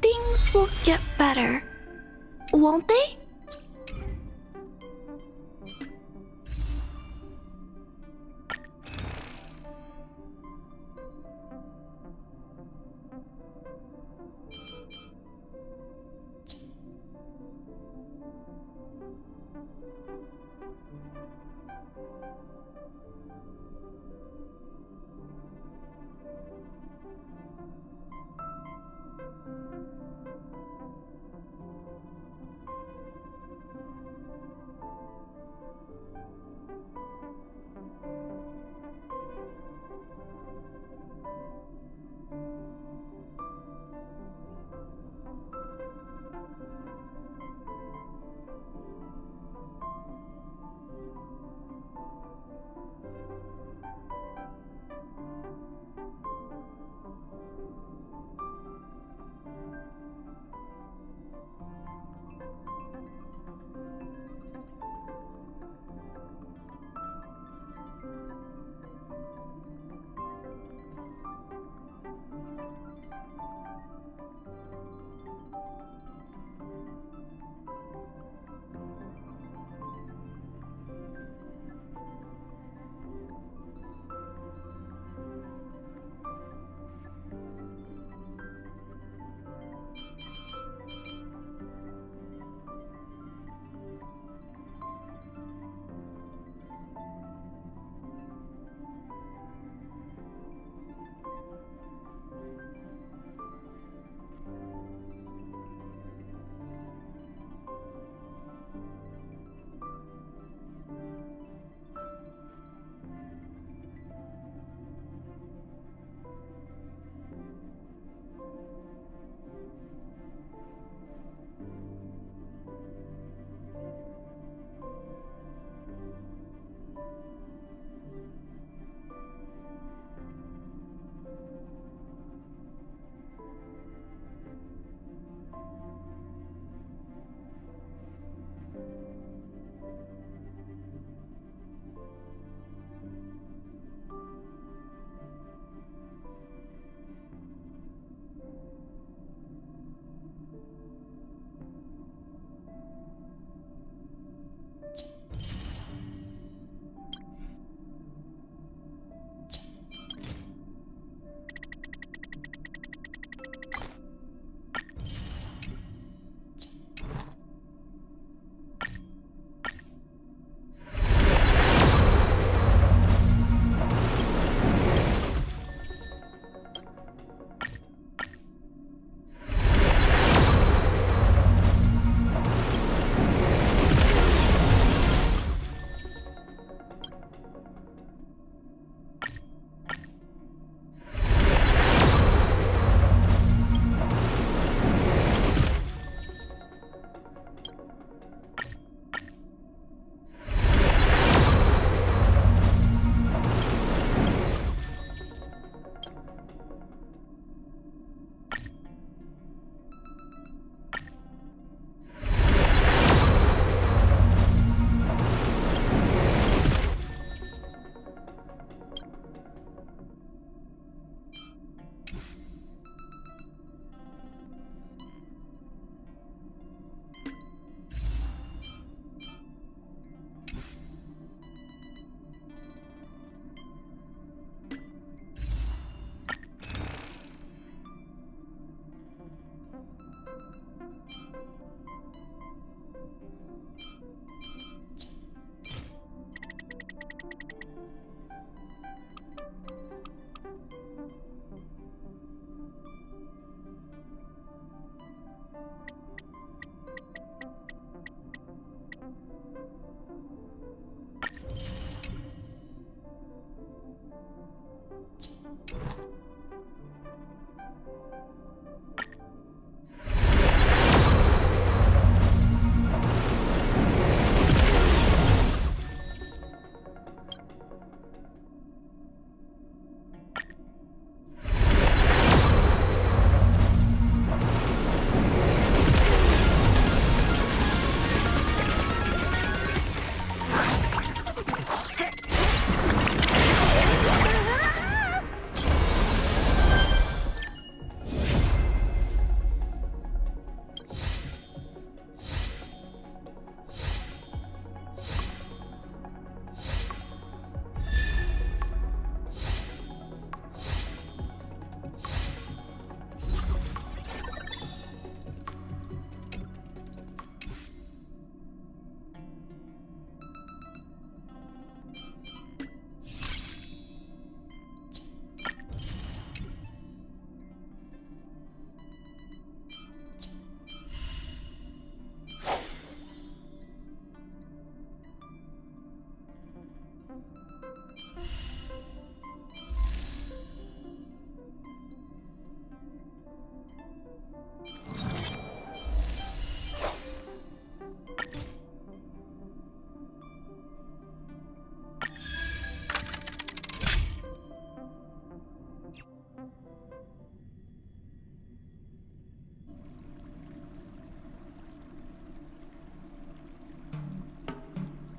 Things will get better, won't they?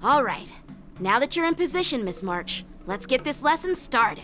All right. Now that you're in position, Miss March, let's get this lesson started.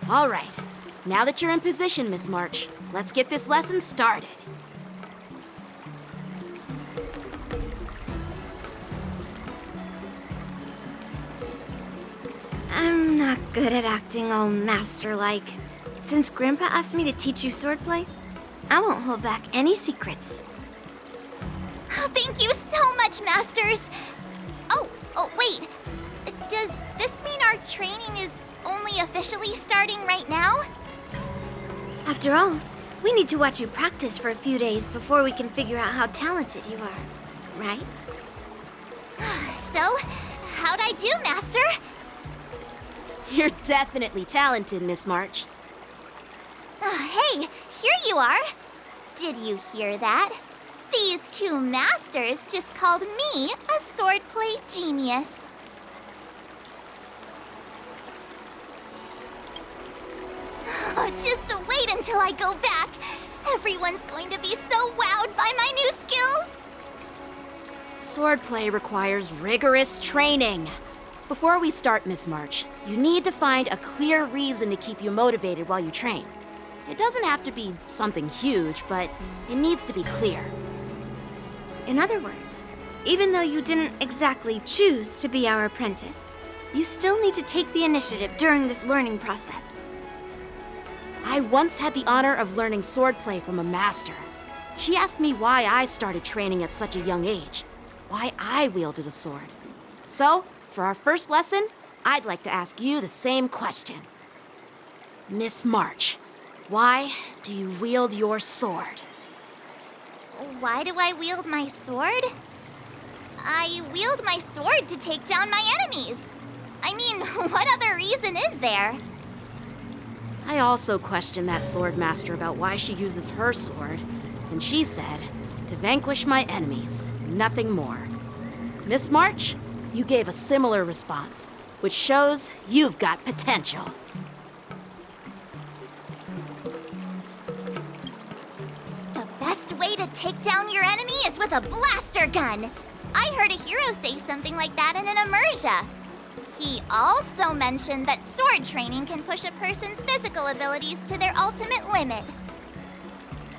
All right. Now that you're in position, Miss March, let's get this lesson started. I'm not good at acting all master-like. Since Grandpa asked me to teach you swordplay, I won't hold back any secrets. Oh, thank you so much, Masters! Oh, wait. Does this mean our training is only officially starting right now? After all, we need to watch you practice for a few days before we can figure out how talented you are, right? So, how'd I do, Master? You're definitely talented, Miss March. Hey, here you are. Did you hear that? These two masters just called me a swordplay genius. Just wait until I go back. Everyone's going to be so wowed by my new skills. Swordplay requires rigorous training. Before we start, Miss March, you need to find a clear reason to keep you motivated while you train. It doesn't have to be something huge, but it needs to be clear. In other words, even though you didn't exactly choose to be our apprentice, you still need to take the initiative during this learning process. I once had the honor of learning swordplay from a master. She asked me why I started training at such a young age, why I wielded a sword. So, for our first lesson, I'd like to ask you the same question. Miss March, why do you wield your sword? Why do I wield my sword? I wield my sword to take down my enemies. I mean, what other reason is there? I also questioned that sword master about why she uses her sword, and she said, to vanquish my enemies, nothing more. Miss March, you gave a similar response, which shows you've got potential. The best way to take down your enemy is with a blaster gun. I heard a hero say something like that in an immersia. He also mentioned that sword training can push a person's physical abilities to their ultimate limit.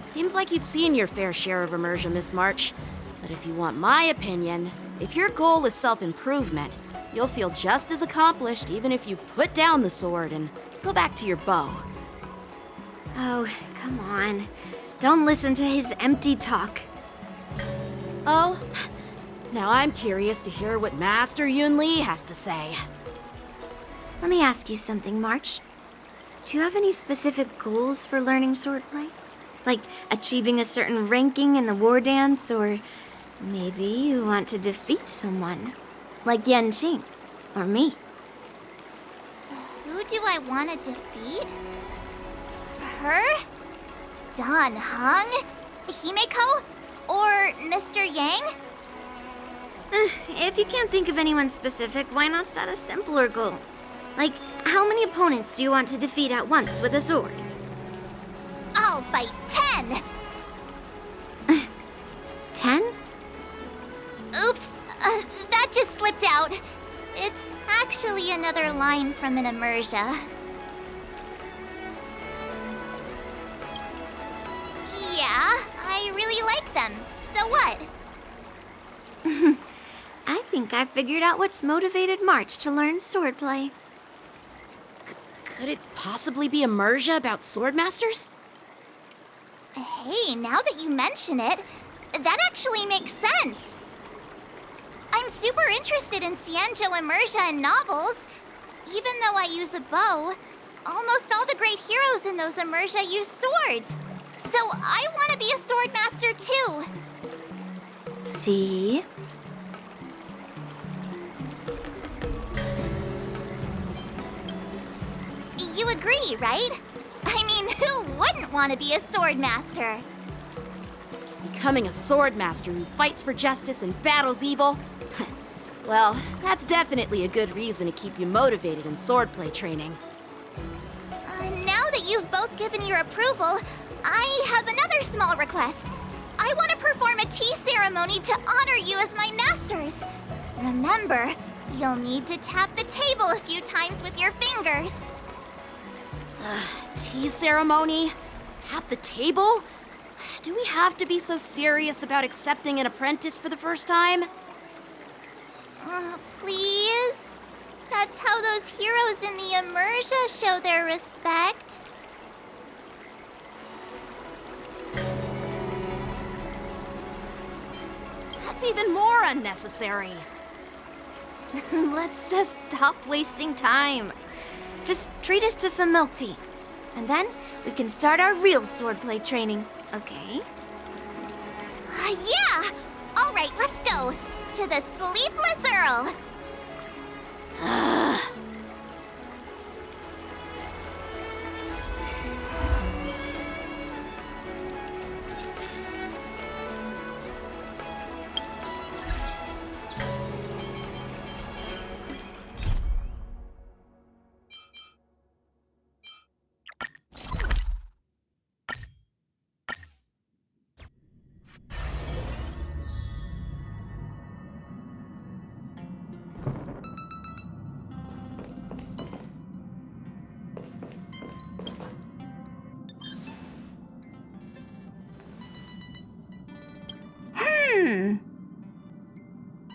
Seems like you've seen your fair share of immersion, Miss March. But if you want my opinion, if your goal is self-improvement, you'll feel just as accomplished even if you put down the sword and go back to your bow. Oh, come on. Don't listen to his empty talk. Oh, now I'm curious to hear what Master Yunli has to say. Let me ask you something, March. Do you have any specific goals for learning swordplay? Like achieving a certain ranking in the war dance, or maybe you want to defeat someone, like Yanqing, or me. Who do I want to defeat? Her? Dan Heng? Himeko? Or Mr. Yang? If you can't think of anyone specific, why not set a simpler goal? Like, how many opponents do you want to defeat at once with a sword? I'll fight 10! 10? Oops, that just slipped out. It's actually another line from an immersia. Yeah, I really like them. So what? I think I figured out what's motivated March to learn swordplay. Could it possibly be immersia about swordmasters? Hey, now that you mention it, that actually makes sense. I'm super interested in Xianzhou immersia and novels. Even though I use a bow, almost all the great heroes in those immersia use swords. So I want to be a swordmaster too. See? You agree, right? I mean, who wouldn't want to be a swordmaster? Becoming a swordmaster who fights for justice and battles evil? Well, that's definitely a good reason to keep you motivated in swordplay training. Now that you've both given your approval, I have another small request. I want to perform a tea ceremony to honor you as my masters. Remember, you'll need to tap the table a few times with your fingers. Tea ceremony? Tap the table? Do we have to be so serious about accepting an apprentice for the first time? Please? That's how those heroes in the immersia show their respect. That's even more unnecessary. Let's just stop wasting time. Just treat us to some milk tea. And then we can start our real swordplay training, okay? Yeah! All right, let's go. To the Sleepless Earl.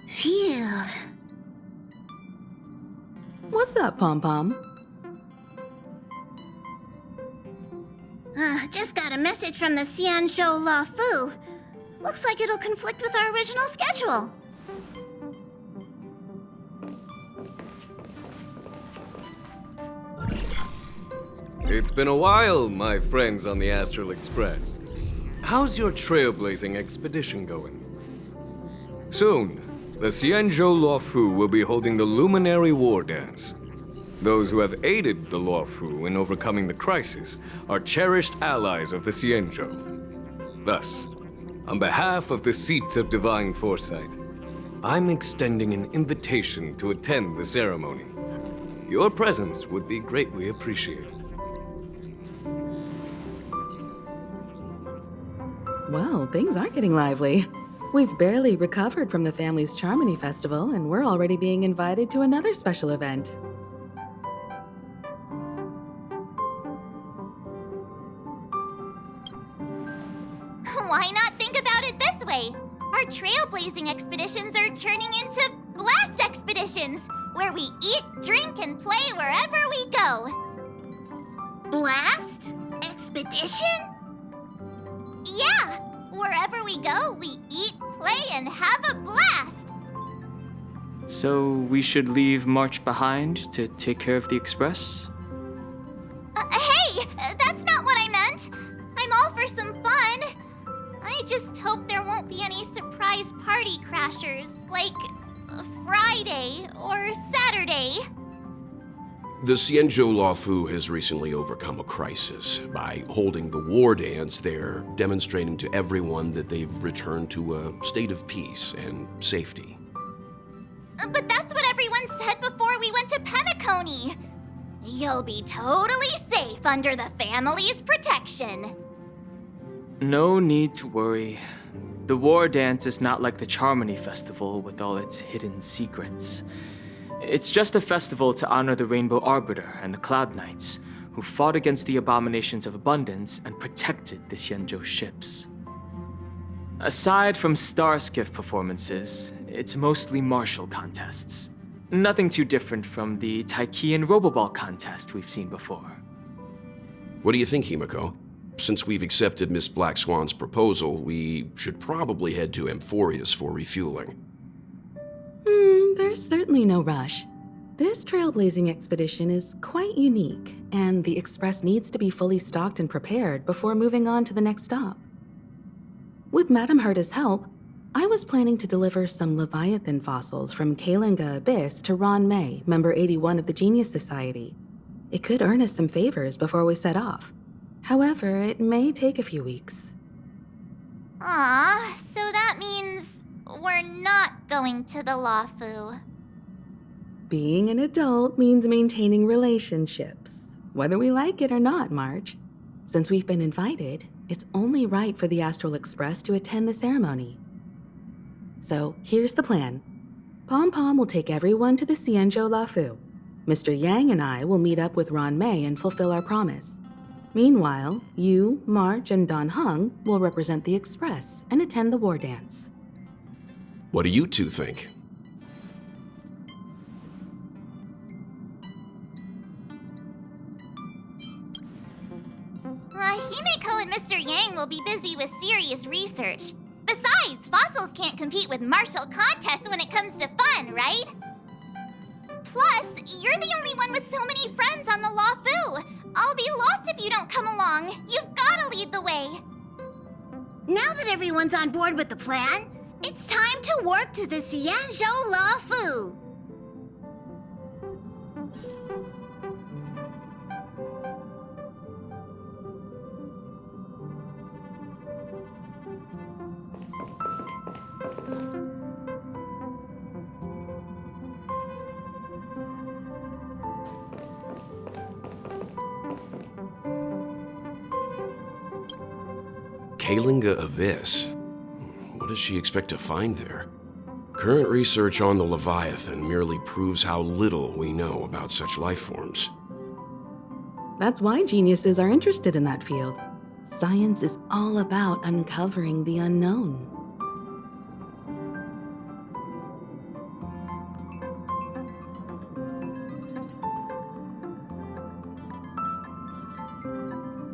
Phew. What's up, Pom Pom? Just got a message from the Xianzhou La Fu. Looks like it'll conflict with our original schedule. It's been a while, my friends on the Astral Express. How's your trailblazing expedition going? Soon, the Xianzhou Luofu will be holding the Luminary War Dance. Those who have aided the Luofu in overcoming the crisis are cherished allies of the Xianzhou. Thus, on behalf of the Seat of Divine Foresight, I'm extending an invitation to attend the ceremony. Your presence would be greatly appreciated. Well, things aren't getting lively. We've barely recovered from the family's Charmony Festival, and we're already being invited to another special event. Why not think about it this way? Our trailblazing expeditions are turning into blast expeditions, where we eat, drink, and play wherever we go. Blast? Expedition? Yeah! Wherever we go, we eat, play, and have a blast! So we should leave March behind to take care of the Express? Hey! That's not what I meant! I'm all for some fun. I just hope there won't be any surprise party crashers, like Friday or Saturday. The Xianzhou Luofu has recently overcome a crisis. By holding the war dance, they're demonstrating to everyone that they've returned to a state of peace and safety. But that's what everyone said before we went to Pentecost! Tony. You'll be totally safe under the family's protection. No need to worry. The war dance is not like the Charmony Festival with all its hidden secrets. It's just a festival to honor the Rainbow Arbiter and the Cloud Knights, who fought against the abominations of abundance and protected the Xianzhou ships. Aside from Starskiff performances, it's mostly martial contests. Nothing too different from the Taiki and Roboball contest we've seen before. What do you think, Himiko? Since we've accepted Miss Black Swan's proposal, we should probably head to Amphorius for refueling. There's certainly no rush. This trailblazing expedition is quite unique, and the Express needs to be fully stocked and prepared before moving on to the next stop. With Madame Herta's help, I was planning to deliver some Leviathan fossils from Kalinga Abyss to Ron May, member 81 of the Genius Society. It could earn us some favors before we set off. However, it may take a few weeks. Aw, so that means we're not going to the Luofu. Being an adult means maintaining relationships, whether we like it or not, March. Since we've been invited, it's only right for the Astral Express to attend the ceremony. So here's the plan. Pom Pom will take everyone to the Xianzhou Luofu. Mr. Yang and I will meet up with Ron May and fulfill our promise. Meanwhile, you, March, and Don Hung will represent the Express and attend the war dance. What do you two think? Himiko and Mr. Yang will be busy with serious research. Besides, fossils can't compete with martial contests when it comes to fun, right? Plus, you're the only one with so many friends on the Luofu. I'll be lost if you don't come along. You've gotta lead the way. Now that everyone's on board with the plan, it's time to warp to the Xianzhou Luofu. Kalinga Abyss. What does she expect to find there? Current research on the Leviathan merely proves how little we know about such life forms. That's why geniuses are interested in that field. Science is all about uncovering the unknown.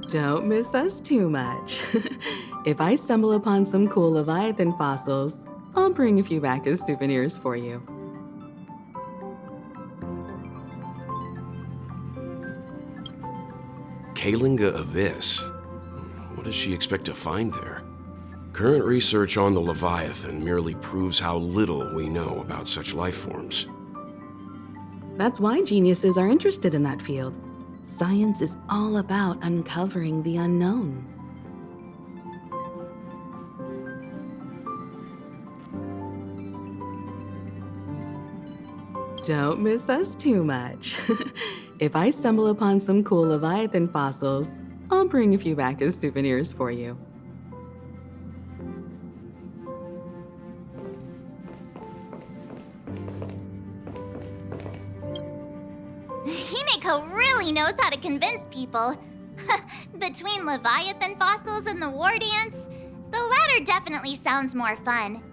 Don't miss us too much. If I stumble upon some cool Leviathan fossils, I'll bring a few back as souvenirs for you. Kalinga Abyss. What does she expect to find there? Current research on the Leviathan merely proves how little we know about such life forms. That's why geniuses are interested in that field. Science is all about uncovering the unknown. Don't miss us too much. If I stumble upon some cool Leviathan fossils, I'll bring a few back as souvenirs for you. Himiko really knows how to convince people. Between Leviathan fossils and the war dance, the latter definitely sounds more fun.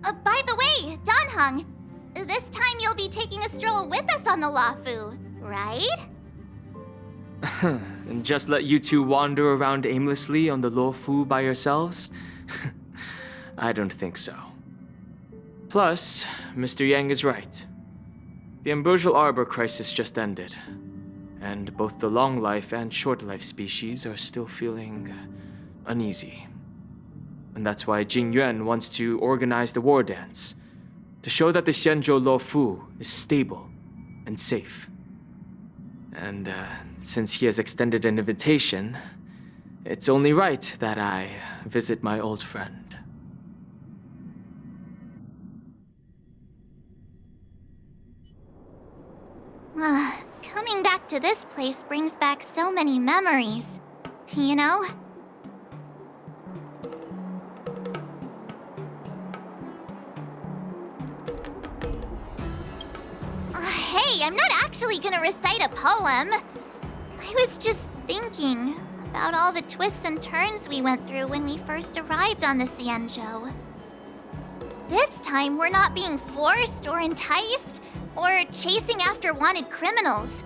By the way, Don Hung, this time you'll be taking a stroll with us on the Luofu, right? And just let you two wander around aimlessly on the Luofu by yourselves? I don't think so. Plus, Mr. Yang is right. The Ambrosial Arbor crisis just ended, and both the long life and short life species are still feeling uneasy. And that's why Jing Yuan wants to organize the war dance, to show that the Xianzhou Luofu is stable and safe. And since he has extended an invitation, it's only right that I visit my old friend. Thinking back to this place brings back so many memories. You know? Hey, I'm not actually gonna recite a poem. I was just thinking about all the twists and turns we went through when we first arrived on the Xianzhou. This time, we're not being forced or enticed or chasing after wanted criminals.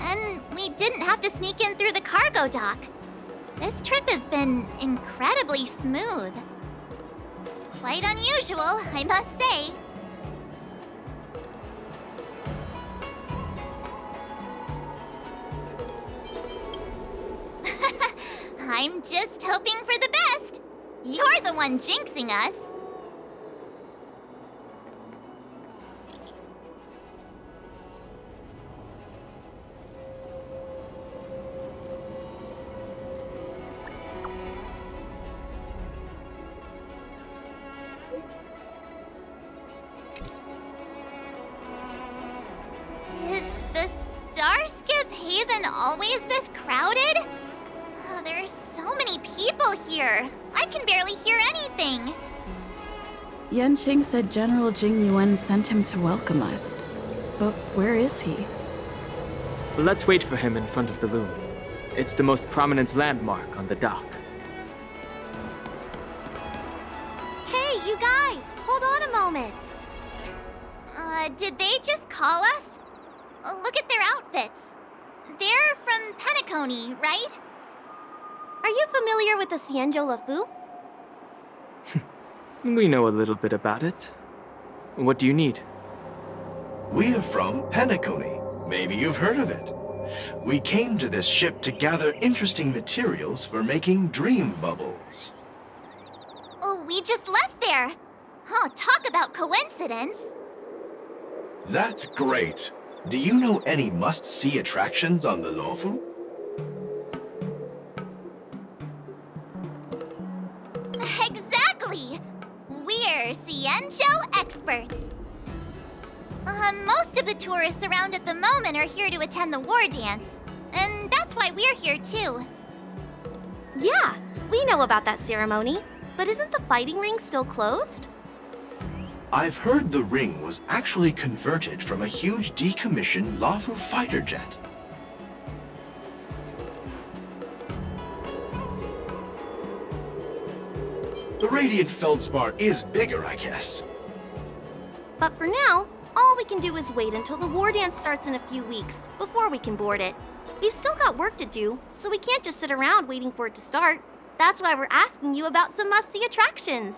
And we didn't have to sneak in through the cargo dock. This trip has been incredibly smooth. Quite unusual, I must say. I'm just hoping for the best. You're the one jinxing us. Is the Starskip Haven always this crowded? Oh, there's so many people here. I can barely hear anything. Yanqing said General Jing Yuan sent him to welcome us. But where is he? Let's wait for him in front of the loom. It's the most prominent landmark on the dock. Hey, you guys! Hold on a moment. Did they just call us? Look at their outfits. They're from Penacony, right? Are you familiar with the Xianzhou Lafu? We know a little bit about it. What do you need? We are from Penacony. Maybe you've heard of it. We came to this ship to gather interesting materials for making dream bubbles. Oh, we just left there. Oh, talk about coincidence. That's great. Do you know any must-see attractions on the Luofu? Exactly! We're Xianzhou experts. Most of the tourists around at the moment are here to attend the war dance. And that's why we're here too. Yeah, we know about that ceremony. But isn't the fighting ring still closed? I've heard the ring was actually converted from a huge decommissioned Luofu fighter jet. The radiant feldspar is bigger, I guess. But for now, all we can do is wait until the war dance starts in a few weeks before we can board it. We've still got work to do, so we can't just sit around waiting for it to start. That's why we're asking you about some must-see attractions.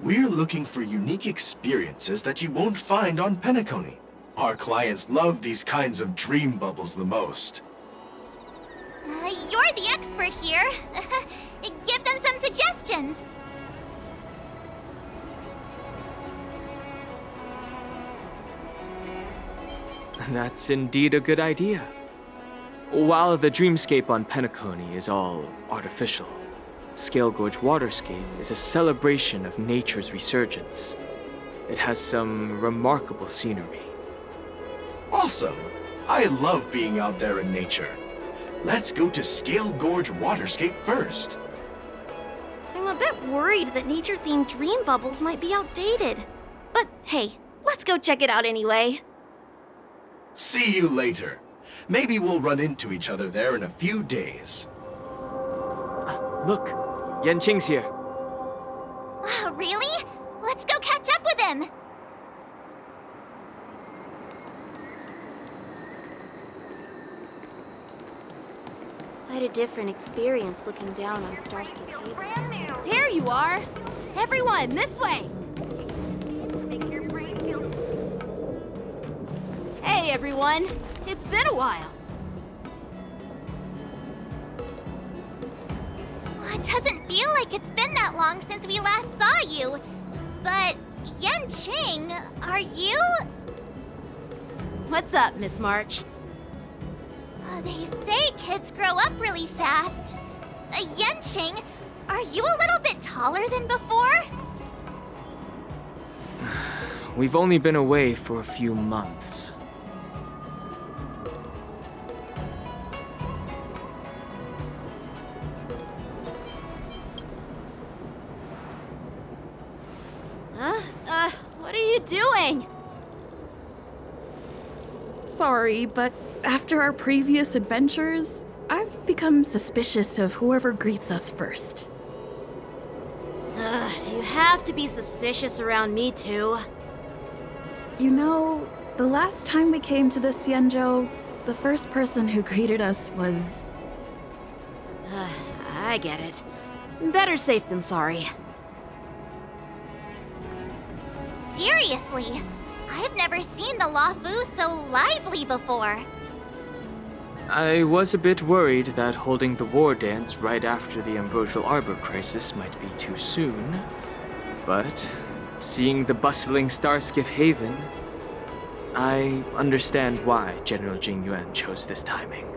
We're looking for unique experiences that you won't find on Penacony. Our clients love these kinds of dream bubbles the most. You're the expert here. Give them some suggestions. That's indeed a good idea. While the dreamscape on Penacony is all artificial, Scale Gorge Waterscape is a celebration of nature's resurgence. It has some remarkable scenery. Awesome! I love being out there in nature. Let's go to Scale Gorge Waterscape first. I'm a bit worried that nature-themed dream bubbles might be outdated. But hey, let's go check it out anyway. See you later. Maybe we'll run into each other there in a few days. Look, Yanqing's here. Really? Let's go catch up with him. Quite a different experience looking down on Starscape Haven. There you are! Everyone, this way! Hey, everyone! It's been a while. It doesn't feel like it's been that long since we last saw you. But, Yanqing, are you? What's up, Miss March? They say kids grow up really fast. Yanqing, are you a little bit taller than before? We've only been away for a few months. doing? Sorry, but after our previous adventures, I've become suspicious of whoever greets us first. Do you have to be suspicious around me too? You know, the last time we came to the Xianzhou, the first person who greeted us was... I get it. Better safe than sorry. Seriously, I've never seen the Luofu so lively before. I was a bit worried that holding the war dance right after the Ambrosial Arbor crisis might be too soon. But seeing the bustling Starskiff Haven, I understand why General Jing Yuan chose this timing.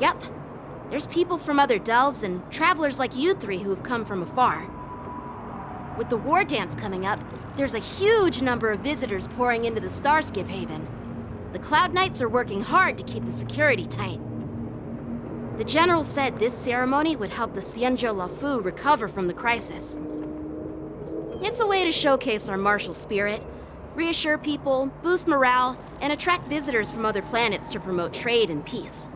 Yep. There's people from other delves and travelers like you three who have come from afar. With the war dance coming up, there's a huge number of visitors pouring into the Starskiff Haven. The Cloud Knights are working hard to keep the security tight. The general said this ceremony would help the Xianzhou Luofu recover from the crisis. It's a way to showcase our martial spirit, reassure people, boost morale, and attract visitors from other planets to promote trade and peace.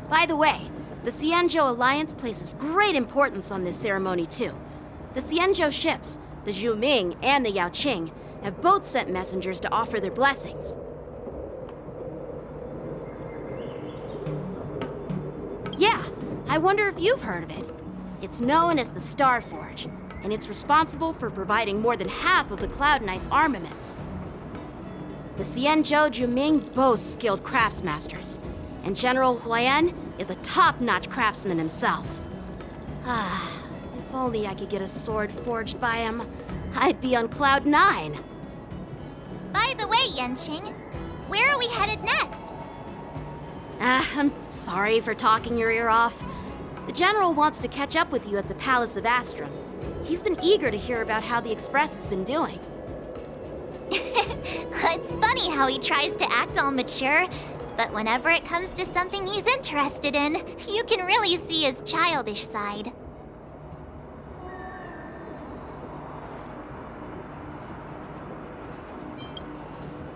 By the way, the Xianzhou Alliance places great importance on this ceremony too. The Xianzhou ships, the Zhuming and the Yaoqing, have both sent messengers to offer their blessings. Yeah, I wonder if you've heard of it. It's known as the Star Forge, and it's responsible for providing more than half of the Cloud Knights' armaments. The Xianzhou Zhuming boasts skilled craftsmasters, and General Huoyan is a top-notch craftsman himself. If only I could get a sword forged by him, I'd be on Cloud 9. By the way, Yanqing, where are we headed next? I'm sorry for talking your ear off. The General wants to catch up with you at the Palace of Astrum. He's been eager to hear about how the Express has been doing. It's funny how he tries to act all mature, but whenever it comes to something he's interested in, you can really see his childish side.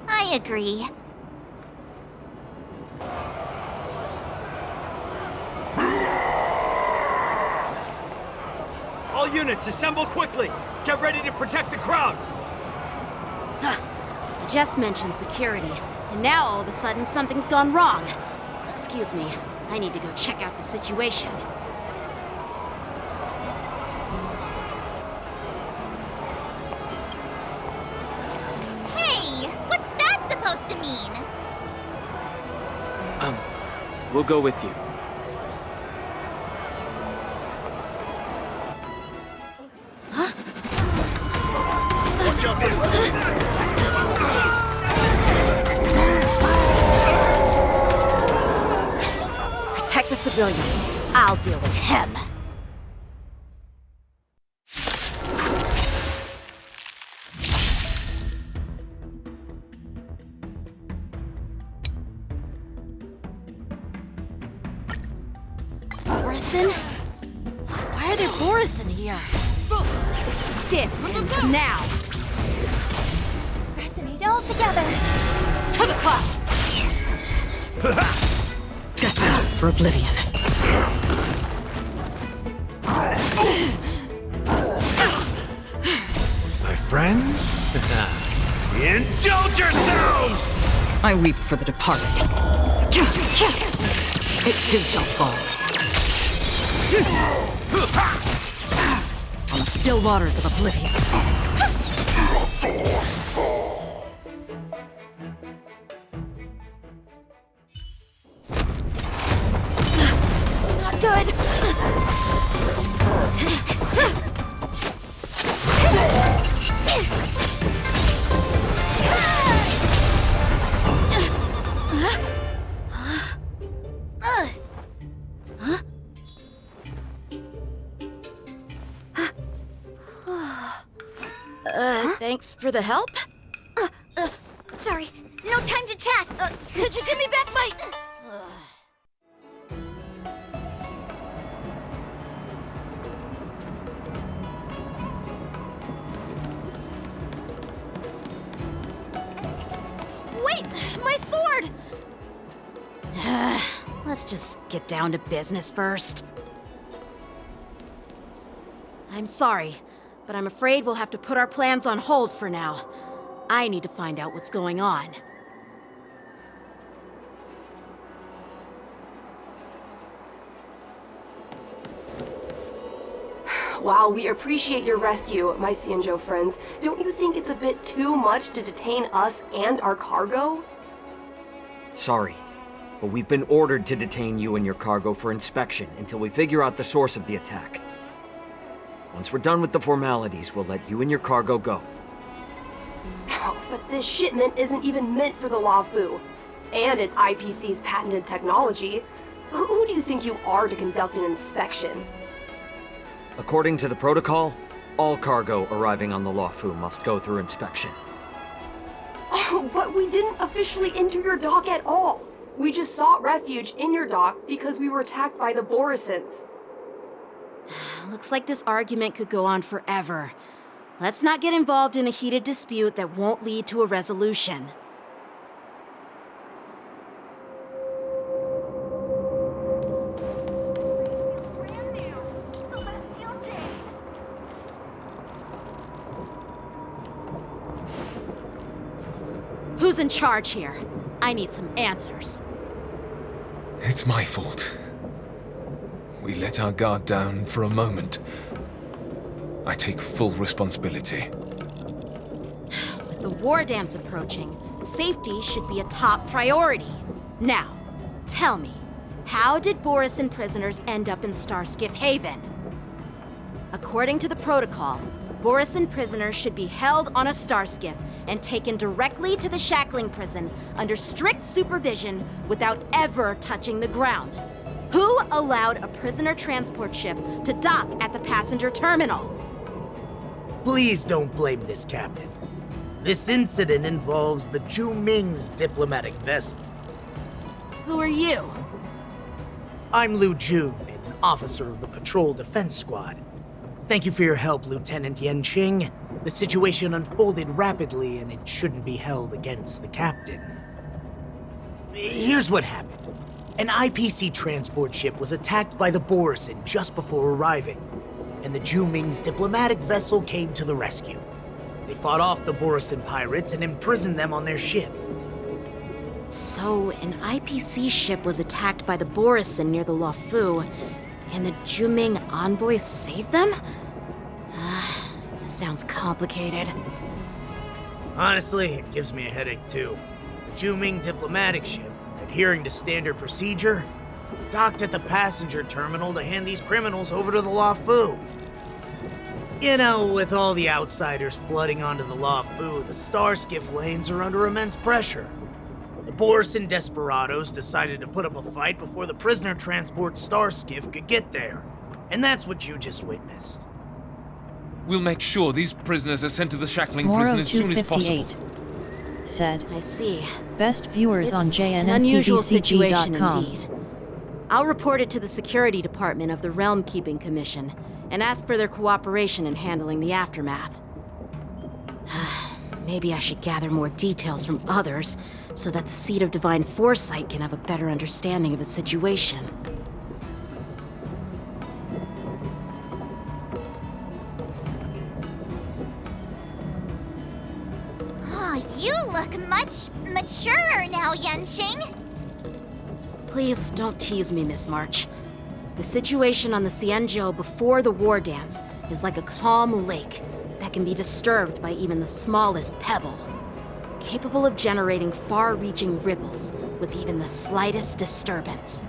I agree. All units, assemble quickly! Get ready to protect the crowd! I just mentioned security, and now all of a sudden something's gone wrong. Excuse me, I need to go check out the situation. Hey, what's that supposed to mean? We'll go with you. Watch out for this! Protect the civilians. I'll deal with him. Borison? Why are there Borison here? This ends now. Resonate all together. To the clouds! Destined for oblivion. My friends? Indulge yourselves! I weep for the departed. It too shall fall. On the still waters of oblivion. Not good. Thanks for the help. Sorry, no time to chat. Could you give me back my... Wait! My sword! Let's just get down to business first. I'm sorry, but I'm afraid we'll have to put our plans on hold for now. I need to find out what's going on. While we appreciate your rescue, my Xianzhou friends, don't you think it's a bit too much to detain us and our cargo? Sorry, but we've been ordered to detain you and your cargo for inspection until we figure out the source of the attack. Once we're done with the formalities, we'll let you and your cargo go. Oh, but this shipment isn't even meant for the Luofu, and it's IPC's patented technology. Who do you think you are to conduct an inspection? According to the protocol, all cargo arriving on the Luofu must go through inspection. Oh, but we didn't officially enter your dock at all. We just sought refuge in your dock because we were attacked by the Borisons. Looks like this argument could go on forever. Let's not get involved in a heated dispute that won't lead to a resolution. Who's in charge here? I need some answers. It's my fault. We let our guard down for a moment. I take full responsibility. With the war dance approaching, safety should be a top priority. Now, tell me, how did Borisin prisoners end up in Starskiff Haven? According to the protocol, Borisin prisoners should be held on a starskiff and taken directly to the shackling prison under strict supervision without ever touching the ground. Who allowed a prisoner transport ship to dock at the passenger terminal? Please don't blame this captain. This incident involves the Zhu Ming's diplomatic vessel. Who are you? I'm Liu Jun, an officer of the Patrol Defense Squad. Thank you for your help, Lieutenant Yanqing. The situation unfolded rapidly, and it shouldn't be held against the captain. Here's what happened. An IPC transport ship was attacked by the Borisin just before arriving, and the Zhu Ming's diplomatic vessel came to the rescue. They fought off the Borisin pirates and imprisoned them on their ship. So, an IPC ship was attacked by the Borisin near the Luofu, and the Zhu Ming envoys saved them? Sounds complicated. Honestly, it gives me a headache too. The Zhu Ming diplomatic ship, adhering to standard procedure, docked at the passenger terminal to hand these criminals over to the Luofu. You know, with all the outsiders flooding onto the Luofu, the Starskiff lanes are under immense pressure. The Borisin desperados decided to put up a fight before the prisoner transport Starskiff could get there. And that's what you just witnessed. We'll make sure these prisoners are sent to the shackling prison as soon as possible. Said. I see. Best viewers on It's an unusual situation jnscbcg.com. indeed. I'll report it to the Security Department of the Realm Keeping Commission and ask for their cooperation in handling the aftermath. Maybe I should gather more details from others so that the Seat of Divine Foresight can have a better understanding of the situation. Oh, you look much maturer now, Yanqing. Please don't tease me, Miss March. The situation on the Xianzhou before the war dance is like a calm lake that can be disturbed by even the smallest pebble, capable of generating far-reaching ripples with even the slightest disturbance.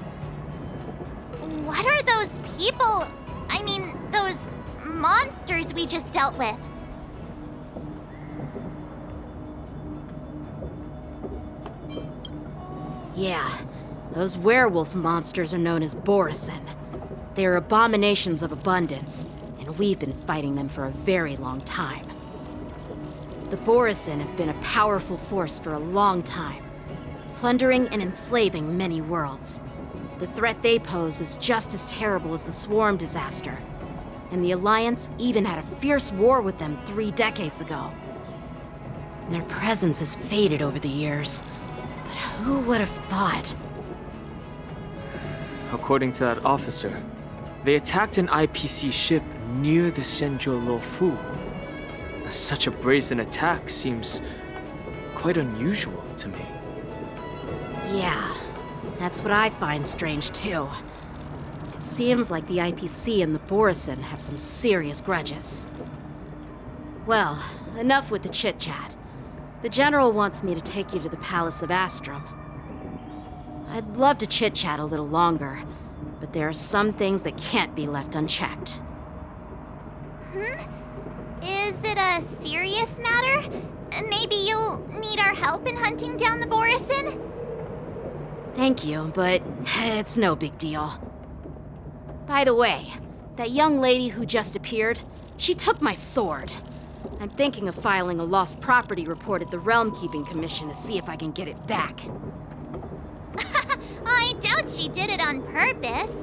What are those people? I mean, those monsters we just dealt with? Yeah, those werewolf monsters are known as Borisin. They are abominations of abundance, and we've been fighting them for a very long time. The Borisin have been a powerful force for a long time, plundering and enslaving many worlds. The threat they pose is just as terrible as the Swarm disaster, and the Alliance even had a fierce war with them 3 decades ago. and their presence has faded over the years. But who would have thought? According to that officer, they attacked an IPC ship near the Senjo Luofu. Such a brazen attack seems quite unusual to me. Yeah, that's what I find strange too. It seems like the IPC and the Borisin have some serious grudges. Well, enough with the chit-chat. The General wants me to take you to the Palace of Astrum. I'd love to chit-chat a little longer, but there are some things that can't be left unchecked. Is it a serious matter? Maybe you'll need our help in hunting down the Borisin? Thank you, but it's no big deal. By the way, that young lady who just appeared, she took my sword. I'm thinking of filing a lost property report at the Realm Keeping Commission to see if I can get it back. I doubt she did it on purpose.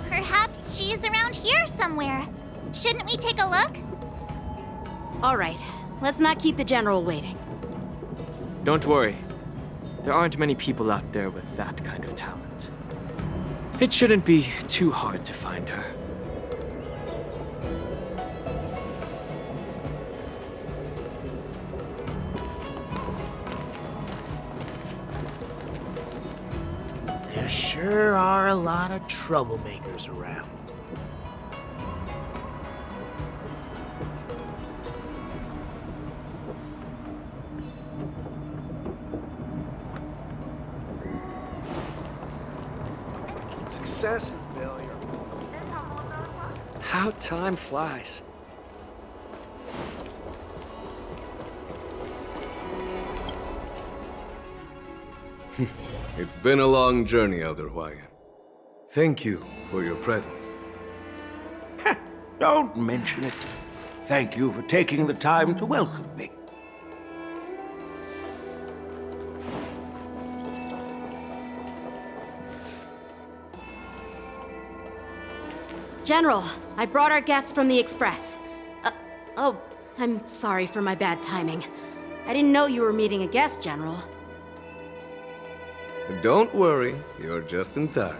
Perhaps she's around here somewhere. Shouldn't we take a look? All right, let's not keep the General waiting. Don't worry. There aren't many people out there with that kind of talent. It shouldn't be too hard to find her. There sure are a lot of troublemakers around. Success and failure. How time flies. It's been a long journey, Elder Huohuo. Thank you for your presence. Don't mention it. Thank you for taking the time to welcome me. General, I brought our guests from the Express. Oh, I'm sorry for my bad timing. I didn't know you were meeting a guest, General. Don't worry, you're just in time.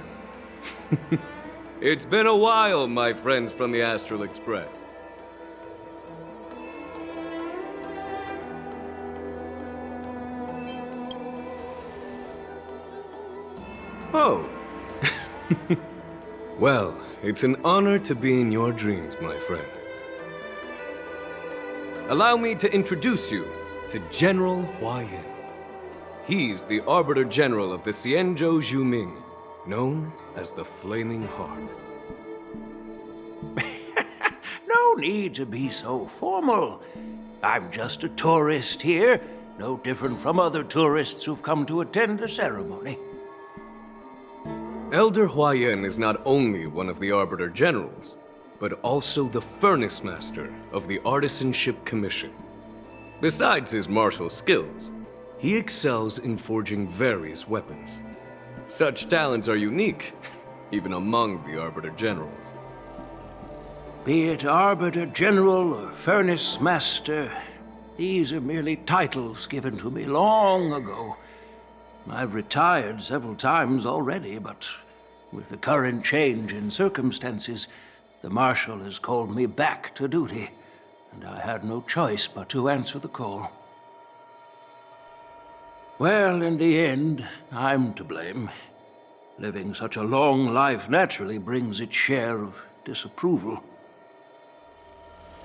It's been a while, my friends from the Astral Express. Oh. Well, it's an honor to be in your dreams, my friend. Allow me to introduce you to General Huohuo. He's the Arbiter General of the Xianzhou Zhuming, known as the Flaming Heart. No need to be so formal. I'm just a tourist here, no different from other tourists who've come to attend the ceremony. Elder Huohuo is not only one of the Arbiter Generals, but also the Furnace Master of the Artisanship Commission. Besides his martial skills, he excels in forging various weapons. Such talents are unique, even among the Arbiter Generals. Be it Arbiter General or Furnace Master, these are merely titles given to me long ago. I've retired several times already, but with the current change in circumstances, the Marshal has called me back to duty, and I had no choice but to answer the call. Well, in the end, I'm to blame. Living such a long life naturally brings its share of disapproval.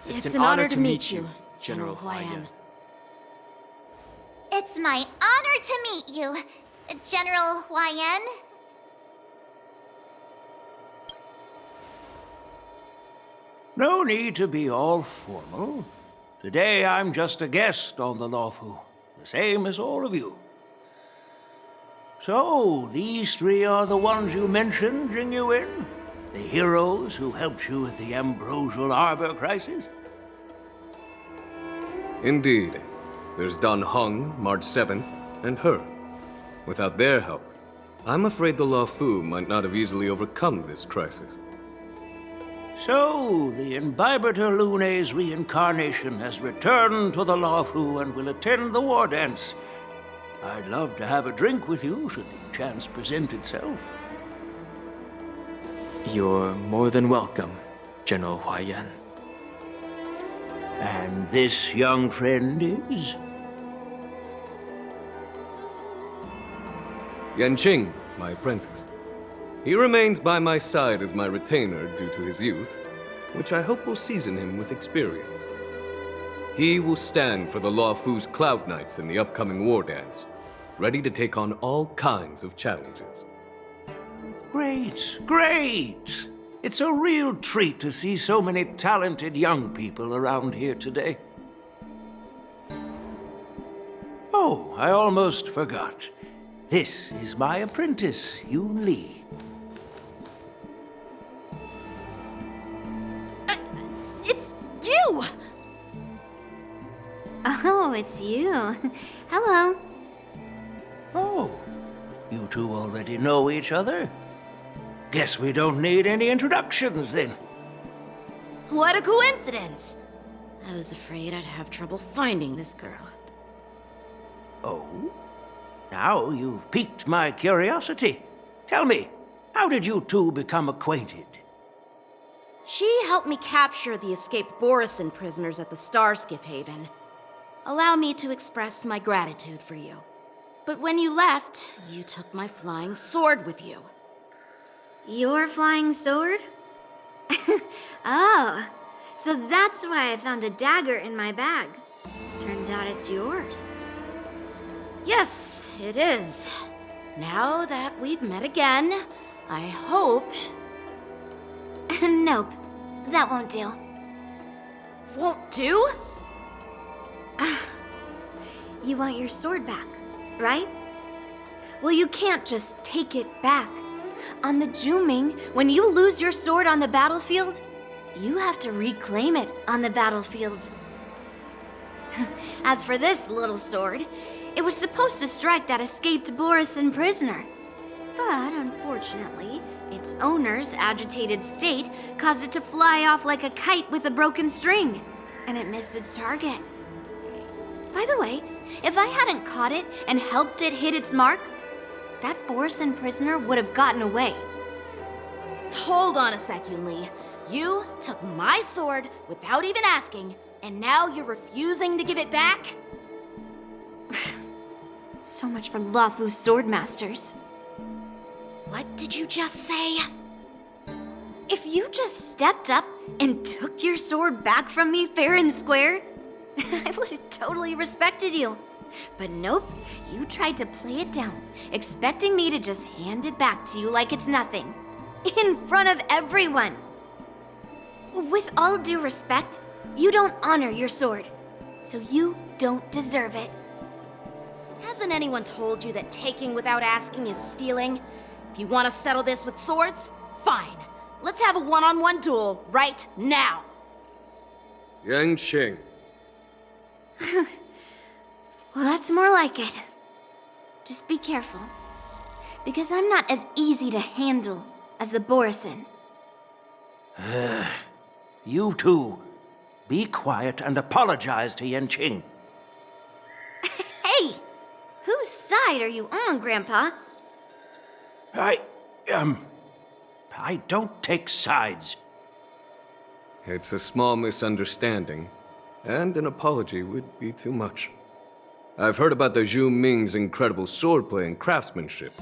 It's an honor to meet you, General Huohuo. It's my honor to meet you, General Huohuo. No need to be all formal. Today I'm just a guest on the Luofu, the same as all of you. So, these three are the ones you mentioned, Jingyuin? The heroes who helped you with the Ambrosial Arbor crisis? Indeed. There's Don Hung, March 7th, and her. Without their help, I'm afraid the Luofu might not have easily overcome this crisis. So, the Imbibitor Lune's reincarnation has returned to the Luofu and will attend the war dance. I'd love to have a drink with you should the chance present itself. You're more than welcome, General Huayan. And this young friend is? Yanqing, my apprentice. He remains by my side as my retainer due to his youth, which I hope will season him with experience. He will stand for the Luofu's Cloud Knights in the upcoming war dance, ready to take on all kinds of challenges. Great, great! It's a real treat to see so many talented young people around here today. Oh, I almost forgot. This is my apprentice, Yunli. It's you! Oh, it's you. Hello. Oh, you two already know each other? Guess we don't need any introductions then. What a coincidence! I was afraid I'd have trouble finding this girl. Oh? Now you've piqued my curiosity. Tell me, how did you two become acquainted? She helped me capture the escaped Borisin prisoners at the Starskiff Haven. Allow me to express my gratitude for you. But when you left, you took my flying sword with you. Your flying sword? Oh, so that's why I found a dagger in my bag. Turns out it's yours. Yes, it is. Now that we've met again, I hope... Nope, that won't do. Won't do? You want your sword back, right? Well, you can't just take it back. On the Juming, when you lose your sword on the battlefield, you have to reclaim it on the battlefield. As for this little sword, it was supposed to strike that escaped Borisin prisoner. But unfortunately, its owner's agitated state caused it to fly off like a kite with a broken string, and it missed its target. By the way, if I hadn't caught it and helped it hit its mark, that Borisin prisoner would have gotten away. Hold on a sec, Yunli. You took my sword without even asking, and now you're refusing to give it back? So much for Luofu sword masters. What did you just say? If you just stepped up and took your sword back from me fair and square, I would have totally respected you. But nope, you tried to play it down, expecting me to just hand it back to you like it's nothing. In front of everyone. With all due respect, you don't honor your sword, so you don't deserve it. Hasn't anyone told you that taking without asking is stealing? If you want to settle this with swords, fine. Let's have a one-on-one duel right now. Yanqing. Well, that's more like it. Just be careful, because I'm not as easy to handle as the Borisin. You two, be quiet and apologize to Yanqing. Hey! Whose side are you on, Grandpa? I don't take sides. It's a small misunderstanding, and an apology would be too much. I've heard about the Zhu Ming's incredible swordplay and craftsmanship,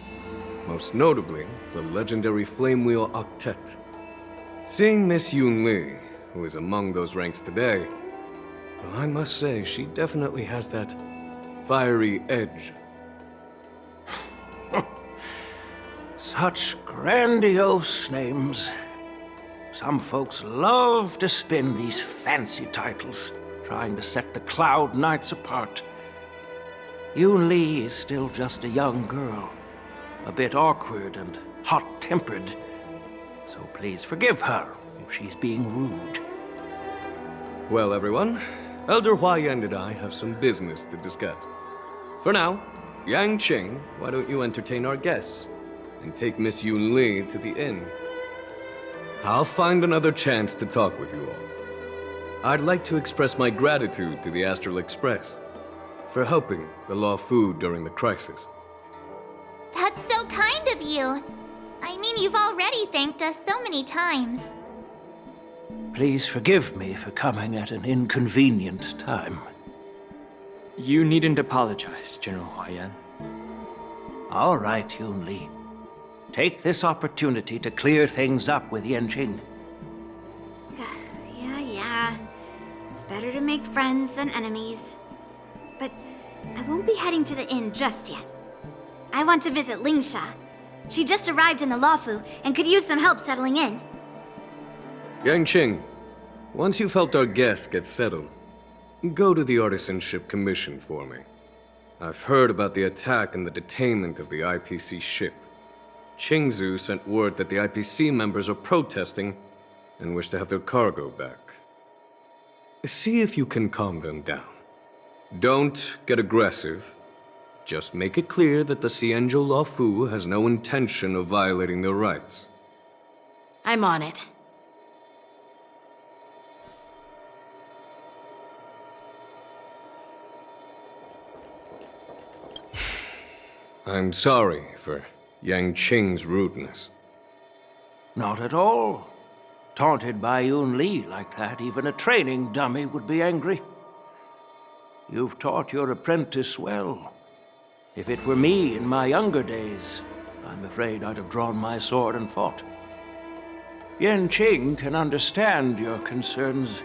most notably the legendary Flame Wheel Octet. Seeing Miss Yunli, who is among those ranks today, well, I must say she definitely has that fiery edge. Such grandiose names. Some folks love to spin these fancy titles, trying to set the Cloud Knights apart. Yunli is still just a young girl, a bit awkward and hot-tempered, so please forgive her if she's being rude. Well, everyone, Elder Huayan and I have some business to discuss. For now, Yanqing, why don't you entertain our guests? and take Miss Yunli to the inn. I'll find another chance to talk with you all. I'd like to express my gratitude to the Astral Express for helping the Law Fu during the crisis. That's so kind of you. I mean, you've already thanked us so many times. Please forgive me for coming at an inconvenient time. You needn't apologize, General Huayan. All right, Yunli. Take this opportunity to clear things up with Yanqing. Yeah. It's better to make friends than enemies. But I won't be heading to the inn just yet. I want to visit Lingsha. She just arrived in the Luofu and could use some help settling in. Yanqing, once you've helped our guests get settled, go to the Artisanship Commission for me. I've heard about the attack and the detainment of the IPC ship. Qingzu sent word that the IPC members are protesting and wish to have their cargo back. See if you can calm them down. Don't get aggressive. Just make it clear that the Xianzhou Luofu has no intention of violating their rights. I'm on it. I'm sorry for Yanqing's rudeness. Not at all. Taunted by Yunli like that, even a training dummy would be angry. You've taught your apprentice well. If it were me in my younger days, I'm afraid I'd have drawn my sword and fought. Yanqing can understand your concerns.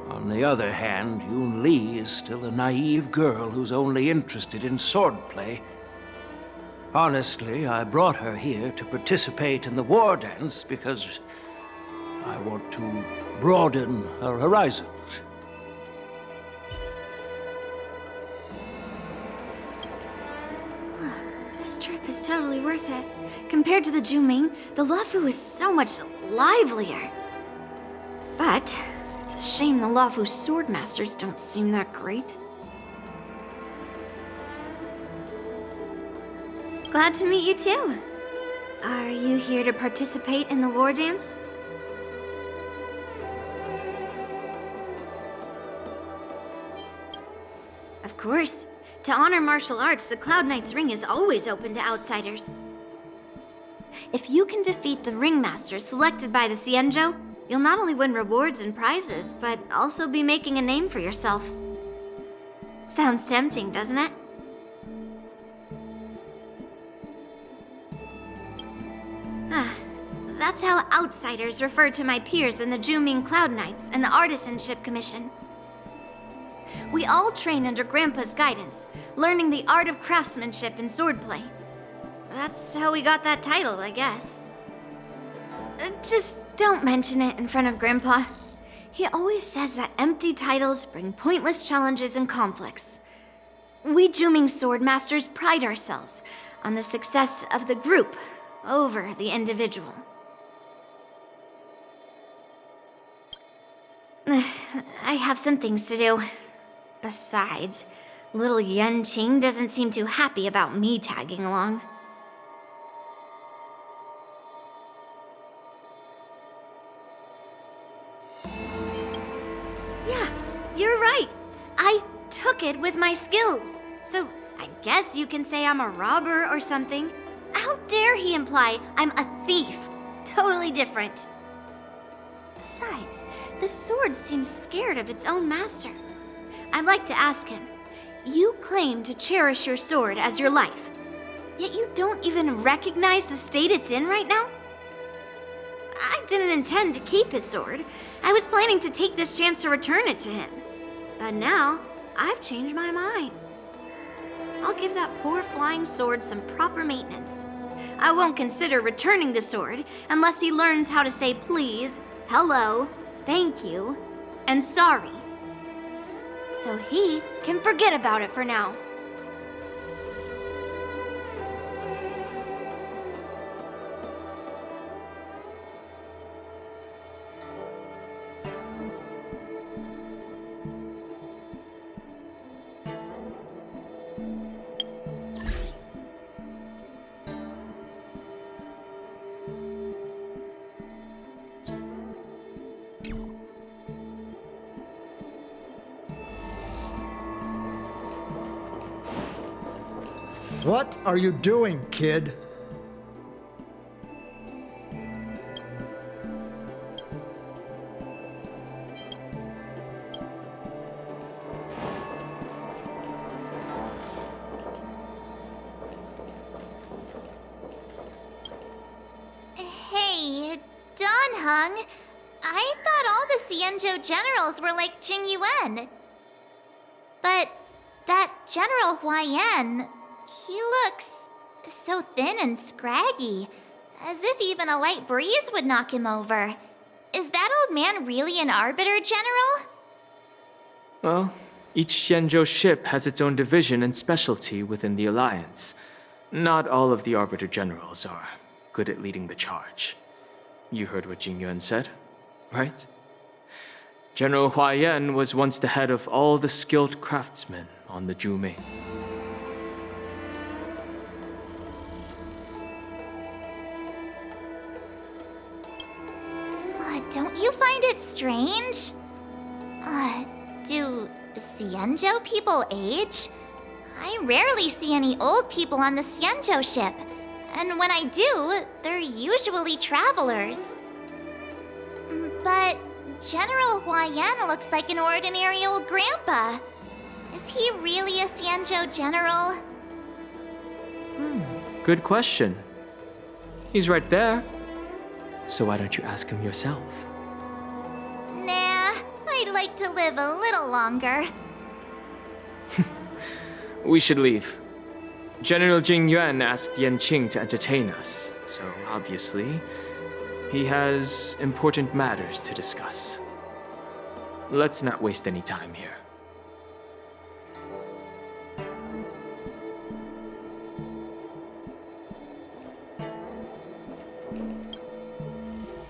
On the other hand, Yunli is still a naive girl who's only interested in swordplay. Honestly, I brought her here to participate in the war dance because I want to broaden her horizons. This trip is totally worth it. Compared to the Juming, the Luofu is so much livelier. But it's a shame the Luofu swordmasters don't seem that great. Glad to meet you too. Are you here to participate in the war dance? Of course. To honor martial arts, the Cloud Knight's ring is always open to outsiders. If you can defeat the ringmaster selected by the Xianzhou, you'll not only win rewards and prizes, but also be making a name for yourself. Sounds tempting, doesn't it? That's how outsiders refer to my peers in the Juming Cloud Knights and the Artisanship Commission. We all train under Grandpa's guidance, learning the art of craftsmanship and swordplay. That's how we got that title, I guess. Just don't mention it in front of Grandpa. He always says that empty titles bring pointless challenges and conflicts. We Juming swordmasters pride ourselves on the success of the group over the individual. I have some things to do. Besides, little Yanqing doesn't seem too happy about me tagging along. Yeah, you're right. I took it with my skills. So I guess you can say I'm a robber or something. How dare he imply I'm a thief? Totally different. Besides, the sword seems scared of its own master. I'd like to ask him, you claim to cherish your sword as your life, yet you don't even recognize the state it's in right now? I didn't intend to keep his sword. I was planning to take this chance to return it to him. But now, I've changed my mind. I'll give that poor flying sword some proper maintenance. I won't consider returning the sword unless he learns how to say please, hello, thank you, and sorry. So he can forget about it for now. What are you doing, kid? Hey, Don Hung. I thought all the Xianzhou generals were like Jing Yuan. But that General Huaiyan, he looks so thin and scraggy, as if even a light breeze would knock him over. Is that old man really an Arbiter General? Well, each Xianzhou ship has its own division and specialty within the Alliance. Not all of the Arbiter Generals are good at leading the charge. You heard what Jing Yuan said, right? General Huaiyan was once the head of all the skilled craftsmen on the Zhuming. Don't you find it strange? Do Xianzhou people age? I rarely see any old people on the Xianzhou ship. And when I do, they're usually travelers. But General Huaiyan looks like an ordinary old grandpa. Is he really a Xianzhou general? Good question. He's right there. So why don't you ask him yourself? Nah, I'd like to live a little longer. We should leave. General Jing Yuan asked Yanqing to entertain us, so obviously, he has important matters to discuss. Let's not waste any time here.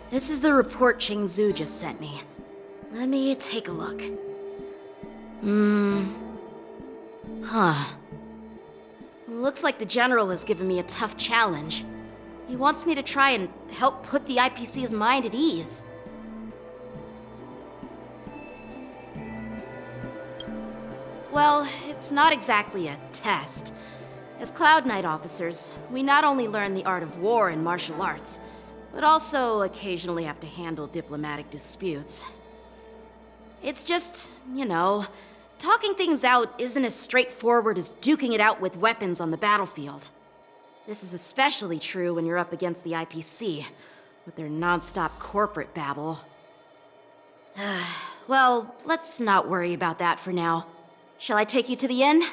This is the report Qingzu just sent me. Let me take a look. Looks like the General has given me a tough challenge. He wants me to try and help put the IPC's mind at ease. Well, it's not exactly a test. As Cloud Knight officers, we not only learn the art of war and martial arts, but also occasionally have to handle diplomatic disputes. It's just, talking things out isn't as straightforward as duking it out with weapons on the battlefield. This is especially true when you're up against the IPC, with their non-stop corporate babble. Well, let's not worry about that for now. Shall I take you to the inn?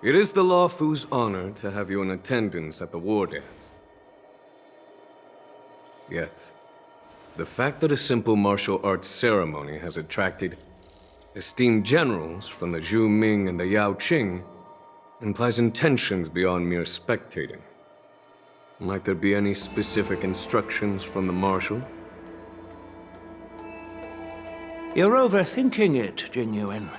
It is the Luofu's honor to have you in attendance at the war dance. Yet, the fact that a simple martial arts ceremony has attracted esteemed generals from the Zhu Ming and the Yao Qing implies intentions beyond mere spectating. Might there be any specific instructions from the Marshal? You're overthinking it, Jing Yuan.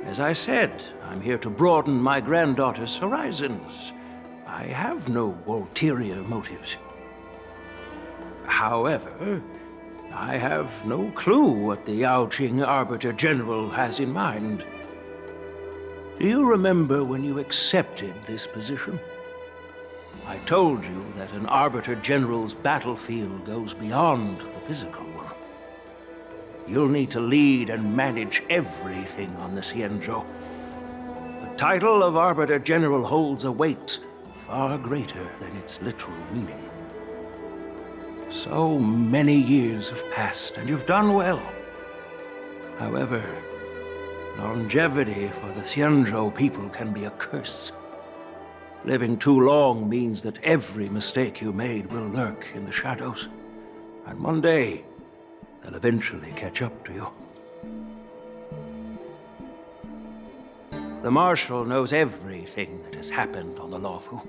As I said, I'm here to broaden my granddaughter's horizons. I have no ulterior motives. However, I have no clue what the Yaoqing Arbiter General has in mind. Do you remember when you accepted this position? I told you that an Arbiter General's battlefield goes beyond the physical one. You'll need to lead and manage everything on the Xianzhou. The title of Arbiter General holds a weight far greater than its literal meaning. So many years have passed, and you've done well. However, longevity for the Xianzhou people can be a curse. Living too long means that every mistake you made will lurk in the shadows. And one day, they'll eventually catch up to you. The Marshal knows everything that has happened on the Luofu.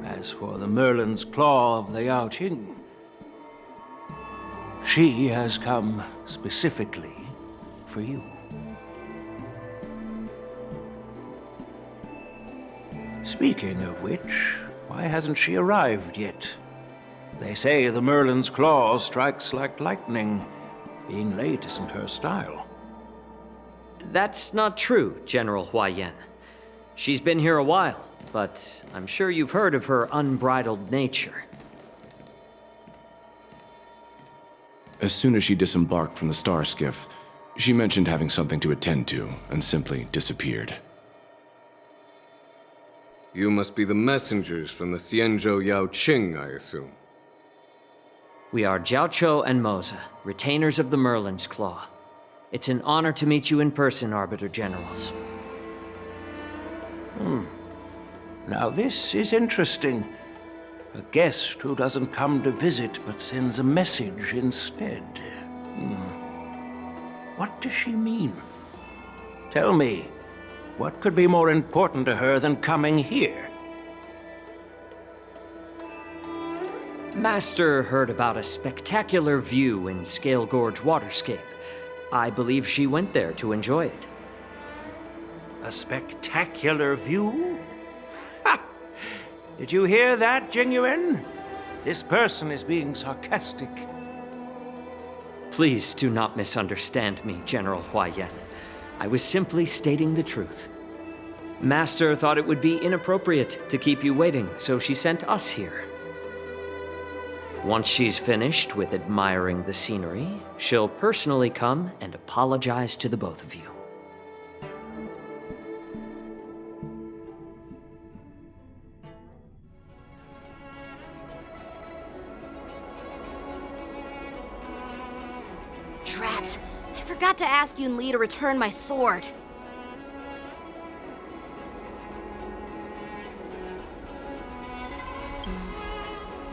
As for the Merlin's Claw of the Yaoqing, she has come specifically for you. Speaking of which, why hasn't she arrived yet? They say the Merlin's claw strikes like lightning. Being late isn't her style. That's not true, General Huoyan. She's been here a while, but I'm sure you've heard of her unbridled nature. As soon as she disembarked from the star skiff, she mentioned having something to attend to and simply disappeared. You must be the messengers from the Xianzhou Yaoqing, I assume. We are Jiaoqiu and Moza, retainers of the Merlin's Claw. It's an honor to meet you in person, Arbiter Generals. Now this is interesting. A guest who doesn't come to visit but sends a message instead. What does she mean? Tell me, what could be more important to her than coming here? Master heard about a spectacular view in Scale Gorge Waterscape. I believe she went there to enjoy it. A spectacular view? Ha! Did you hear that, Jingyuan? This person is being sarcastic. Please do not misunderstand me, General Huoyan. I was simply stating the truth. Master thought it would be inappropriate to keep you waiting, so she sent us here. Once she's finished with admiring the scenery, she'll personally come and apologize to the both of you. Drat! I forgot to ask Yunli to return my sword.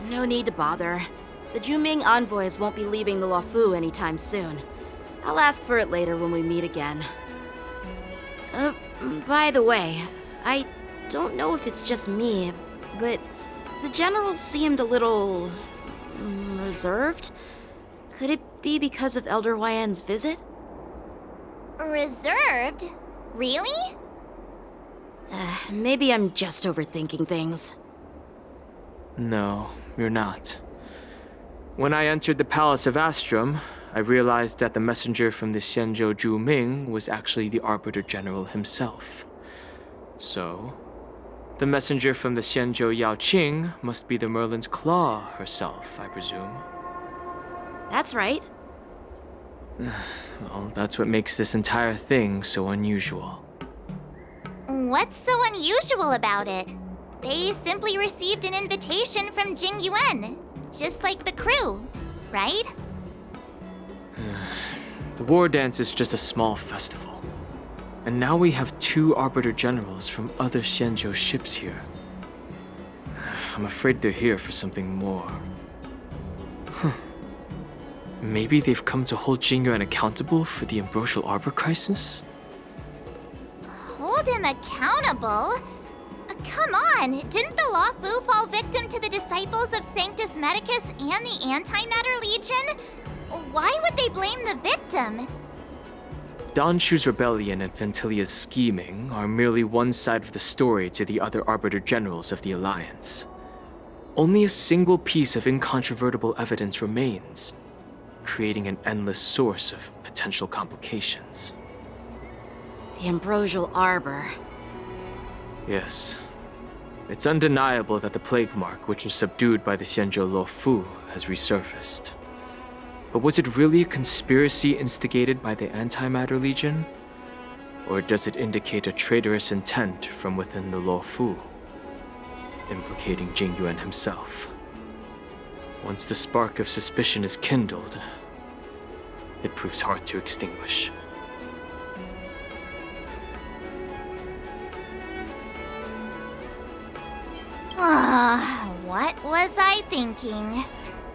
No need to bother. The Juming envoys won't be leaving the Luofu anytime soon. I'll ask for it later when we meet again. By the way, I don't know if it's just me, but the general seemed a little reserved. Could it be because of Elder Huoyan's visit? Reserved? Really? Maybe I'm just overthinking things. No, you're not. When I entered the Palace of Astrum, I realized that the messenger from the Xianzhou Juming was actually the Arbiter General himself. So, the messenger from the Xianzhou Yaoqing must be the Merlin's Claw herself, I presume. That's right. Well, that's what makes this entire thing so unusual. What's so unusual about it? They simply received an invitation from Jingyuan, just like the crew, right? The war dance is just a small festival. And now we have 2 Arbiter Generals from other Xianzhou ships here. I'm afraid they're here for something more. Maybe they've come to hold Jingyuan accountable for the Ambrosial Arbor crisis? Hold him accountable? Come on, didn't the Luofu fall victim to the disciples of Sanctus Medicus and the Antimatter Legion? Why would they blame the victim? Donshu's rebellion and Ventilia's scheming are merely one side of the story to the other Arbiter Generals of the Alliance. Only a single piece of incontrovertible evidence remains, creating an endless source of potential complications. The Ambrosial Arbor. Yes. It's undeniable that the plague mark, which was subdued by the Xianzhou Luofu, has resurfaced. But was it really a conspiracy instigated by the Antimatter Legion? Or does it indicate a traitorous intent from within the Luofu, implicating Jingyuan himself? Once the spark of suspicion is kindled, it proves hard to extinguish. What was I thinking?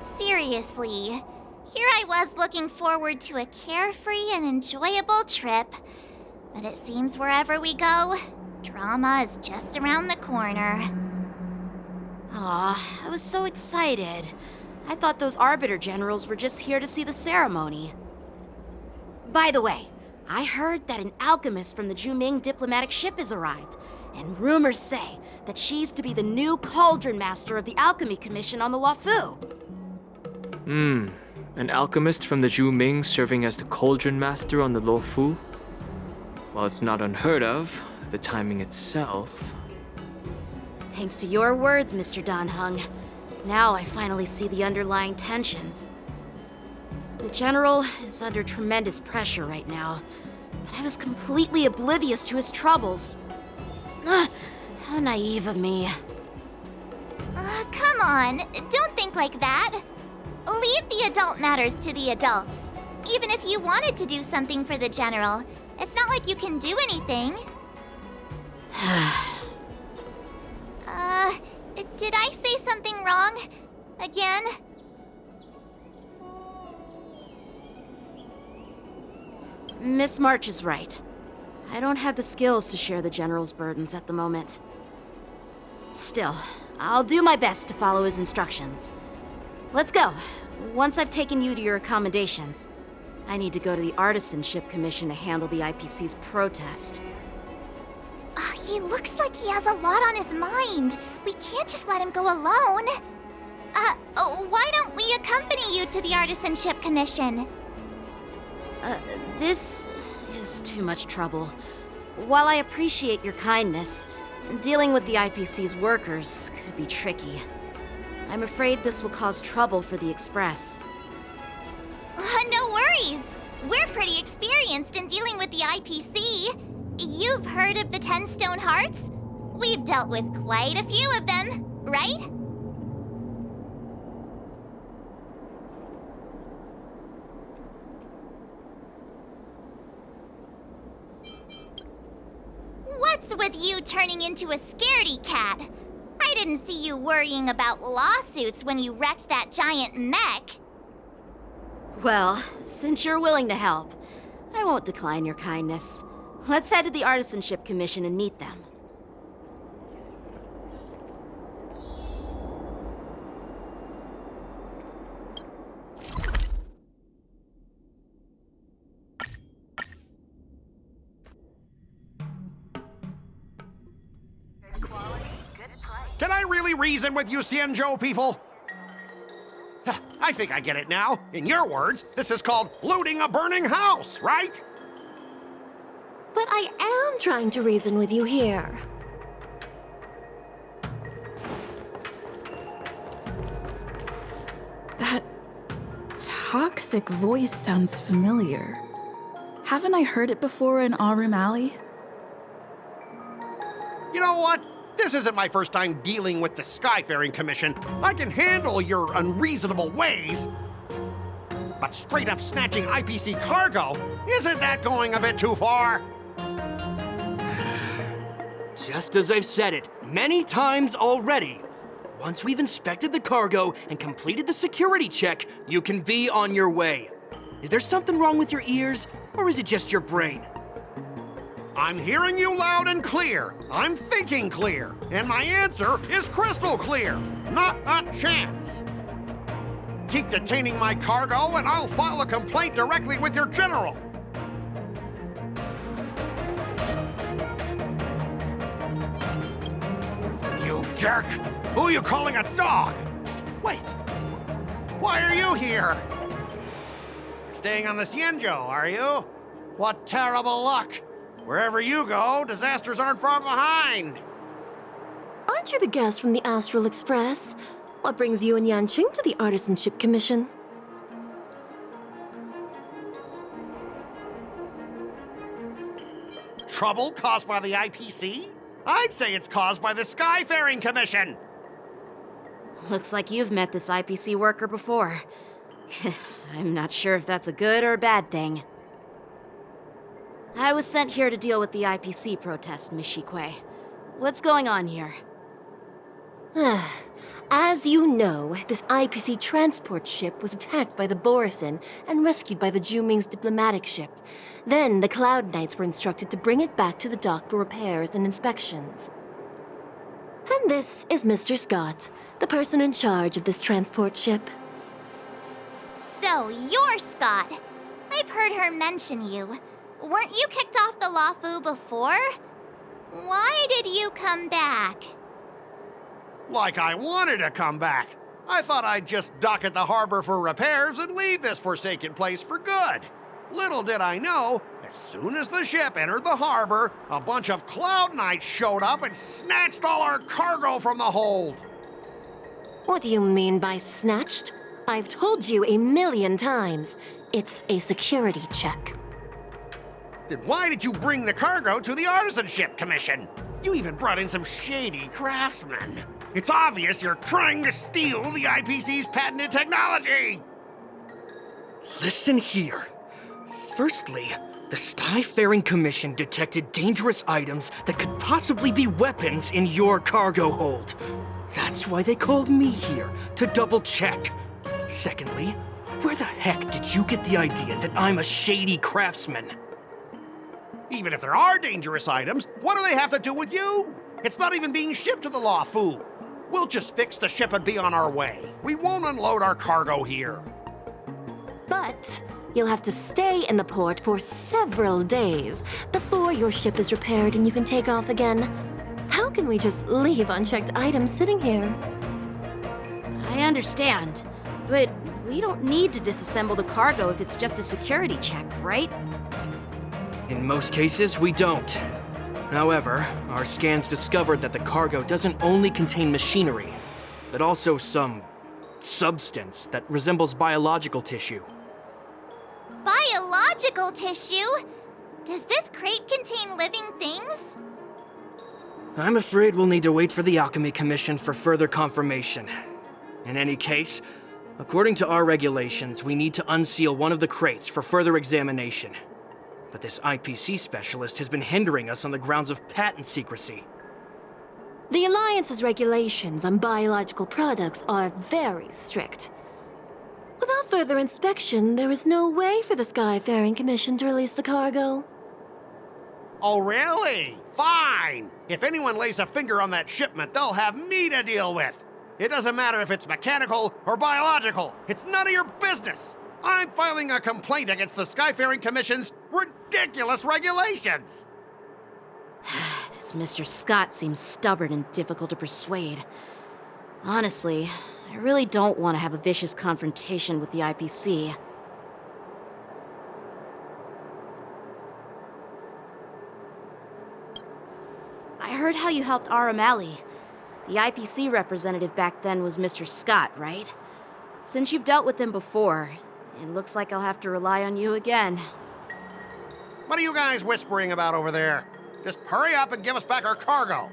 Seriously, here I was looking forward to a carefree and enjoyable trip. But it seems wherever we go, drama is just around the corner. Aw, I was so excited. I thought those Arbiter Generals were just here to see the ceremony. By the way, I heard that an alchemist from the Juming diplomatic ship has arrived, and rumors say that she's to be the new Cauldron Master of the Alchemy Commission on the Luofu. An alchemist from the Zhu Ming serving as the cauldron master on the Luofu? While it's not unheard of, the timing itself... Thanks to your words, Mr. Dan Heng. Now I finally see the underlying tensions. The General is under tremendous pressure right now, but I was completely oblivious to his troubles. How naive of me. Come on, don't think like that. Leave the adult matters to the adults. Even if you wanted to do something for the General, it's not like you can do anything. Did I say something wrong? Again? Miss March is right. I don't have the skills to share the General's burdens at the moment. Still, I'll do my best to follow his instructions. Let's go. Once I've taken you to your accommodations, I need to go to the Artisanship Commission to handle the IPC's protest. He looks like he has a lot on his mind. We can't just let him go alone. Why don't we accompany you to the Artisanship Commission? This is too much trouble. While I appreciate your kindness, dealing with the IPC's workers could be tricky. I'm afraid this will cause trouble for the Express. No worries. We're pretty experienced in dealing with the IPC. You've heard of the 10 Stone Hearts? We've dealt with quite a few of them, right? What's with you turning into a scaredy cat? I didn't see you worrying about lawsuits when you wrecked that giant mech. Well, since you're willing to help, I won't decline your kindness. Let's head to the Artisanship Commission and meet them. Can I really reason with you Xianzhou people? I think I get it now. In your words, this is called looting a burning house, right? But I am trying to reason with you here. That toxic voice sounds familiar. Haven't I heard it before in Aurum Alley? You know what? This isn't my first time dealing with the Skyfaring Commission. I can handle your unreasonable ways. But straight up snatching IPC cargo, isn't that going a bit too far? Just as I've said it many times already. Once we've inspected the cargo and completed the security check, you can be on your way. Is there something wrong with your ears, or is it just your brain? I'm hearing you loud and clear. I'm thinking clear. And my answer is crystal clear. Not a chance. Keep detaining my cargo and I'll file a complaint directly with your general. You jerk! Who are you calling a dog? Wait, why are you here? You're staying on the Xianzhou, are you? What terrible luck! Wherever you go, disasters aren't far behind. Aren't you the guest from the Astral Express? What brings you and Yanqing to the Artisanship Commission? Trouble caused by the IPC? I'd say it's caused by the Skyfaring Commission. Looks like you've met this IPC worker before. I'm not sure if that's a good or a bad thing. I was sent here to deal with the IPC protest, Miss Shikui. What's going on here? As you know, this IPC transport ship was attacked by the Borisin and rescued by the Zhu Ming's diplomatic ship. Then the Cloud Knights were instructed to bring it back to the dock for repairs and inspections. And this is Mr. Scott, the person in charge of this transport ship. So, you're Scott. I've heard her mention you. Weren't you kicked off the Luofu before? Why did you come back? Like I wanted to come back. I thought I'd just dock at the harbor for repairs and leave this forsaken place for good. Little did I know, as soon as the ship entered the harbor, a bunch of Cloud Knights showed up and snatched all our cargo from the hold. What do you mean by snatched? I've told you 1,000,000 times. It's a security check. Then why did you bring the cargo to the Artisanship Commission? You even brought in some shady craftsmen. It's obvious you're trying to steal the IPC's patented technology! Listen here. Firstly, the Skyfaring Commission detected dangerous items that could possibly be weapons in your cargo hold. That's why they called me here, to double check. Secondly, where the heck did you get the idea that I'm a shady craftsman? Even if there are dangerous items, what do they have to do with you? It's not even being shipped to the Huohuo. We'll just fix the ship and be on our way. We won't unload our cargo here. But you'll have to stay in the port for several days before your ship is repaired and you can take off again. How can we just leave unchecked items sitting here? I understand, but we don't need to disassemble the cargo if it's just a security check, right? In most cases, we don't. However, our scans discovered that the cargo doesn't only contain machinery, but also some substance that resembles biological tissue. Biological tissue? Does this crate contain living things? I'm afraid we'll need to wait for the Alchemy Commission for further confirmation. In any case, according to our regulations, we need to unseal one of the crates for further examination. But this IPC specialist has been hindering us on the grounds of patent secrecy. The Alliance's regulations on biological products are very strict. Without further inspection, there is no way for the Skyfaring Commission to release the cargo. Oh, really? Fine! If anyone lays a finger on that shipment, they'll have me to deal with. It doesn't matter if it's mechanical or biological. It's none of your business. I'm filing a complaint against the Skyfaring Commission's ridiculous regulations! This Mr. Scott seems stubborn and difficult to persuade. Honestly, I really don't want to have a vicious confrontation with the IPC. I heard how you helped Aramali. The IPC representative back then was Mr. Scott, right? Since you've dealt with him before, it looks like I'll have to rely on you again. What are you guys whispering about over there? Just hurry up and give us back our cargo.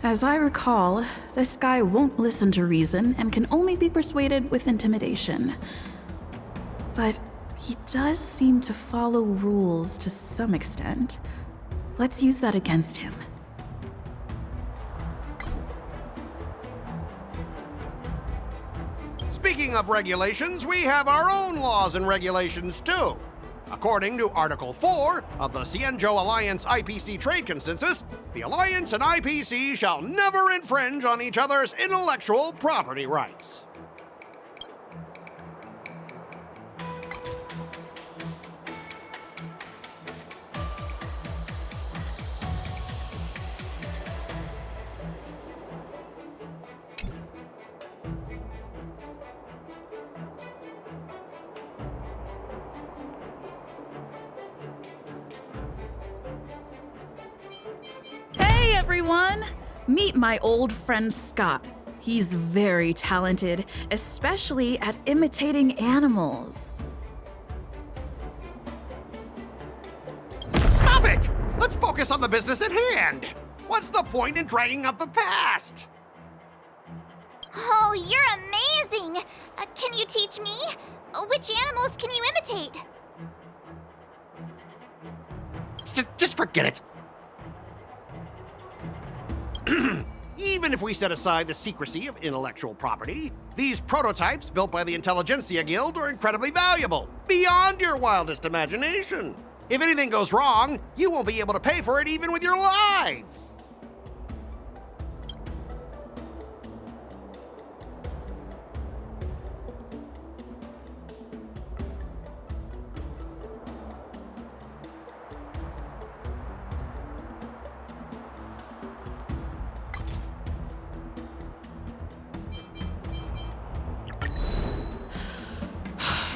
As I recall, this guy won't listen to reason and can only be persuaded with intimidation. But he does seem to follow rules to some extent. Let's use that against him. Speaking of regulations, we have our own laws and regulations too. According to Article 4 of the Xianzhou Alliance IPC Trade Consensus, the Alliance and IPC shall never infringe on each other's intellectual property rights. Hey everyone! Meet my old friend Scott. He's very talented, especially at imitating animals. Stop it! Let's focus on the business at hand! What's the point in dragging up the past? Oh, you're amazing! Can you teach me? Which animals can you imitate? Just forget it. Even if we set aside the secrecy of intellectual property, these prototypes built by the Intelligentsia Guild are incredibly valuable, beyond your wildest imagination. If anything goes wrong, you won't be able to pay for it even with your lives.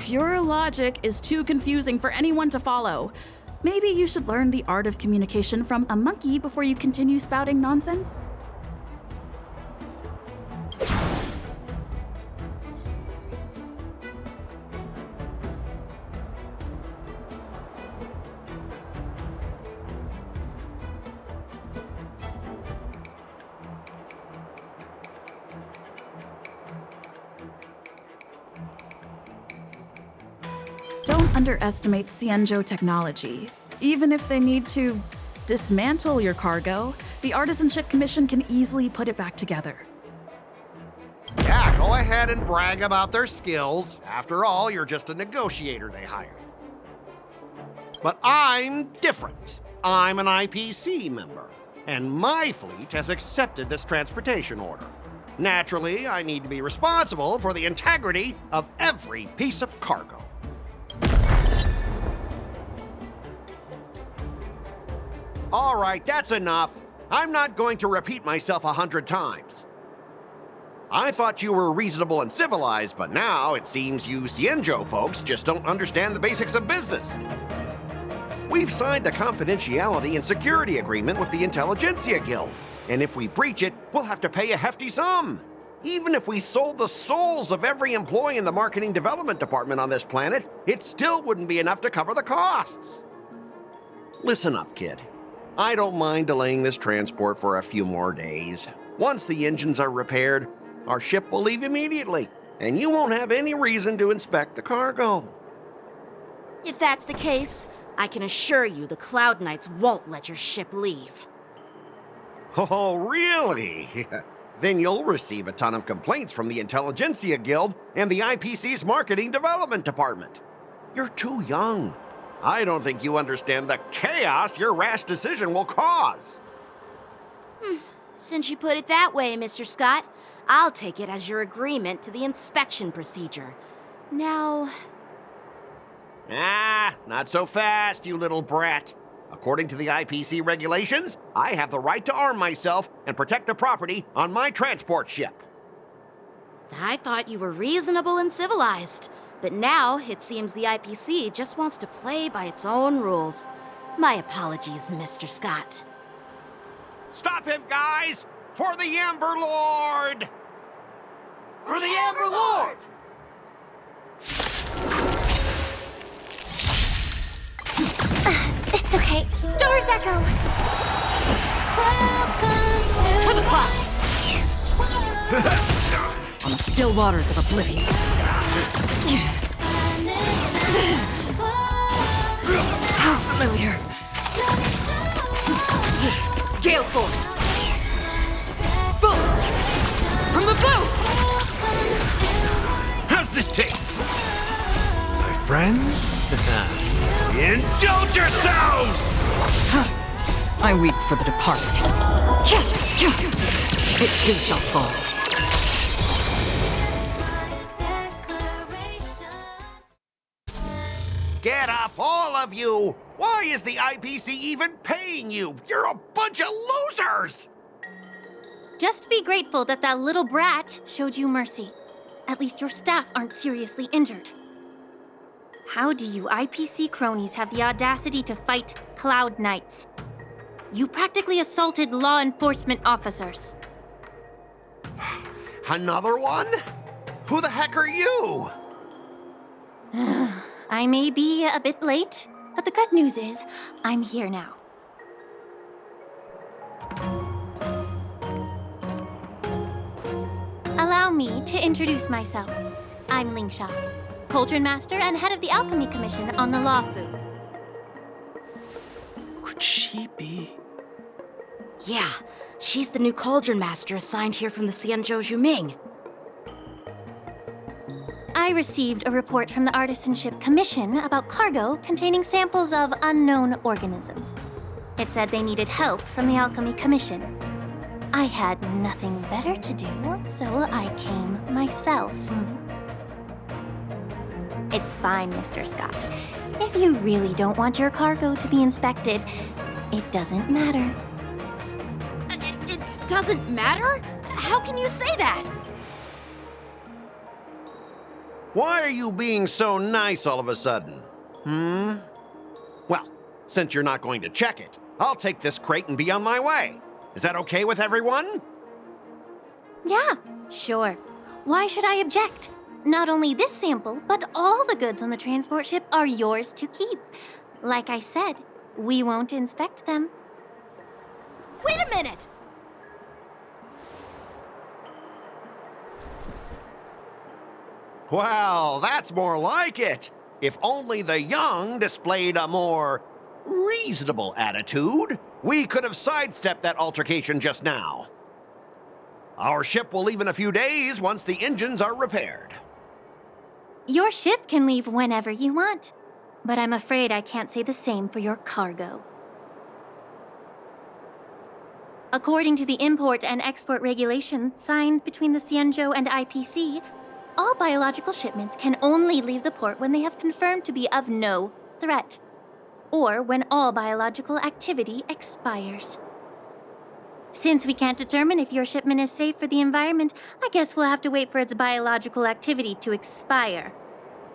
Your logic is too confusing for anyone to follow. Maybe you should learn the art of communication from a monkey before you continue spouting nonsense? Don't underestimate Xianzhou technology. Even if they need to dismantle your cargo, the Artisanship Commission can easily put it back together. Yeah, go ahead and brag about their skills. After all, you're just a negotiator they hired. But I'm different. I'm an IPC member, and my fleet has accepted this transportation order. Naturally, I need to be responsible for the integrity of every piece of cargo. All right, that's enough. I'm not going to repeat myself 100 times. I thought you were reasonable and civilized, but now it seems you Xianzhou folks just don't understand the basics of business. We've signed a confidentiality and security agreement with the Intelligentsia Guild, and if we breach it, we'll have to pay a hefty sum. Even if we sold the souls of every employee in the marketing development department on this planet, it still wouldn't be enough to cover the costs. Listen up, kid. I don't mind delaying this transport for a few more days. Once the engines are repaired, our ship will leave immediately, and you won't have any reason to inspect the cargo. If that's the case, I can assure you the Cloud Knights won't let your ship leave. Oh, really? Then you'll receive a ton of complaints from the Intelligentsia Guild and the IPC's Marketing Development Department. You're too young. I don't think you understand the chaos your rash decision will cause. Since you put it that way, Mr. Scott, I'll take it as your agreement to the inspection procedure. Now... Not so fast, you little brat. According to the IPC regulations, I have the right to arm myself and protect the property on my transport ship. I thought you were reasonable and civilized. But now, it seems the IPC just wants to play by its own rules. My apologies, Mr. Scott. Stop him, guys! For the Amber Lord! For the Amber Lord! It's okay. Stars echo! To the cloud! On the still waters of oblivion. How familiar. Gale Force. Bullets. From the boat. How's this taste? My friends? Indulge yourselves! I weep for the departed. It too shall fall. Get up, all of you! Why is the IPC even paying you? You're a bunch of losers! Just be grateful that that little brat showed you mercy. At least your staff aren't seriously injured. How do you IPC cronies have the audacity to fight Cloud Knights? You practically assaulted law enforcement officers. Another one? Who the heck are you? I may be a bit late, but the good news is I'm here now. Allow me to introduce myself. I'm Lingsha, Cauldron Master and head of the Alchemy Commission on the Luofu. Could she be? Yeah, she's the new Cauldron Master assigned here from the Xianzhou Zhuming. I received a report from the Artisanship Commission about cargo containing samples of unknown organisms. It said they needed help from the Alchemy Commission. I had nothing better to do, so I came myself. It's fine, Mr. Scott. If you really don't want your cargo to be inspected, it doesn't matter. It doesn't matter? How can you say that? Why are you being so nice all of a sudden? Well, since you're not going to check it, I'll take this crate and be on my way. Is that okay with everyone? Yeah, sure. Why should I object? Not only this sample, but all the goods on the transport ship are yours to keep. Like I said, we won't inspect them. Wait a minute! Well, that's more like it. If only the young displayed a more reasonable attitude, we could have sidestepped that altercation just now. Our ship will leave in a few days once the engines are repaired. Your ship can leave whenever you want, but I'm afraid I can't say the same for your cargo. According to the import and export regulation signed between the Xianzhou and IPC, all biological shipments can only leave the port when they have confirmed to be of no threat, or when all biological activity expires. Since we can't determine if your shipment is safe for the environment, I guess we'll have to wait for its biological activity to expire.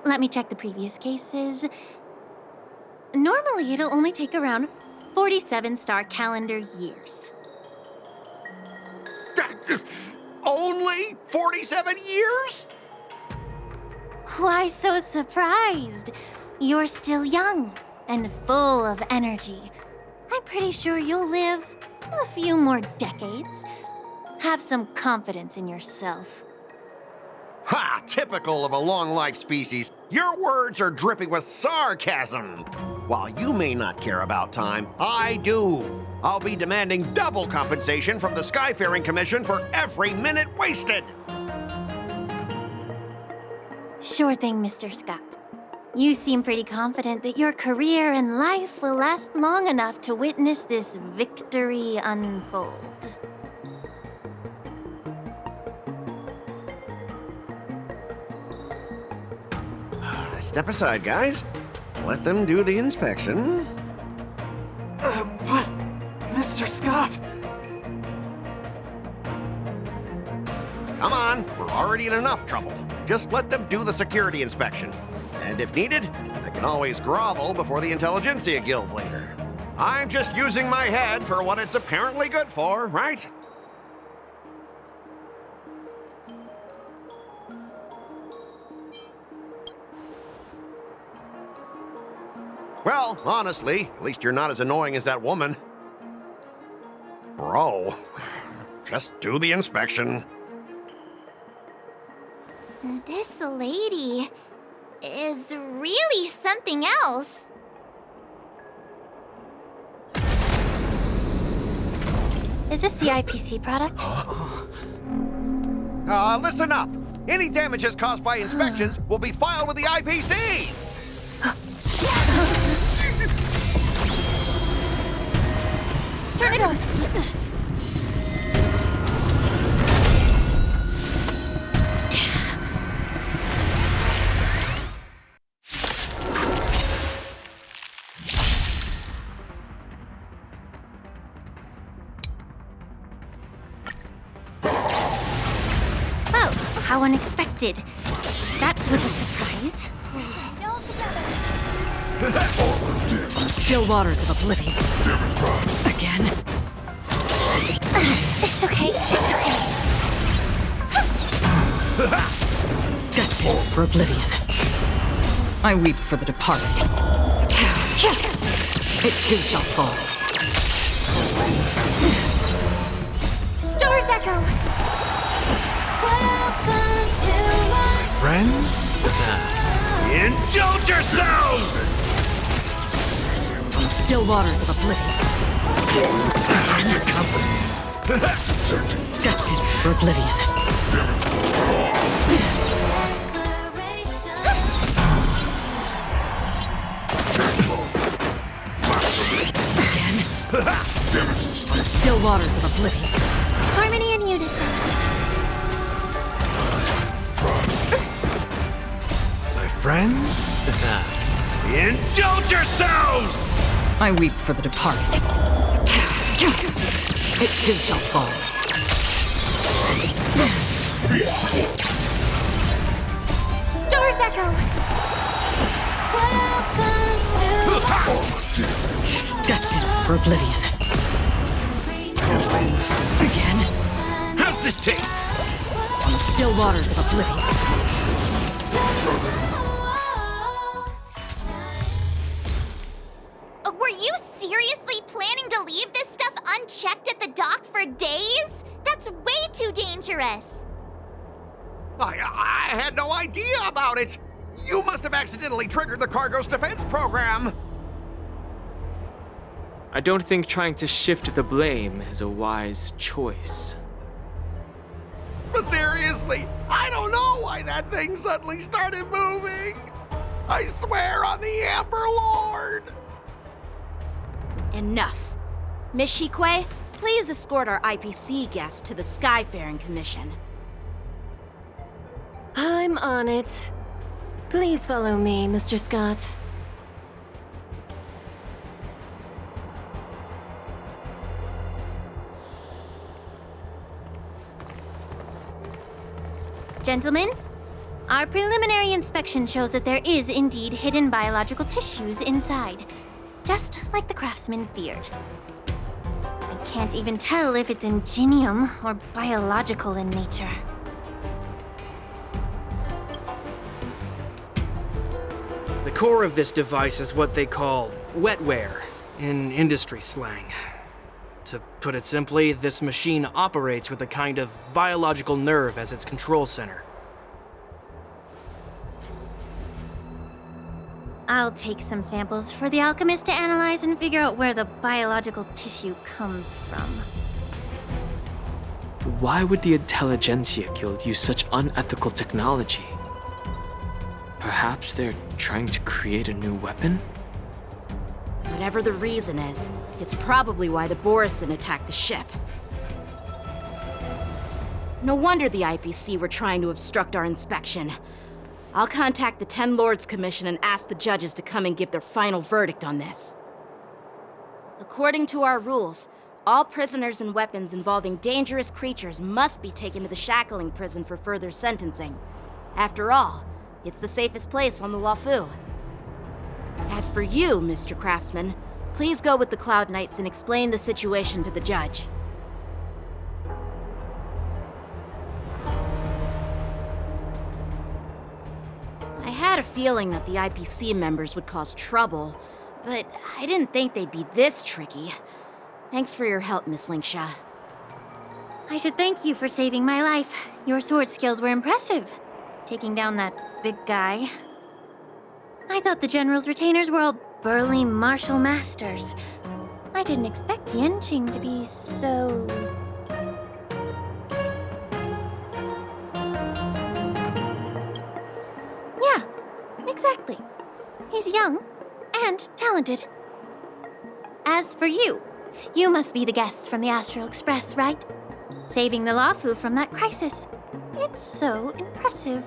Let me check the previous cases. Normally, it'll only take around 47 star calendar years. Only 47 years? Why so surprised? You're still young and full of energy. I'm pretty sure you'll live a few more decades. Have some confidence in yourself. Ha! Typical of a long-life species. Your words are dripping with sarcasm. While you may not care about time, I do. I'll be demanding double compensation from the Skyfaring Commission for every minute wasted. Sure thing, Mr. Scott. You seem pretty confident that your career and life will last long enough to witness this victory unfold. Step aside, guys. Let them do the inspection. But, Mr. Scott... Come on, we're already in enough trouble. Just let them do the security inspection. And if needed, I can always grovel before the Intelligentsia Guild later. I'm just using my head for what it's apparently good for, right? Well, honestly, at least you're not as annoying as that woman. Bro, just do the inspection. This lady is really something else. Is this the IPC product? Listen up. Any damages caused by inspections will be filed with the IPC. Turn it off! Oh, how unexpected. That was a surprise. Still waters of oblivion. Again? It's okay. It's okay. for oblivion. I weep for the departed. It too shall fall. Stars echo. Welcome to my Friends? Indulge yourselves! Still waters of oblivion. Your company. Destined for oblivion. Again. Still waters of oblivion. Harmony and unison. My friends? Indulge yourselves! I weep for the departed. It too shall fall. Stars echo. Welcome to Destined for oblivion. Again. How's this taste? Still waters of oblivion. Were you seriously planning to leave this stuff unchecked at the dock for days? That's way too dangerous. I had no idea about it. You must have accidentally triggered the cargo's defense program. I don't think trying to shift the blame is a wise choice. But seriously, I don't know why that thing suddenly started moving. I swear on the Amber Lord. Enough. Miss Shikwe, please escort our IPC guest to the Skyfaring Commission. I'm on it. Please follow me, Mr. Scott. Gentlemen, our preliminary inspection shows that there is indeed hidden biological tissues inside, just like the craftsman feared. I can't even tell if it's ingenium or biological in nature. The core of this device is what they call wetware in industry slang. To put it simply, this machine operates with a kind of biological nerve as its control center. I'll take some samples for the alchemist to analyze and figure out where the biological tissue comes from. Why would the Intelligentsia Guild use such unethical technology? Perhaps they're trying to create a new weapon? Whatever the reason is, it's probably why the Borison attacked the ship. No wonder the IPC were trying to obstruct our inspection. I'll contact the Ten Lords Commission and ask the judges to come and give their final verdict on this. According to our rules, all prisoners and weapons involving dangerous creatures must be taken to the shackling prison for further sentencing. After all, it's the safest place on the Luofu. As for you, Mr. Craftsman, please go with the Cloud Knights and explain the situation to the judge. I had a feeling that the IPC members would cause trouble, but I didn't think they'd be this tricky. Thanks for your help, Miss Linksha. I should thank you for saving my life. Your sword skills were impressive, taking down that big guy. I thought the General's retainers were all burly martial masters. I didn't expect Yenqing to be so... Yeah, exactly. He's young and talented. As for you, you must be the guests from the Astral Express, right? Saving the Luofu from that crisis. It's so impressive.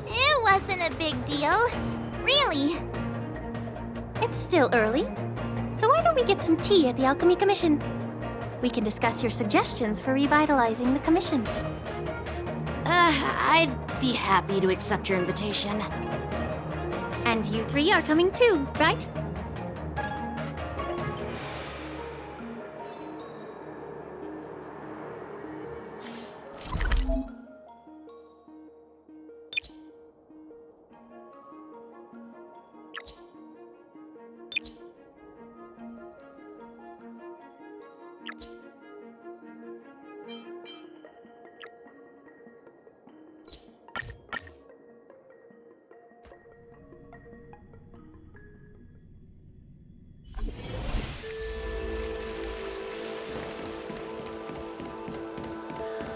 It wasn't a big deal. Really. It's still early, so why don't we get some tea at the Alchemy Commission? We can discuss your suggestions for revitalizing the commission. I'd be happy to accept your invitation. And you three are coming too, right?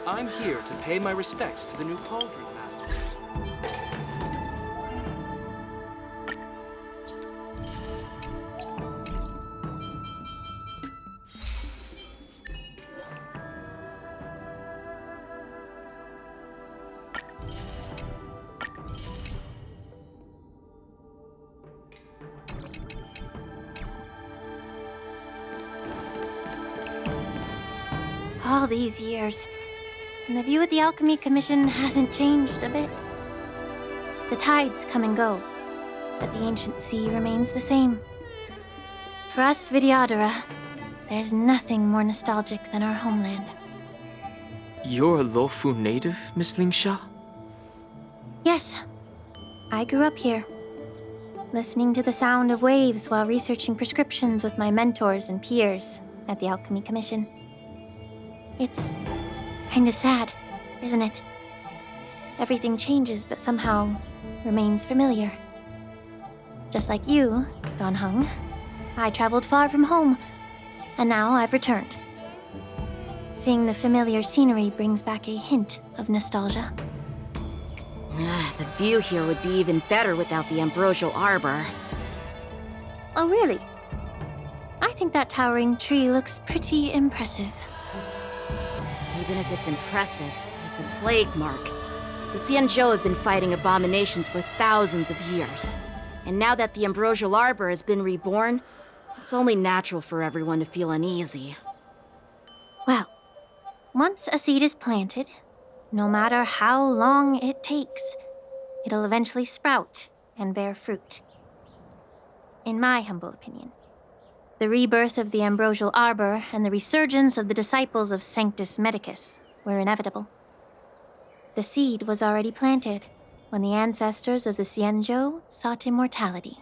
I'm here to pay my respects to the new cauldron master. All these years, and the view of the Alchemy Commission hasn't changed a bit. The tides come and go, but the ancient sea remains the same. For us Vidyadhara, there's nothing more nostalgic than our homeland. You're a Luofu native, Miss Lingsha? Yes, I grew up here, listening to the sound of waves while researching prescriptions with my mentors and peers at the Alchemy Commission. It's kind of sad, isn't it? Everything changes, but somehow remains familiar. Just like you, Don Hung, I traveled far from home, and now I've returned. Seeing the familiar scenery brings back a hint of nostalgia. The view here would be even better without the ambrosial arbor. Oh, really? I think that towering tree looks pretty impressive. Even if it's impressive, it's a plague mark. The Xianzhou have been fighting abominations for thousands of years. And now that the ambrosial arbor has been reborn, it's only natural for everyone to feel uneasy. Well, once a seed is planted, no matter how long it takes, it'll eventually sprout and bear fruit. In my humble opinion, the rebirth of the ambrosial arbor and the resurgence of the disciples of Sanctus Medicus were inevitable. The seed was already planted when the ancestors of the Xianzhou sought immortality.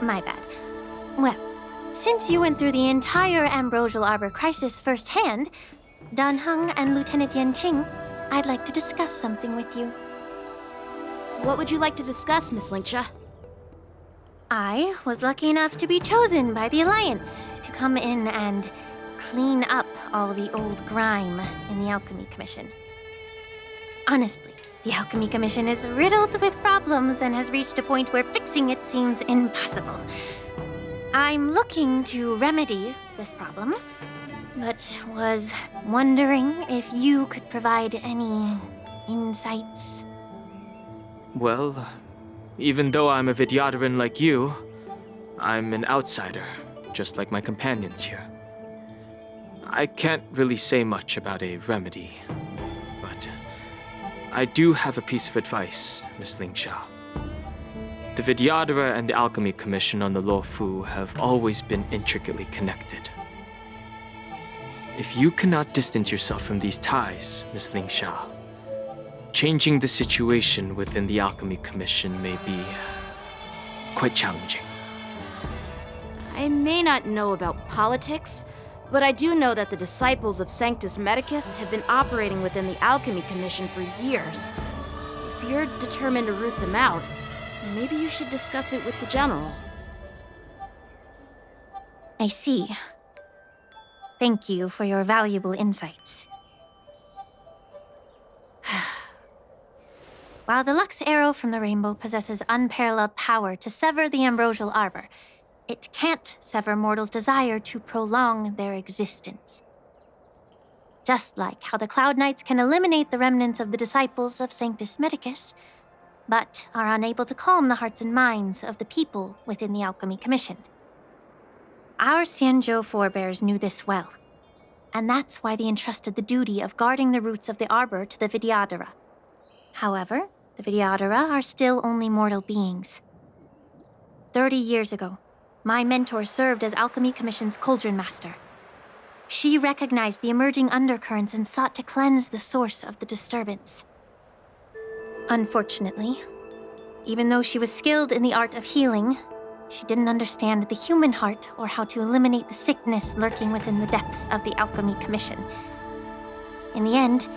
My bad. Well, since you went through the entire Ambrosial Arbor crisis firsthand, Dan Heng and Lieutenant Yanqing, I'd like to discuss something with you. What would you like to discuss, Miss Lingsha? I was lucky enough to be chosen by the Alliance to come in and clean up all the old grime in the Alchemy Commission. Honestly, the Alchemy Commission is riddled with problems and has reached a point where fixing it seems impossible. I'm looking to remedy this problem, but was wondering if you could provide any insights. Well, even though I'm a Vidyadharan like you, I'm an outsider, just like my companions here. I can't really say much about a remedy, but I do have a piece of advice, Miss Lingsha. The Vidyadhara and the Alchemy Commission on the Luofu have always been intricately connected. If you cannot distance yourself from these ties, Miss Lingsha, changing the situation within the Alchemy Commission may be quite challenging. I may not know about politics, but I do know that the disciples of Sanctus Medicus have been operating within the Alchemy Commission for years. If you're determined to root them out, maybe you should discuss it with the General. I see. Thank you for your valuable insights. While the Lux Arrow from the Rainbow possesses unparalleled power to sever the Ambrosial Arbor, it can't sever mortals' desire to prolong their existence. Just like how the Cloud Knights can eliminate the remnants of the disciples of Sanctus Medicus, but are unable to calm the hearts and minds of the people within the Alchemy Commission. Our Xianzhou forebears knew this well, and that's why they entrusted the duty of guarding the roots of the arbor to the Vidyadhara. However, the Vidyadhara are still only mortal beings. 30 years ago, my mentor served as Alchemy Commission's Cauldron Master. She recognized the emerging undercurrents and sought to cleanse the source of the disturbance. Unfortunately, even though she was skilled in the art of healing, she didn't understand the human heart or how to eliminate the sickness lurking within the depths of the Alchemy Commission. In the end,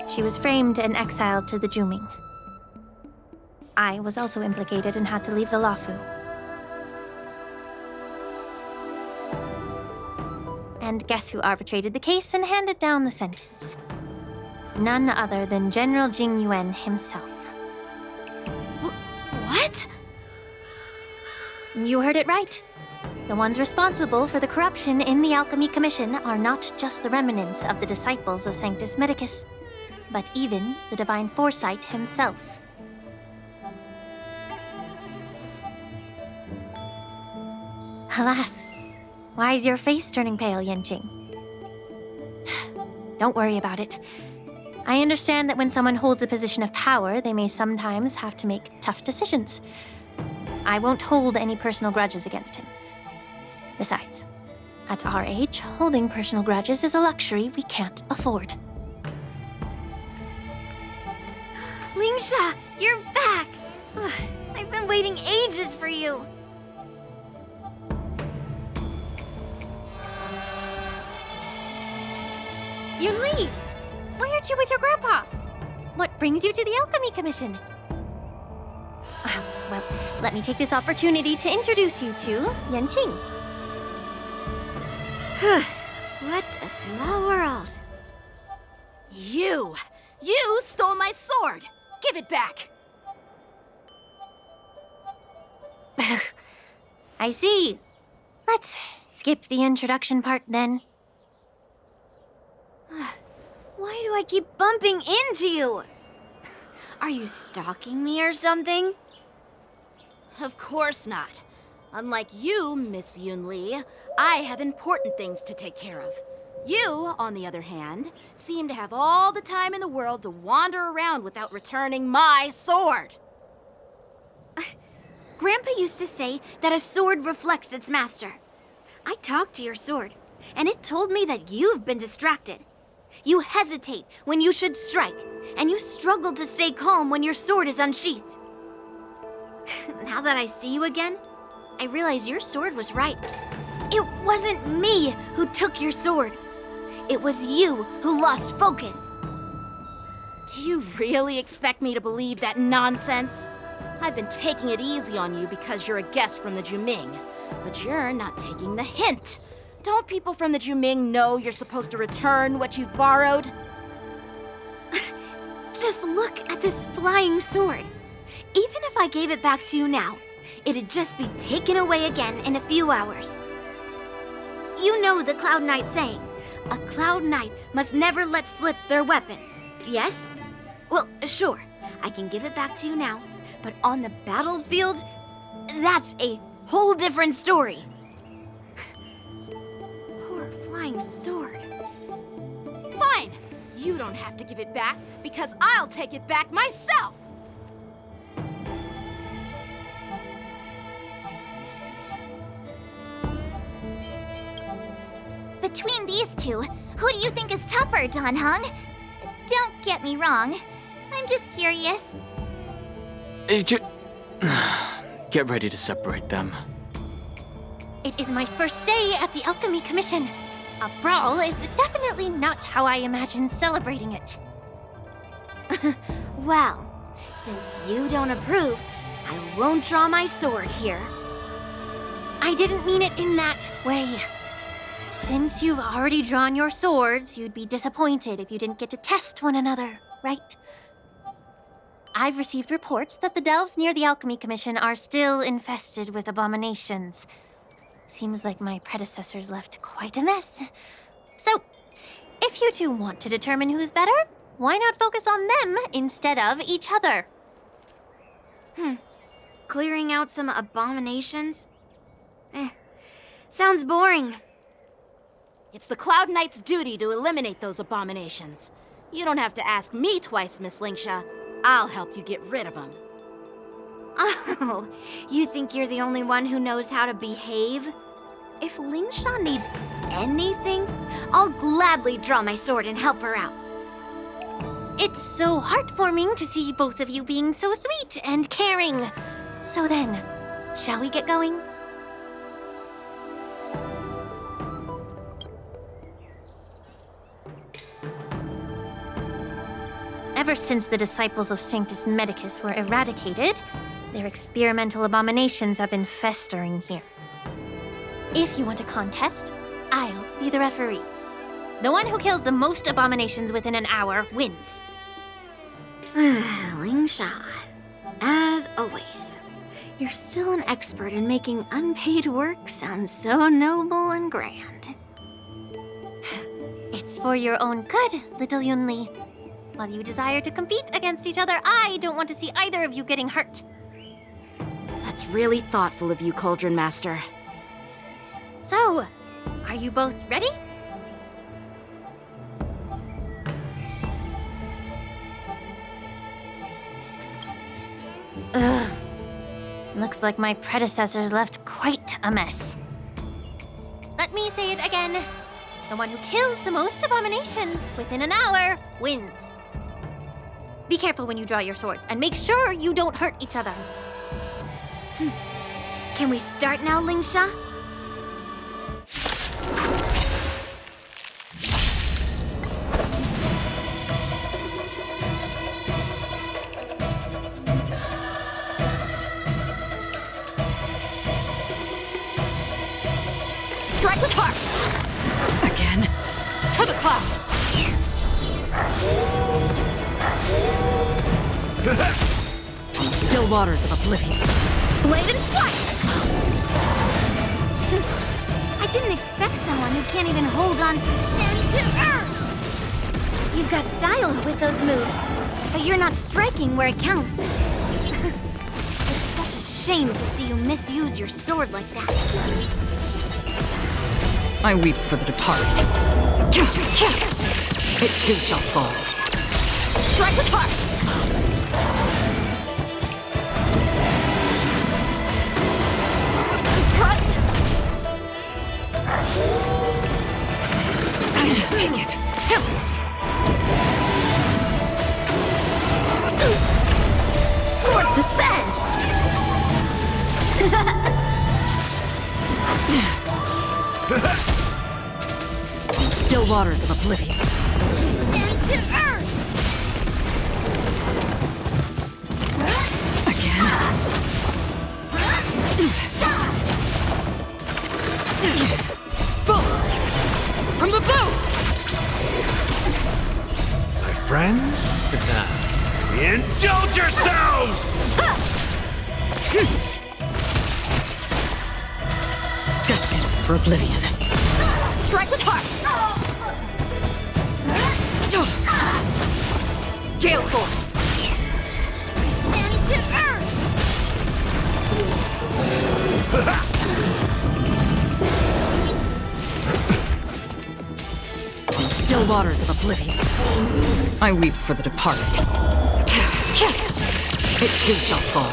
she was framed and exiled to the Juming. I was also implicated and had to leave the Luofu. And guess who arbitrated the case and handed down the sentence? None other than General Jing Yuan himself. What? You heard it right. The ones responsible for the corruption in the Alchemy Commission are not just the remnants of the disciples of Sanctus Medicus, but even the Divine Foresight himself. Alas, why is your face turning pale, Yanqing? Don't worry about it. I understand that when someone holds a position of power, they may sometimes have to make tough decisions. I won't hold any personal grudges against him. Besides, at our age, holding personal grudges is a luxury we can't afford. Lingsha, you're back! I've been waiting ages for you. Yunli! Why aren't you with your grandpa? What brings you to the Alchemy Commission? Well, let me take this opportunity to introduce you to Yanqing. What a small world. You stole my sword! Give it back! I see. Let's skip the introduction part then. Why do I keep bumping into you? Are you stalking me or something? Of course not. Unlike you, Miss Yunli, I have important things to take care of. You, on the other hand, seem to have all the time in the world to wander around without returning my sword. Grandpa used to say that a sword reflects its master. I talked to your sword, and it told me that you've been distracted. You hesitate when you should strike, and you struggle to stay calm when your sword is unsheathed. Now that I see you again, I realize your sword was right. It wasn't me who took your sword. It was you who lost focus. Do you really expect me to believe that nonsense? I've been taking it easy on you because you're a guest from the Juming, but you're not taking the hint. Don't people from the Juming know you're supposed to return what you've borrowed? Just look at this flying sword. Even if I gave it back to you now, it'd just be taken away again in a few hours. You know the Cloud Knight saying, a Cloud Knight must never let slip their weapon. Yes? Well, sure, I can give it back to you now, but on the battlefield, that's a whole different story. Poor flying sword. Fine! You don't have to give it back, because I'll take it back myself! Between these two, who do you think is tougher, Dan Heng? Don't get me wrong. I'm just curious. Get ready to separate them. It is my first day at the Alchemy Commission. A brawl is definitely not how I imagined celebrating it. Well, since you don't approve, I won't draw my sword here. I didn't mean it in that way. Since you've already drawn your swords, you'd be disappointed if you didn't get to test one another, right? I've received reports that the delves near the Alchemy Commission are still infested with abominations. Seems like my predecessors left quite a mess. So, if you two want to determine who's better, why not focus on them instead of each other? Clearing out some abominations? Sounds boring. It's the Cloud Knight's duty to eliminate those abominations. You don't have to ask me twice, Miss Lingsha. I'll help you get rid of them. Oh, you think you're the only one who knows how to behave? If Lingsha needs anything, I'll gladly draw my sword and help her out. It's so heartwarming to see both of you being so sweet and caring. So then, shall we get going? Ever since the disciples of Sanctus Medicus were eradicated, their experimental abominations have been festering here. If you want a contest, I'll be the referee. The one who kills the most abominations within an hour wins. Lingsha, as always, you're still an expert in making unpaid work sound so noble and grand. It's for your own good, little Yunli. While you desire to compete against each other, I don't want to see either of you getting hurt. That's really thoughtful of you, Cauldron Master. So, are you both ready? Ugh. Looks like my predecessors left quite a mess. Let me say it again. The one who kills the most abominations within an hour wins. Be careful when you draw your swords, and make sure you don't hurt each other. Can we start now, Lingsha? Strike with heart! Again. To the clouds! Still waters of oblivion. Blade and flight! I didn't expect someone who can't even hold on to send to earth! You've got style with those moves, but you're not striking where it counts. It's such a shame to see you misuse your sword like that. I weep for the departed. It too shall fall. Strike with heart! Impressive! Take it. Swords descend! Still waters of oblivion. Descend to earth! Again. Bullets! From the bow! My friends? Indulge yourselves! Destined for oblivion. Strike with heart! Gale Force! Descend to earth! Still waters of oblivion. I weep for the departed. It too shall fall.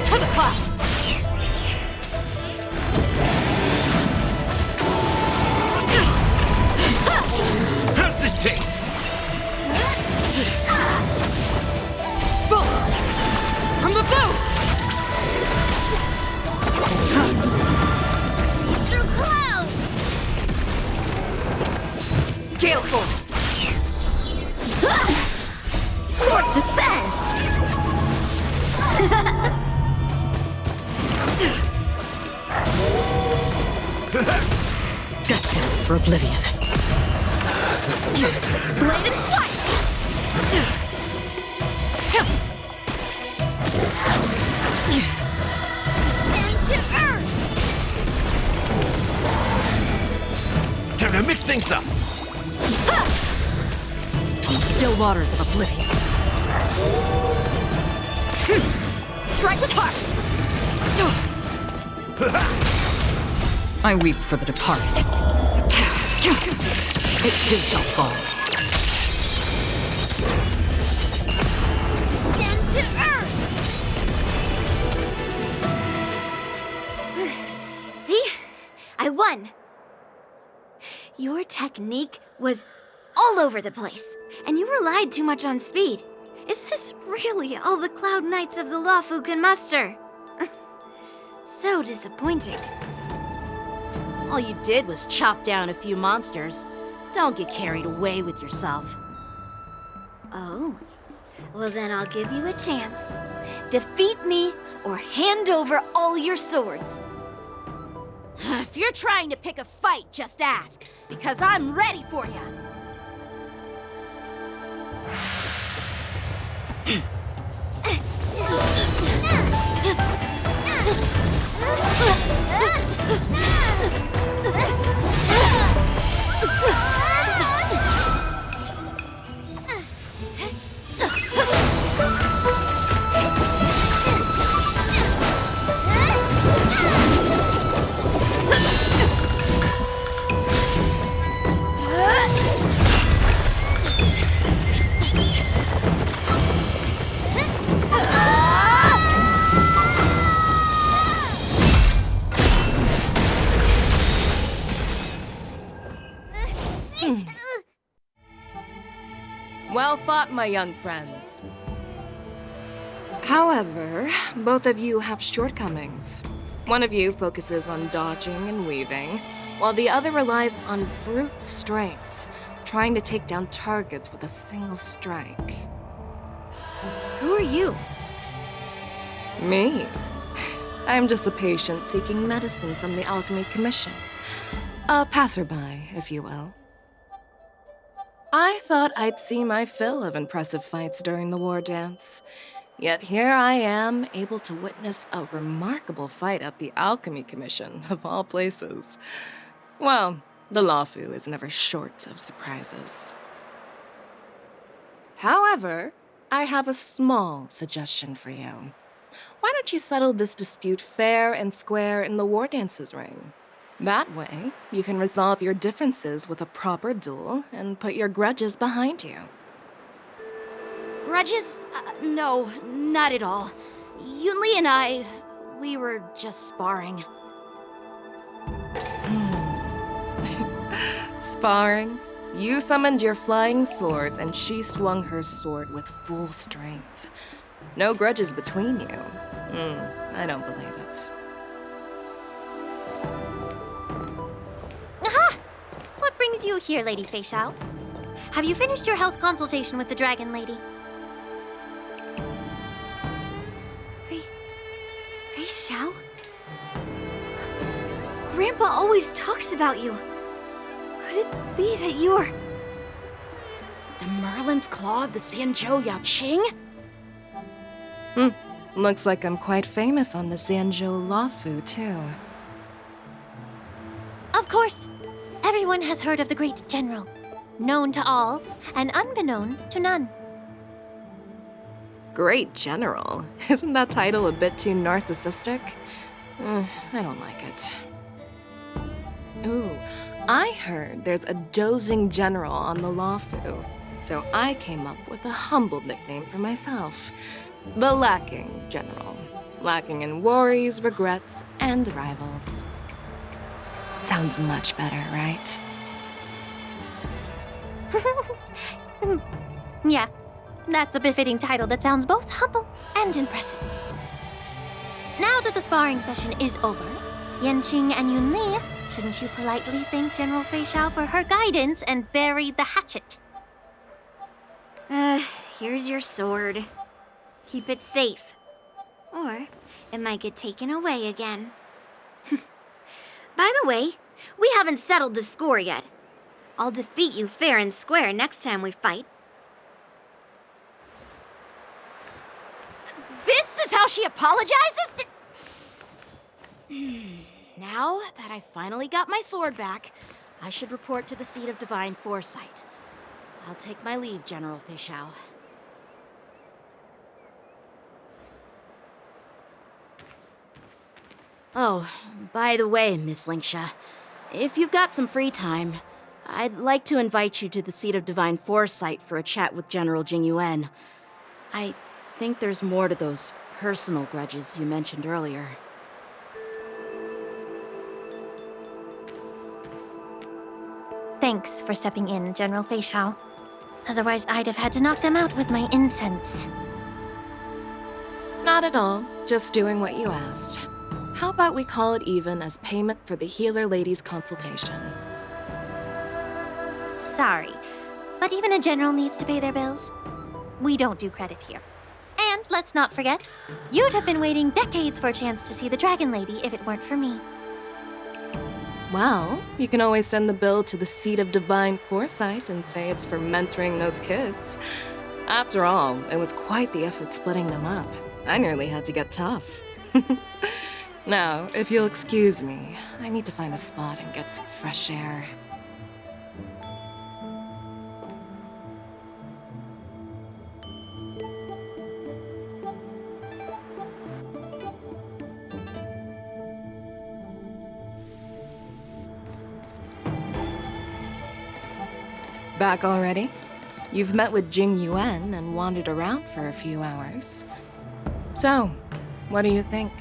To the clouds! How's this take? Bullets! From the bow! Through clouds! Gale Force! Swords descend! Destined for oblivion. Blade and flight! Descend to earth! Time to mix things up! Still waters of oblivion. Strike with heart! I weep for the departed. It too shall fall. Descend to earth! See? I won! Your technique was all over the place, and you relied too much on speed. Is this really all the Cloud Knights of the Luofu can muster? So disappointing. All you did was chop down a few monsters. Don't get carried away with yourself. Oh, well then I'll give you a chance. Defeat me or hand over all your swords. If you're trying to pick a fight, just ask, because I'm ready for you. Well fought, my young friends. However, both of you have shortcomings. One of you focuses on dodging and weaving, while the other relies on brute strength, trying to take down targets with a single strike. Who are you? Me? I'm just a patient seeking medicine from the Alchemy Commission. A passerby, if you will. I thought I'd see my fill of impressive fights during the war dance. Yet here I am, able to witness a remarkable fight at the Alchemy Commission, of all places. Well, the Luofu is never short of surprises. However, I have a small suggestion for you. Why don't you settle this dispute fair and square in the war dance's ring? That way, you can resolve your differences with a proper duel and put your grudges behind you. Grudges? No, not at all. Yunli and we were just sparring. Sparring? You summoned your flying swords and she swung her sword with full strength. No grudges between you. I don't believe it. Aha! What brings you here, Lady Fei Xiao? Have you finished your health consultation with the Dragon Lady? Fei Xiao? Grandpa always talks about you. Could it be that you're... The Merlin's Claw of the Xianzhou Yaoqing? Looks like I'm quite famous on the Xianzhou Luofu, too. Of course. Everyone has heard of the great general. Known to all, and unbeknown to none. Great General? Isn't that title a bit too narcissistic? I don't like it. Ooh, I heard there's a dozing general on the Luofu, so I came up with a humble nickname for myself. The Lacking General. Lacking in worries, regrets, and rivals. Sounds much better, right? Yeah, that's a befitting title that sounds both humble and impressive. Now that the sparring session is over, Yanqing and Yunli, shouldn't you politely thank General Fei Xiao for her guidance and bury the hatchet? Here's your sword. Keep it safe. Or it might get taken away again. By the way, we haven't settled the score yet. I'll defeat you fair and square next time we fight. This is how she apologizes? Now that I finally got my sword back, I should report to the seat of divine foresight. I'll take my leave, General Fei Xiao. Oh, by the way, Miss Linksha, if you've got some free time, I'd like to invite you to the seat of divine foresight for a chat with General Jingyuan. I think there's more to those personal grudges you mentioned earlier. Thanks for stepping in, General Fei Xiao. Otherwise, I'd have had to knock them out with my incense. Not at all. Just doing what you asked. How about we call it even as payment for the healer lady's consultation? Sorry, but even a general needs to pay their bills. We don't do credit here. And let's not forget, you'd have been waiting decades for a chance to see the Dragon Lady if it weren't for me. Well, you can always send the bill to the Seat of Divine Foresight and say it's for mentoring those kids. After all, it was quite the effort splitting them up. I nearly had to get tough. Now, if you'll excuse me, I need to find a spot and get some fresh air. Back already? You've met with Jing Yuan and wandered around for a few hours. So, what do you think?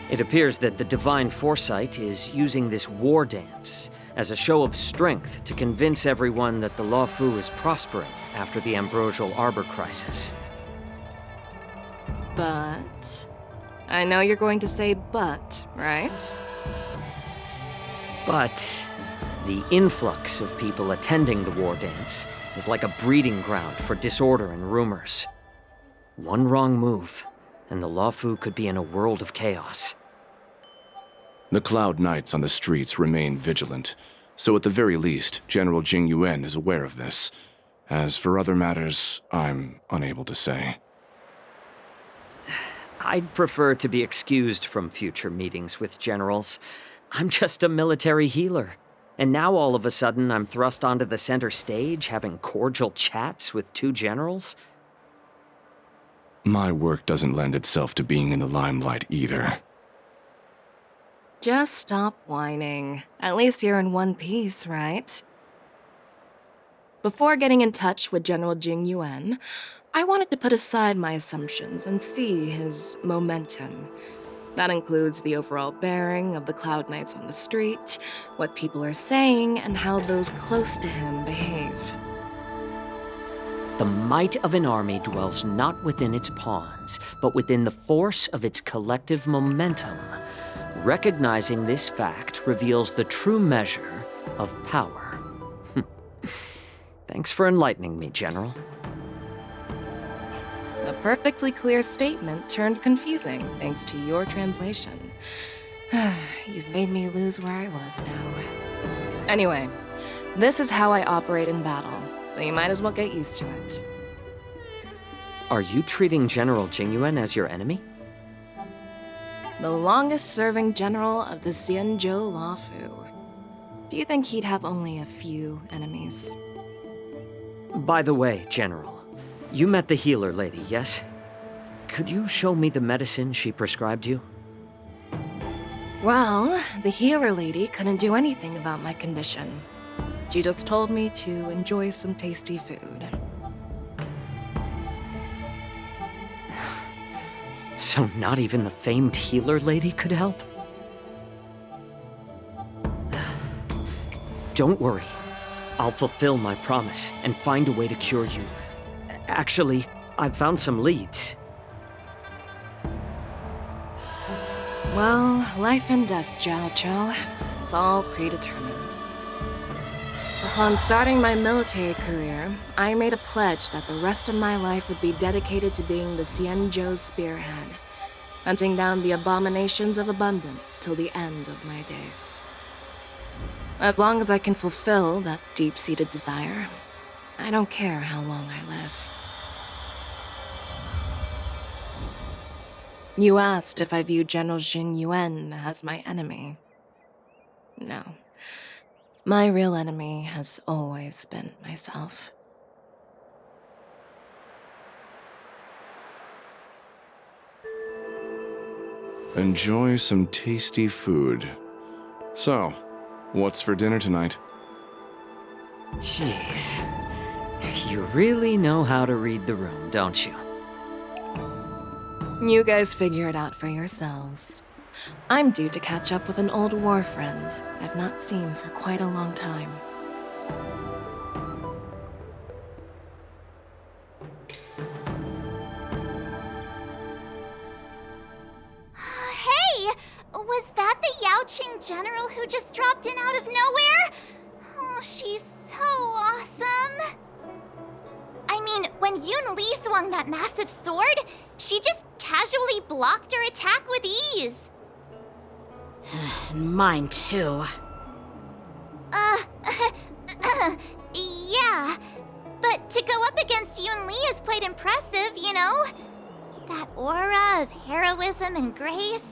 It appears that the Divine Foresight is using this war dance as a show of strength to convince everyone that the Luofu is prospering after the Ambrosial Arbor crisis. But... I know you're going to say but, right? But the influx of people attending the war dance is like a breeding ground for disorder and rumors. One wrong move, and the Luofu could be in a world of chaos. The Cloud Knights on the streets remain vigilant, so at the very least, General Jing Yuan is aware of this. As for other matters, I'm unable to say. I'd prefer to be excused from future meetings with generals. I'm just a military healer. And now all of a sudden I'm thrust onto the center stage having cordial chats with two generals? My work doesn't lend itself to being in the limelight either. Just stop whining. At least you're in one piece, right? Before getting in touch with General Jing Yuan, I wanted to put aside my assumptions and see his momentum. That includes the overall bearing of the Cloud Knights on the street, what people are saying, and how those close to him behave. The might of an army dwells not within its pawns, but within the force of its collective momentum. Recognizing this fact reveals the true measure of power. Thanks for enlightening me, General. A perfectly clear statement turned confusing thanks to your translation. You've made me lose where I was now. Anyway, this is how I operate in battle, so you might as well get used to it. Are you treating General Jing Yuan as your enemy? The longest-serving general of the Xianzhou Luofu. Do you think he'd have only a few enemies? By the way, General, you met the healer lady, yes? Could you show me the medicine she prescribed you? Well, the healer lady couldn't do anything about my condition. She just told me to enjoy some tasty food. So not even the famed healer lady could help? Don't worry. I'll fulfill my promise and find a way to cure you. Actually, I've found some leads. Well, life and death, Jiao Chou. It's all predetermined. Upon starting my military career, I made a pledge that the rest of my life would be dedicated to being the Xianzhou spearhead, hunting down the abominations of abundance till the end of my days. As long as I can fulfill that deep-seated desire, I don't care how long I live. You asked if I view General Jing Yuan as my enemy. No. My real enemy has always been myself. Enjoy some tasty food. So, what's for dinner tonight? Jeez. You really know how to read the room, don't you? You guys figure it out for yourselves. I'm due to catch up with an old war friend I've not seen for quite a long time. Hey! Was that the Yaoqing general who just dropped in out of nowhere? Oh, she's so awesome. I mean, when Yunli swung that massive sword, she just casually blocked her attack with ease. And mine too. Yeah. But to go up against Yunli is quite impressive, you know? That aura of heroism and grace.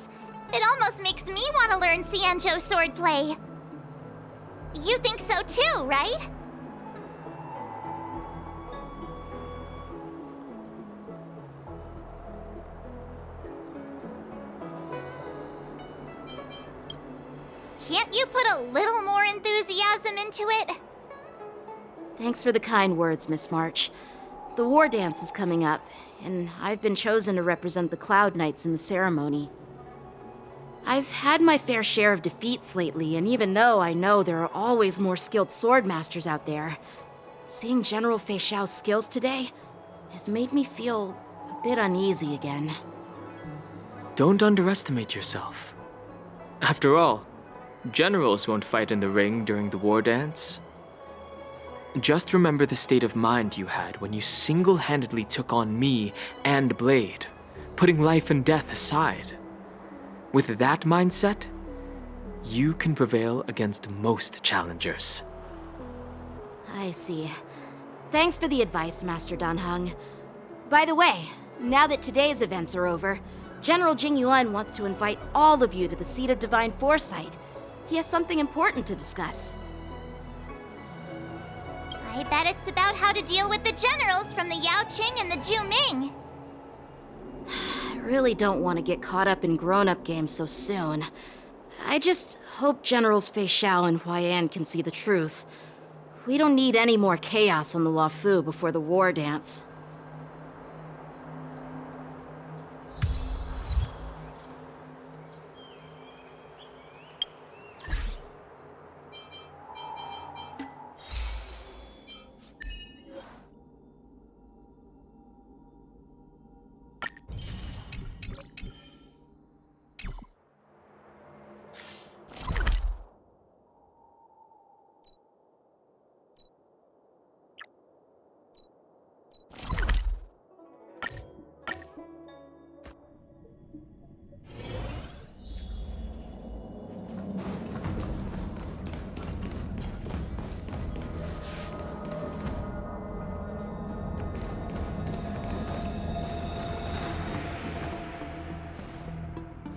It almost makes me want to learn Xianzhou swordplay. You think so too, right? Can't you put a little more enthusiasm into it? Thanks for the kind words, Miss March. The war dance is coming up, and I've been chosen to represent the Cloud Knights in the ceremony. I've had my fair share of defeats lately, and even though I know there are always more skilled sword masters out there, seeing General Fei Xiao's skills today has made me feel a bit uneasy again. Don't underestimate yourself. After all, generals won't fight in the ring during the war dance. Just remember the state of mind you had when you single-handedly took on me and Blade, putting life and death aside. With that mindset, you can prevail against most challengers. I see. Thanks for the advice, Master Danheng. By the way, now that today's events are over, General Jing Yuan wants to invite all of you to the Seat of Divine Foresight. He has something important to discuss. I bet it's about how to deal with the generals from the Yaoqing and the Juming. I really don't want to get caught up in grown-up games so soon. I just hope Generals Fei Xiao and Huaiyan can see the truth. We don't need any more chaos on the Luofu before the war dance.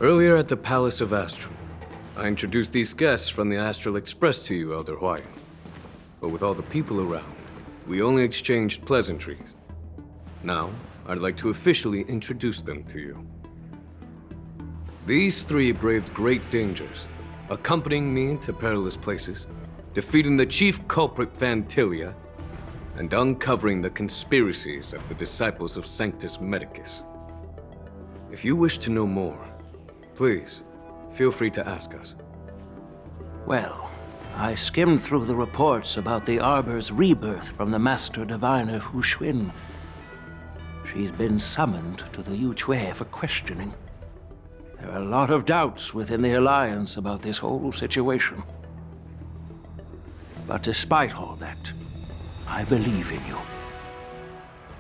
Earlier at the Palace of Astral, I introduced these guests from the Astral Express to you, Elder Huayan. But with all the people around, we only exchanged pleasantries. Now, I'd like to officially introduce them to you. These three braved great dangers, accompanying me to perilous places, defeating the chief culprit Vantilia, and uncovering the conspiracies of the disciples of Sanctus Medicus. If you wish to know more, please, feel free to ask us. Well, I skimmed through the reports about the Arbor's rebirth from the Master Diviner Hu Xuan. She's been summoned to the Yu Chui for questioning. There are a lot of doubts within the Alliance about this whole situation. But despite all that, I believe in you.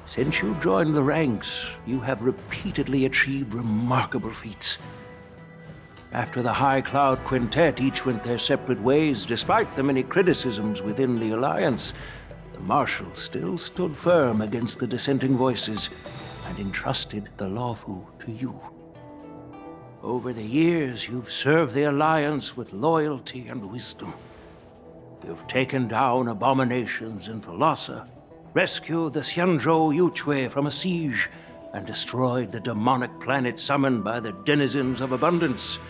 Since you joined the ranks, you have repeatedly achieved remarkable feats. After the High Cloud Quintet each went their separate ways, despite the many criticisms within the Alliance, the Marshal still stood firm against the dissenting voices and entrusted the Luofu to you. Over the years, you've served the Alliance with loyalty and wisdom. You've taken down abominations in Thalassa, rescued the Xianzhou Yu Chui from a siege, and destroyed the demonic planet summoned by the denizens of abundance.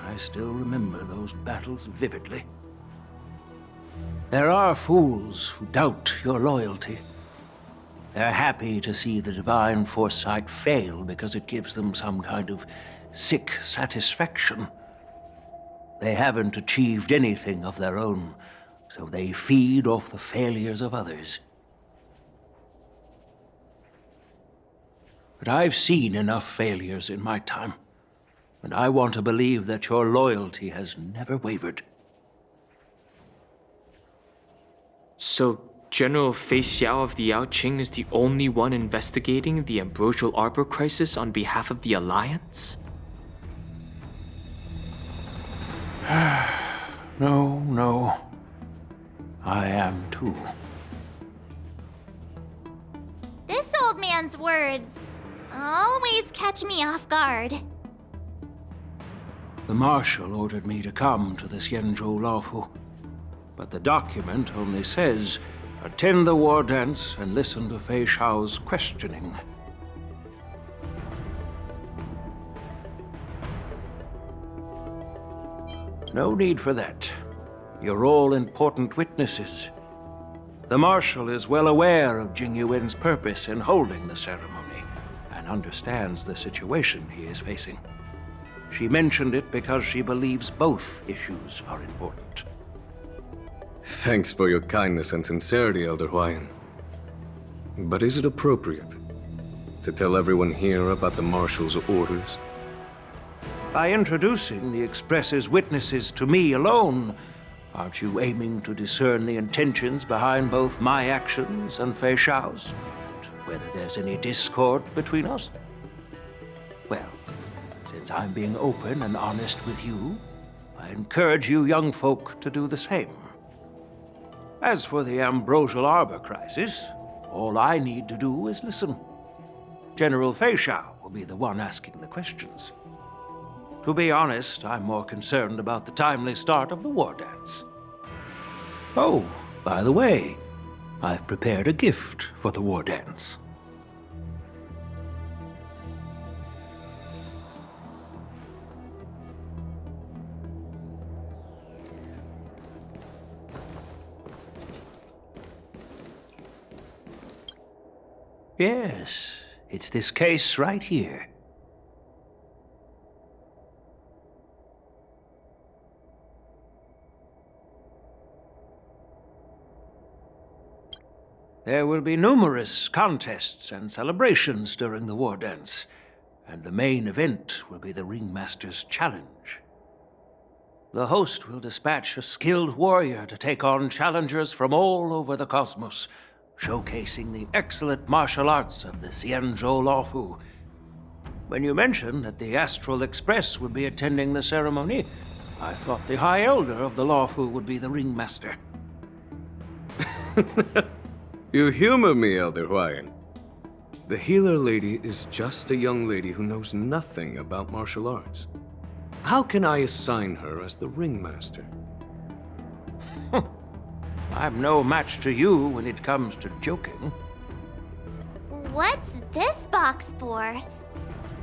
I still remember those battles vividly. There are fools who doubt your loyalty. They're happy to see the divine foresight fail because it gives them some kind of sick satisfaction. They haven't achieved anything of their own, so they feed off the failures of others. But I've seen enough failures in my time, and I want to believe that your loyalty has never wavered. So, General Fei Xiao of the Yaoqing is the only one investigating the Ambrosial Arbor crisis on behalf of the Alliance? No. I am too. This old man's words always catch me off guard. The Marshal ordered me to come to the Xianzhou Luofu, but the document only says, attend the war dance and listen to Fei Xiao's questioning. No need for that. You're all important witnesses. The Marshal is well aware of Jing Yuan's purpose in holding the ceremony, and understands the situation he is facing. She mentioned it because she believes both issues are important. Thanks for your kindness and sincerity, Elder Huayan. But is it appropriate to tell everyone here about the Marshal's orders? By introducing the Express's witnesses to me alone, aren't you aiming to discern the intentions behind both my actions and Fei Xiao's? And whether there's any discord between us? Well, since I'm being open and honest with you, I encourage you young folk to do the same. As for the Ambrosial Arbor crisis, all I need to do is listen. General Fei Xiao will be the one asking the questions. To be honest, I'm more concerned about the timely start of the war dance. Oh, by the way, I've prepared a gift for the war dance. Yes, it's this case right here. There will be numerous contests and celebrations during the war dance, and the main event will be the Ringmaster's Challenge. The host will dispatch a skilled warrior to take on challengers from all over the cosmos, showcasing the excellent martial arts of the Xianzhou Luofu. When you mentioned that the Astral Express would be attending the ceremony, I thought the High Elder of the Luofu would be the Ringmaster. You humor me, Elder Huayan. The healer lady is just a young lady who knows nothing about martial arts. How can I assign her as the ringmaster? I'm no match to you when it comes to joking. What's this box for?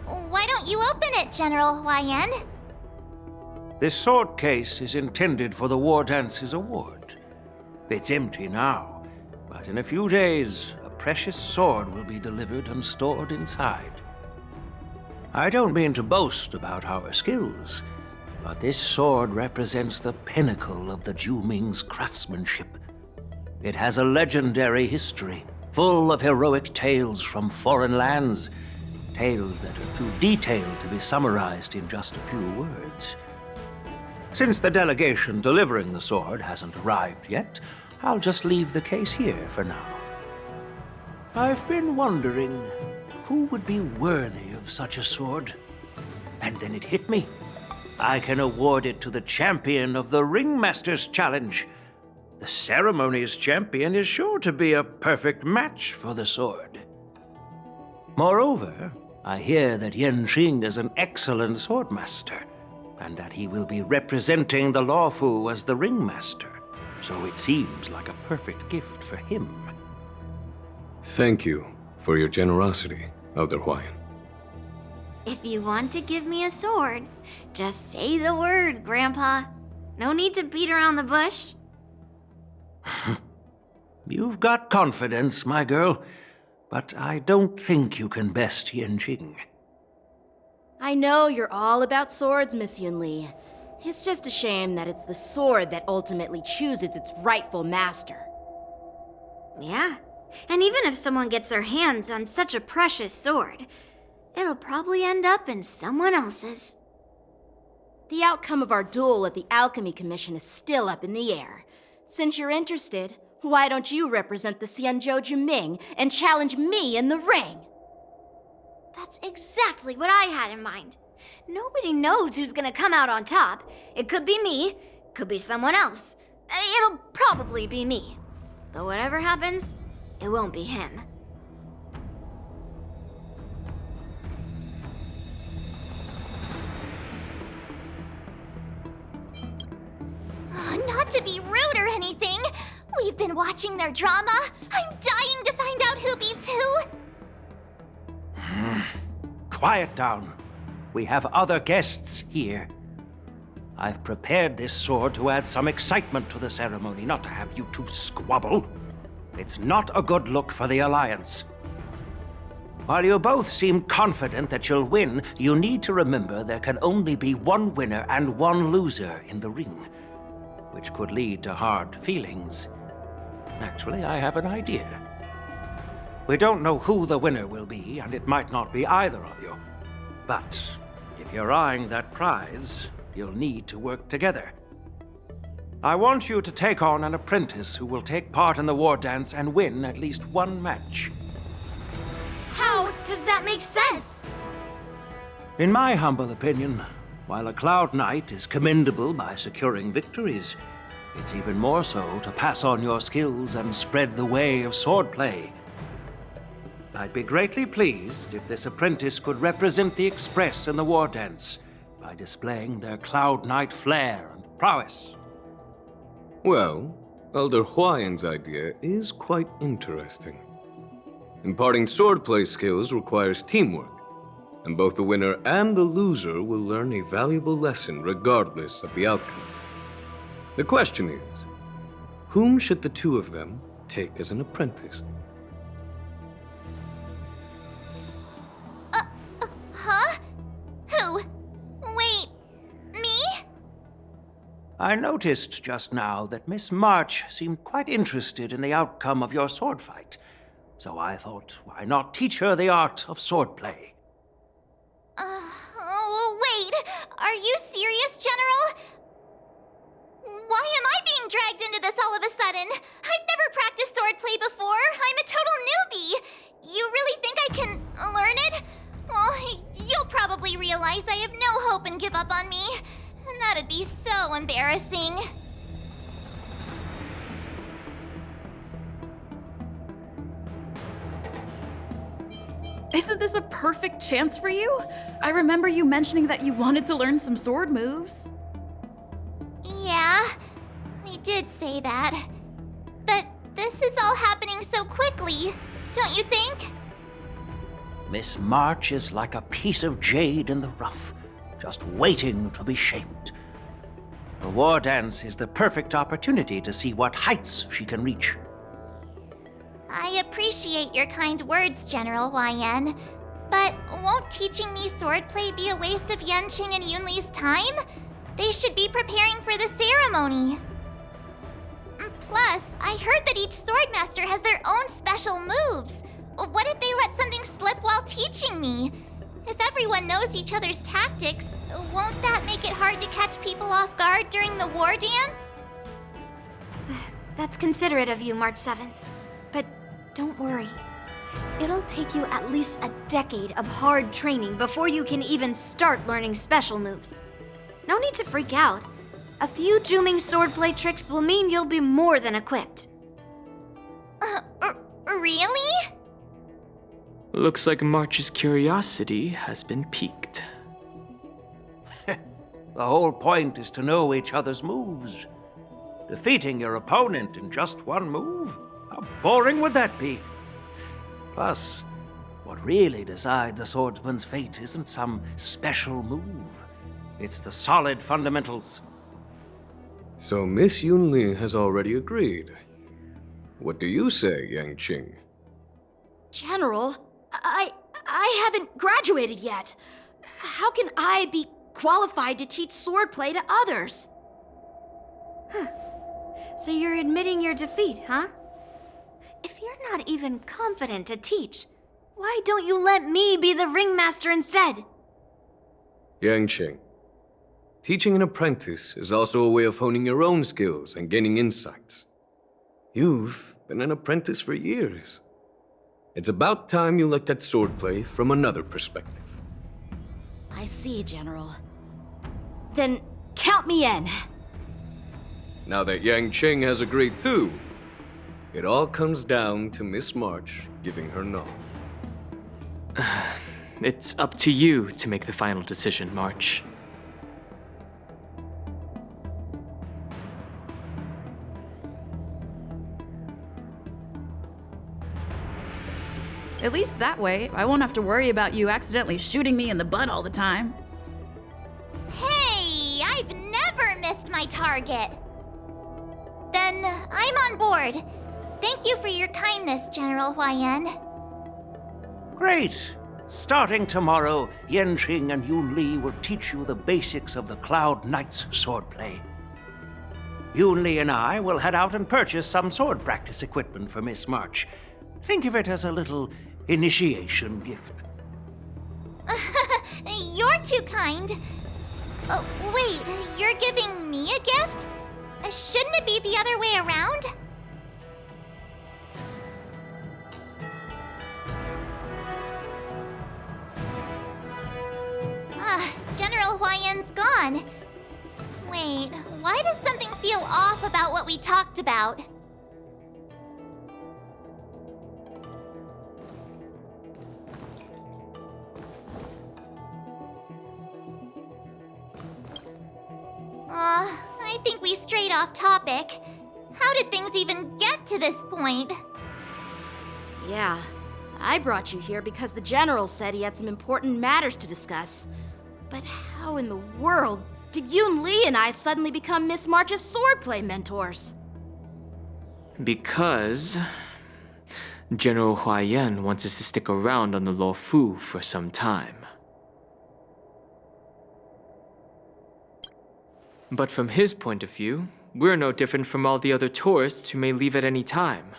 Why don't you open it, General Huayan? This sword case is intended for the War Dance's award. It's empty now. But in a few days, a precious sword will be delivered and stored inside. I don't mean to boast about our skills, but this sword represents the pinnacle of the Zhuming's craftsmanship. It has a legendary history, full of heroic tales from foreign lands, tales that are too detailed to be summarized in just a few words. Since the delegation delivering the sword hasn't arrived yet, I'll just leave the case here for now. I've been wondering who would be worthy of such a sword. And then it hit me. I can award it to the champion of the Ringmaster's Challenge. The ceremony's champion is sure to be a perfect match for the sword. Moreover, I hear that Yanqing is an excellent swordmaster, and that he will be representing the Luofu as the Ringmaster. So it seems like a perfect gift for him. Thank you for your generosity, Elder Huayan. If you want to give me a sword, just say the word, Grandpa. No need to beat around the bush. You've got confidence, my girl, but I don't think you can best Yanqing. I know you're all about swords, Miss Yunli. It's just a shame that it's the sword that ultimately chooses its rightful master. Yeah, and even if someone gets their hands on such a precious sword, it'll probably end up in someone else's. The outcome of our duel at the Alchemy Commission is still up in the air. Since you're interested, why don't you represent the Xianzhou Juming and challenge me in the ring? That's exactly what I had in mind. Nobody knows who's gonna come out on top. It could be me, could be someone else. It'll probably be me. But whatever happens, it won't be him. Not to be rude or anything, we've been watching their drama. I'm dying to find out who beats who. Quiet down. We have other guests here. I've prepared this sword to add some excitement to the ceremony, not to have you two squabble. It's not a good look for the Alliance. While you both seem confident that you'll win, you need to remember there can only be one winner and one loser in the ring, which could lead to hard feelings. Actually, I have an idea. We don't know who the winner will be, and it might not be either of you. But if you're eyeing that prize, you'll need to work together. I want you to take on an apprentice who will take part in the war dance and win at least one match. How does that make sense? In my humble opinion, while a Cloud Knight is commendable by securing victories, it's even more so to pass on your skills and spread the way of swordplay. I'd be greatly pleased if this apprentice could represent the Express in the war dance by displaying their Cloud Knight flair and prowess. Well, Elder Huayan's idea is quite interesting. Imparting swordplay skills requires teamwork, and both the winner and the loser will learn a valuable lesson regardless of the outcome. The question is, whom should the two of them take as an apprentice? Huh? Who? Wait, me? I noticed just now that Miss March seemed quite interested in the outcome of your sword fight, so I thought, why not teach her the art of swordplay? Wait, are you serious, General? Why am I being dragged into this all of a sudden? I've never practiced swordplay before. I'm a total newbie. You really think I can learn it? Well, you'll probably realize I have no hope and give up on me. And that'd be so embarrassing. Isn't this a perfect chance for you? I remember you mentioning that you wanted to learn some sword moves. Yeah, I did say that. But this is all happening so quickly, don't you think? Miss March is like a piece of jade in the rough, just waiting to be shaped. The war dance is the perfect opportunity to see what heights she can reach. I appreciate your kind words, General Huayan. But won't teaching me swordplay be a waste of Yanqing and Yunli's time? They should be preparing for the ceremony. Plus, I heard that each swordmaster has their own special moves. What if they let something slip while teaching me? If everyone knows each other's tactics, won't that make it hard to catch people off guard during the war dance? That's considerate of you, March 7th. But don't worry. It'll take you at least a decade of hard training before you can even start learning special moves. No need to freak out. A few Juming swordplay tricks will mean you'll be more than equipped. Really? Looks like March's curiosity has been piqued. The whole point is to know each other's moves. Defeating your opponent in just one move? How boring would that be? Plus, what really decides a swordsman's fate isn't some special move. It's the solid fundamentals. So Miss Yunli has already agreed. What do you say, Yanqing? General, I haven't graduated yet. How can I be qualified to teach swordplay to others. So you're admitting your defeat, huh? If you're not even confident to teach, why don't you let me be the ringmaster instead? Yangqing, teaching an apprentice is also a way of honing your own skills and gaining insights. You've been an apprentice for years. It's about time you looked at swordplay from another perspective. I see, General. Then count me in. Now that Yangqing has agreed too, it all comes down to Miss March giving her nod. It's up to you to make the final decision, March. At least that way, I won't have to worry about you accidentally shooting me in the butt all the time. Hey, I've never missed my target. Then I'm on board. Thank you for your kindness, General Huayan. Great! Starting tomorrow, Yangqing and Yunli will teach you the basics of the Cloud Knight's swordplay. Yunli and I will head out and purchase some sword practice equipment for Miss March. Think of it as a little initiation gift. You're too kind. Oh, wait, you're giving me a gift? Shouldn't it be the other way around? General Huayan's gone. Wait, why does something feel off about what we talked about? I think we strayed off topic. How did things even get to this point? Yeah, I brought you here because the General said he had some important matters to discuss. But how in the world did Yunli and I suddenly become Miss March's swordplay mentors? Because General Huayan wants us to stick around on the Luofu for some time. But from his point of view, we're no different from all the other tourists who may leave at any time.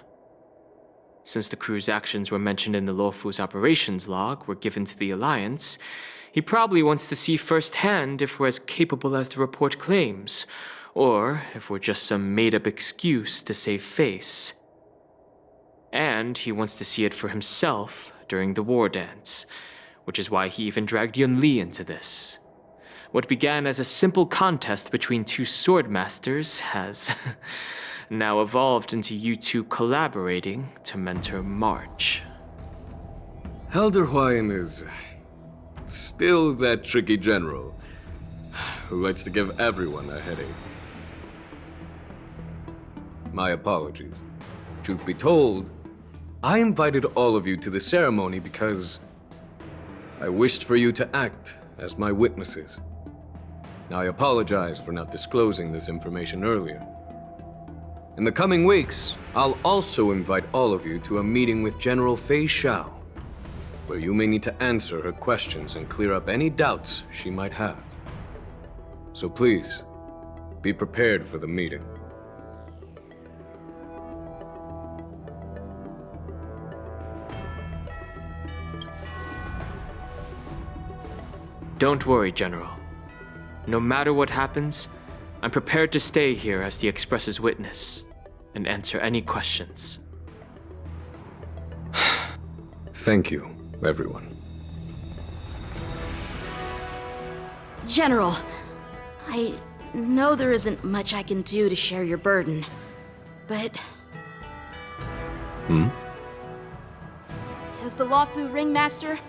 Since the crew's actions were mentioned in the Luofu's operations log were given to the Alliance, he probably wants to see firsthand if we're as capable as the report claims, or if we're just some made-up excuse to save face. And he wants to see it for himself during the war dance, which is why he even dragged Yunli into this. What began as a simple contest between two sword masters has now evolved into you two collaborating to mentor March. Elder Huayan is still that tricky general who likes to give everyone a headache. My apologies. Truth be told, I invited all of you to the ceremony because I wished for you to act as my witnesses. I apologize for not disclosing this information earlier. In the coming weeks, I'll also invite all of you to a meeting with General Fei Xiao, where you may need to answer her questions and clear up any doubts she might have. So please, be prepared for the meeting. Don't worry, General. No matter what happens, I'm prepared to stay here as the Express's witness and answer any questions. Thank you, everyone. General, I know there isn't much I can do to share your burden, but... As the Luofu Ringmaster,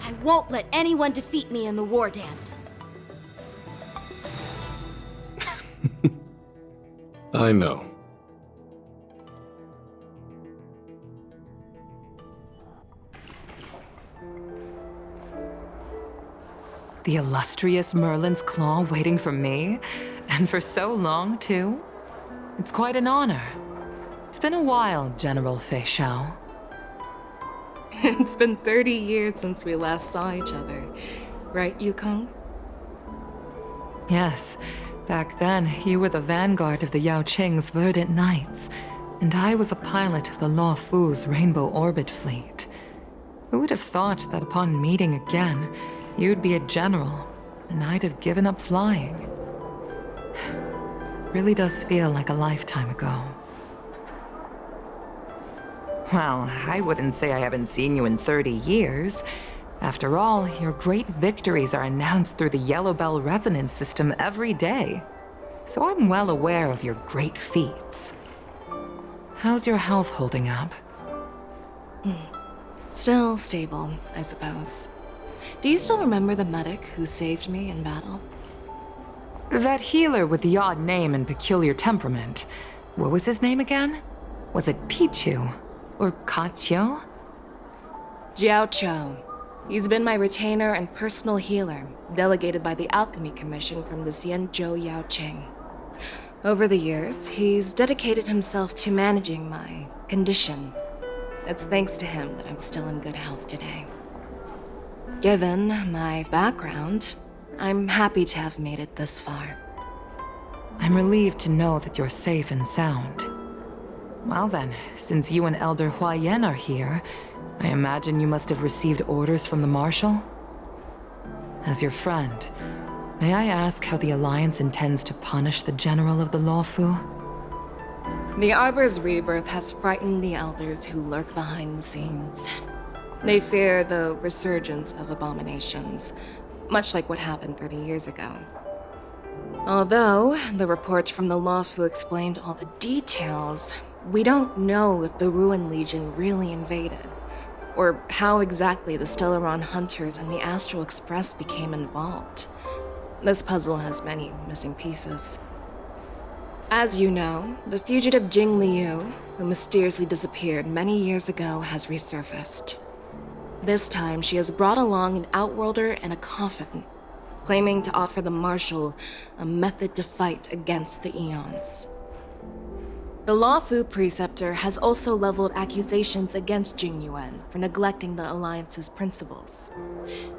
I won't let anyone defeat me in the war dance. I know. The illustrious Merlin's Claw waiting for me? And for so long, too? It's quite an honor. It's been a while, General Fei Xiao. It's been 30 years since we last saw each other, right, Yukong? Yes, back then you were the vanguard of the Yao Qing's Verdant Knights, and I was a pilot of the Law Fu's Rainbow Orbit fleet. Who would have thought that upon meeting again, you'd be a general, and I'd have given up flying? Really does feel like a lifetime ago. Well, I wouldn't say I haven't seen you in 30 years. After all, your great victories are announced through the Yellow Bell resonance system every day. So I'm well aware of your great feats. How's your health holding up? Still stable, I suppose. Do you still remember the medic who saved me in battle? That healer with the odd name and peculiar temperament. What was his name again? Was it Pichu? Or Kachio? Jiao Cho. He's been my retainer and personal healer, delegated by the Alchemy Commission from the Xianzhou Yao Qing. Over the years, he's dedicated himself to managing my condition. It's thanks to him that I'm still in good health today. Given my background, I'm happy to have made it this far. I'm relieved to know that you're safe and sound. Well then, since you and Elder Huayan are here, I imagine you must have received orders from the Marshal? As your friend, may I ask how the Alliance intends to punish the General of the Luofu? The Arbor's rebirth has frightened the elders who lurk behind the scenes. They fear the resurgence of abominations, much like what happened 30 years ago. Although the report from the Luofu explained all the details, we don't know if the Ruin Legion really invaded, or how exactly the Stellaron Hunters and the Astral Express became involved. This puzzle has many missing pieces. As you know, the fugitive Jing Liu, who mysteriously disappeared many years ago, has resurfaced. This time, she has brought along an Outworlder and a coffin, claiming to offer the Marshal a method to fight against the Eons. The Luofu Preceptor has also leveled accusations against Jing Yuan for neglecting the Alliance's principles.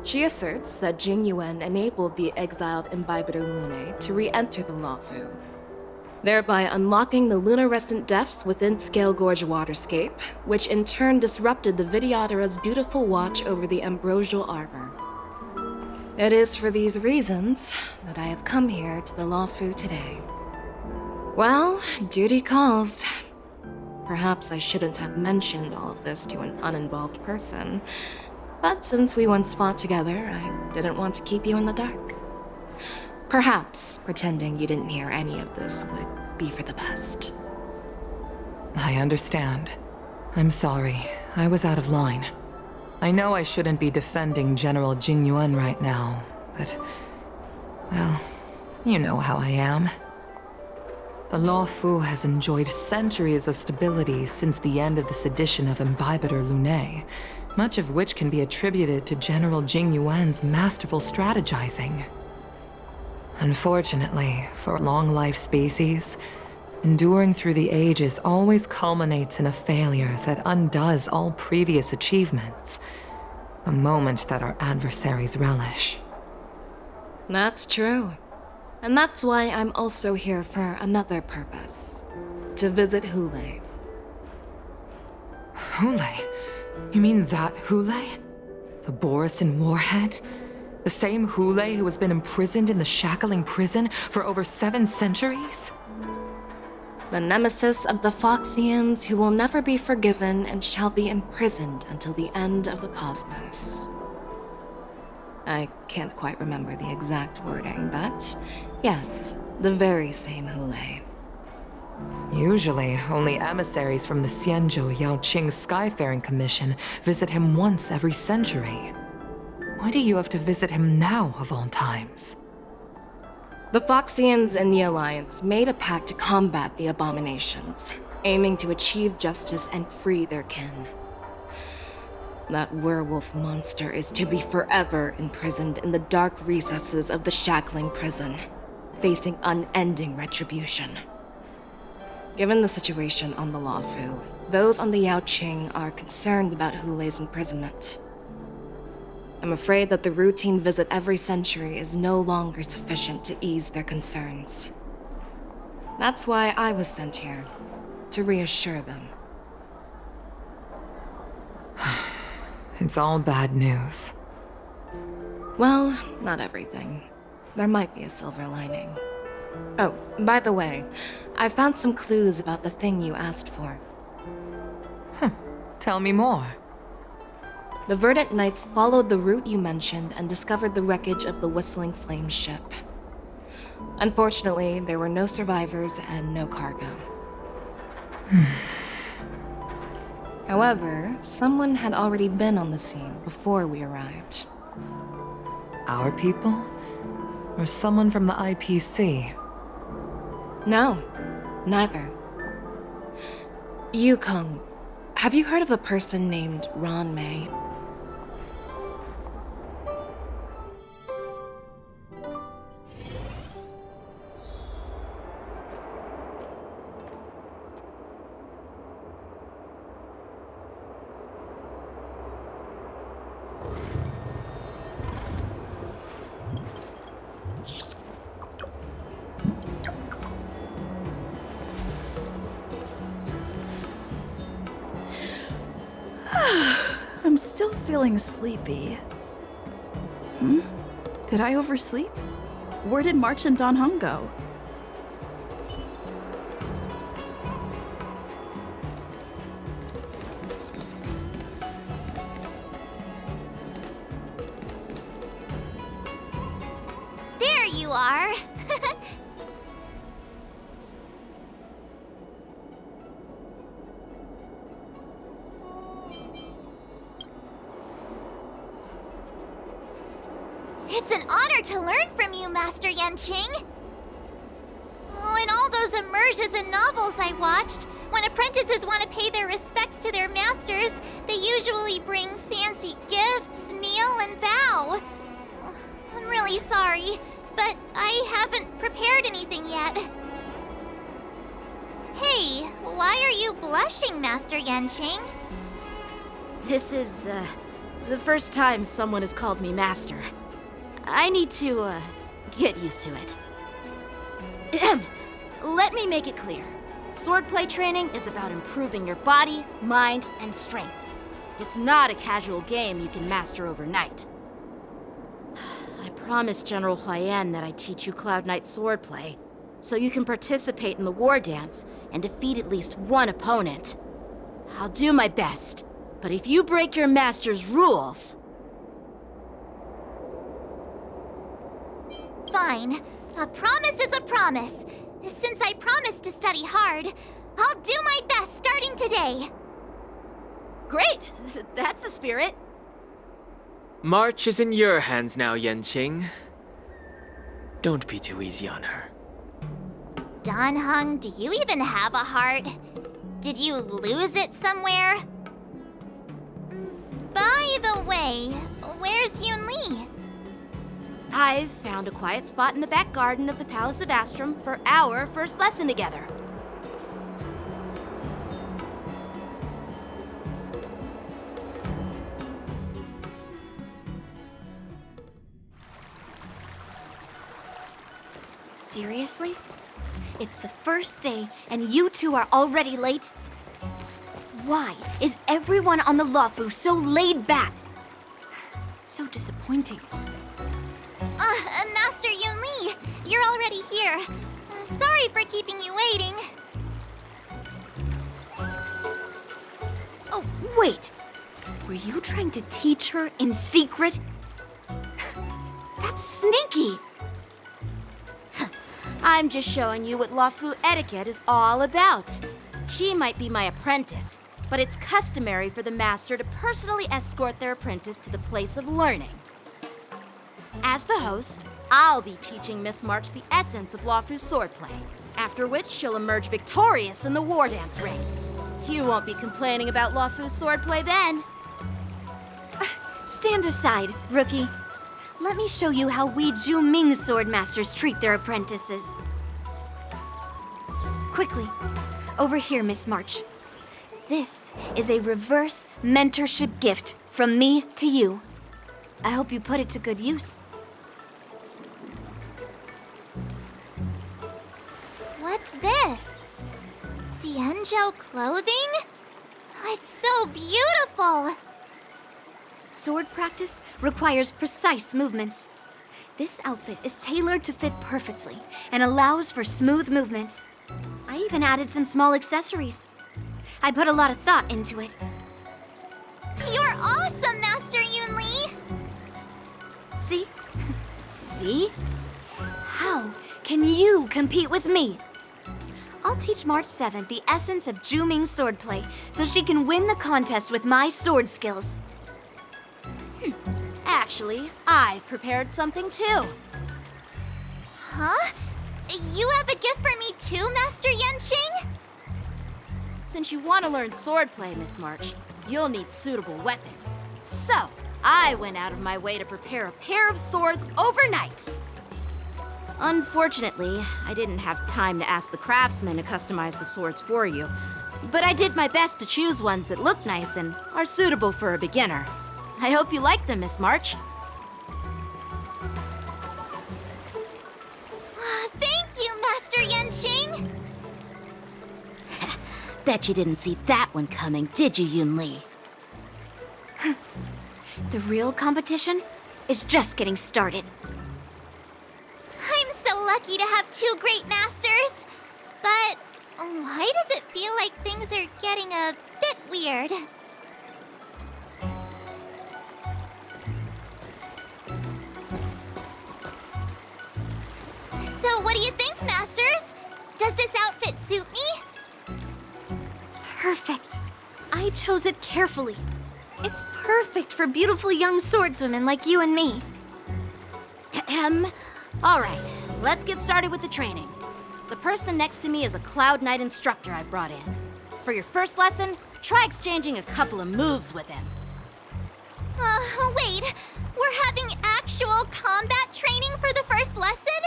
She asserts that Jing Yuan enabled the exiled Imbibitor Lunae to re-enter the Luofu, thereby unlocking the lunarescent depths within Scale Gorge Waterscape, which in turn disrupted the Vidyadhara's dutiful watch over the Ambrosial Arbor. It is for these reasons that I have come here to the Luofu today. Well, duty calls. Perhaps I shouldn't have mentioned all of this to an uninvolved person, but since we once fought together, I didn't want to keep you in the dark. Perhaps pretending you didn't hear any of this would be for the best. I understand. I'm sorry. I was out of line. I know I shouldn't be defending General Jing Yuan right now, but... well, you know how I am. The Luofu has enjoyed centuries of stability since the end of the sedition of Imbibitor Lunae, much of which can be attributed to General Jing Yuan's masterful strategizing. Unfortunately, for a long-life species, enduring through the ages always culminates in a failure that undoes all previous achievements, a moment that our adversaries relish. That's true. And that's why I'm also here for another purpose. To visit Huohuo. Huohuo? You mean that Huohuo? The Borisin warhead? The same Huohuo who has been imprisoned in the Shackling prison for over 7 centuries? The nemesis of the Foxians who will never be forgiven and shall be imprisoned until the end of the cosmos. I can't quite remember the exact wording, but yes, the very same Huohuo. Usually, only emissaries from the Xianzhou Yao Qing Skyfaring Commission visit him once every century. Why do you have to visit him now, of all times? The Foxians and the Alliance made a pact to combat the abominations, aiming to achieve justice and free their kin. That werewolf monster is to be forever imprisoned in the dark recesses of the Shackling prison, facing unending retribution. Given the situation on the Luofu, those on the Yao Qing are concerned about Huohuo's imprisonment. I'm afraid that the routine visit every century is no longer sufficient to ease their concerns. That's why I was sent here, to reassure them. It's all bad news. Well, not everything. There might be a silver lining. Oh, by the way, I found some clues about the thing you asked for. Tell me more. The Verdant Knights followed the route you mentioned and discovered the wreckage of the Whistling Flame ship. Unfortunately, there were no survivors and no cargo. However, someone had already been on the scene before we arrived. Our people? Or someone from the IPC? No, neither. Yukong, have you heard of a person named Ron May? I'm still feeling sleepy. Did I oversleep? Where did March and Don Hung go? There you are. It's an honor to learn from you, Master Yanqing. Oh, in all those immersions and novels I watched, when apprentices want to pay their respects to their masters, they usually bring fancy gifts, kneel, and bow. Oh, I'm really sorry, but I haven't prepared anything yet. Hey, why are you blushing, Master Yanqing? This is, the first time someone has called me master. I need to, get used to it. Let me make it clear. Swordplay training is about improving your body, mind, and strength. It's not a casual game you can master overnight. I promised General Huoyan that I'd teach you Cloud Knight swordplay, so you can participate in the war dance and defeat at least one opponent. I'll do my best, but if you break your master's rules... Fine. A promise is a promise. Since I promised to study hard, I'll do my best starting today. Great! That's the spirit. March is in your hands now, Yanqing. Don't be too easy on her. Don Hung, do you even have a heart? Did you lose it somewhere? By the way, where's Yunli? I've found a quiet spot in the back garden of the Palace of Astrum for our first lesson together. Seriously? It's the first day and you two are already late? Why is everyone on the Luofu so laid back? So disappointing. Master Yunli, you're already here. Sorry for keeping you waiting. Oh, wait. Were you trying to teach her in secret? That's sneaky. I'm just showing you what Luofu etiquette is all about. She might be my apprentice, but it's customary for the master to personally escort their apprentice to the place of learning. As the host, I'll be teaching Miss March the essence of Luofu swordplay, after which she'll emerge victorious in the war dance ring. You won't be complaining about Luofu swordplay then. Stand aside, rookie. Let me show you how we Zhuming swordmasters treat their apprentices. Quickly, over here, Miss March. This is a reverse mentorship gift from me to you. I hope you put it to good use. What's this? Xianzhou clothing? It's so beautiful! Sword practice requires precise movements. This outfit is tailored to fit perfectly and allows for smooth movements. I even added some small accessories. I put a lot of thought into it. You're awesome, Master Yunli! See? See? How can you compete with me? I'll teach March 7th the essence of Zhuming swordplay so she can win the contest with my sword skills. Actually, I've prepared something too. Huh? You have a gift for me too, Master Yanqing? Since you want to learn swordplay, Miss March, you'll need suitable weapons. So, I went out of my way to prepare a pair of swords overnight. Unfortunately, I didn't have time to ask the craftsman to customize the swords for you. But I did my best to choose ones that look nice and are suitable for a beginner. I hope you like them, Miss March. Thank you, Master Yanqing! Bet you didn't see that one coming, did you, Yunli? The real competition is just getting started. I'm so lucky to have two great masters. But why does it feel like things are getting a bit weird? So what do you think, Masters? Does this outfit suit me? Perfect. I chose it carefully. It's perfect for beautiful young swordswomen like you and me. All right, let's get started with the training. The person next to me is a Cloud Knight instructor I've brought in. For your first lesson, try exchanging a couple of moves with him. Wait. We're having actual combat training for the first lesson?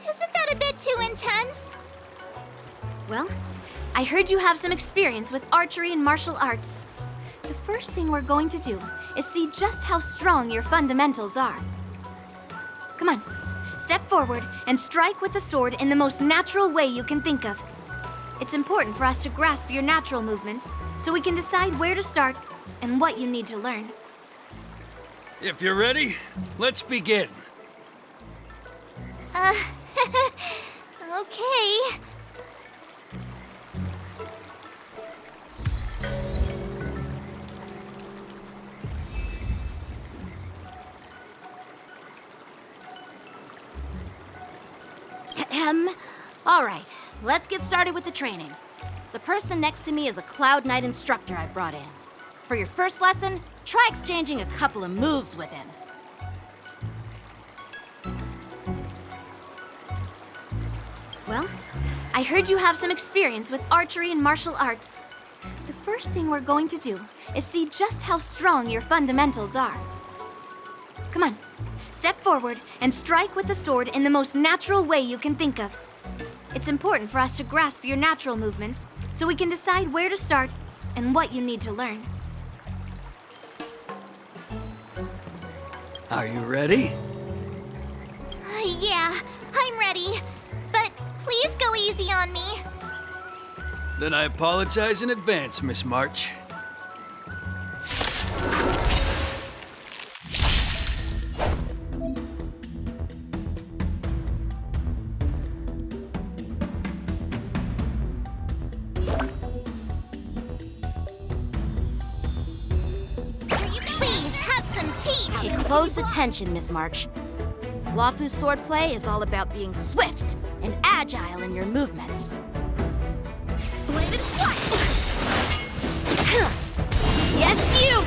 Isn't that a bit too intense? Well, I heard you have some experience with archery and martial arts. The first thing we're going to do is see just how strong your fundamentals are. Come on, step forward and strike with the sword in the most natural way you can think of. It's important for us to grasp your natural movements so we can decide where to start and what you need to learn. If you're ready, let's begin. Okay. All right, let's get started with the training. The person next to me is a Cloud Knight instructor I've brought in. For your first lesson, try exchanging a couple of moves with him. Well, I heard you have some experience with archery and martial arts. The first thing we're going to do is see just how strong your fundamentals are. Come on, step forward and strike with the sword in the most natural way you can think of. It's important for us to grasp your natural movements so we can decide where to start and what you need to learn. Are you ready? Yeah, I'm ready. But please go easy on me. Then I apologize in advance, Miss March. Please have some tea. Pay close attention, Miss March. Luofu swordplay is all about being swift and agile in your movements. Yes, you!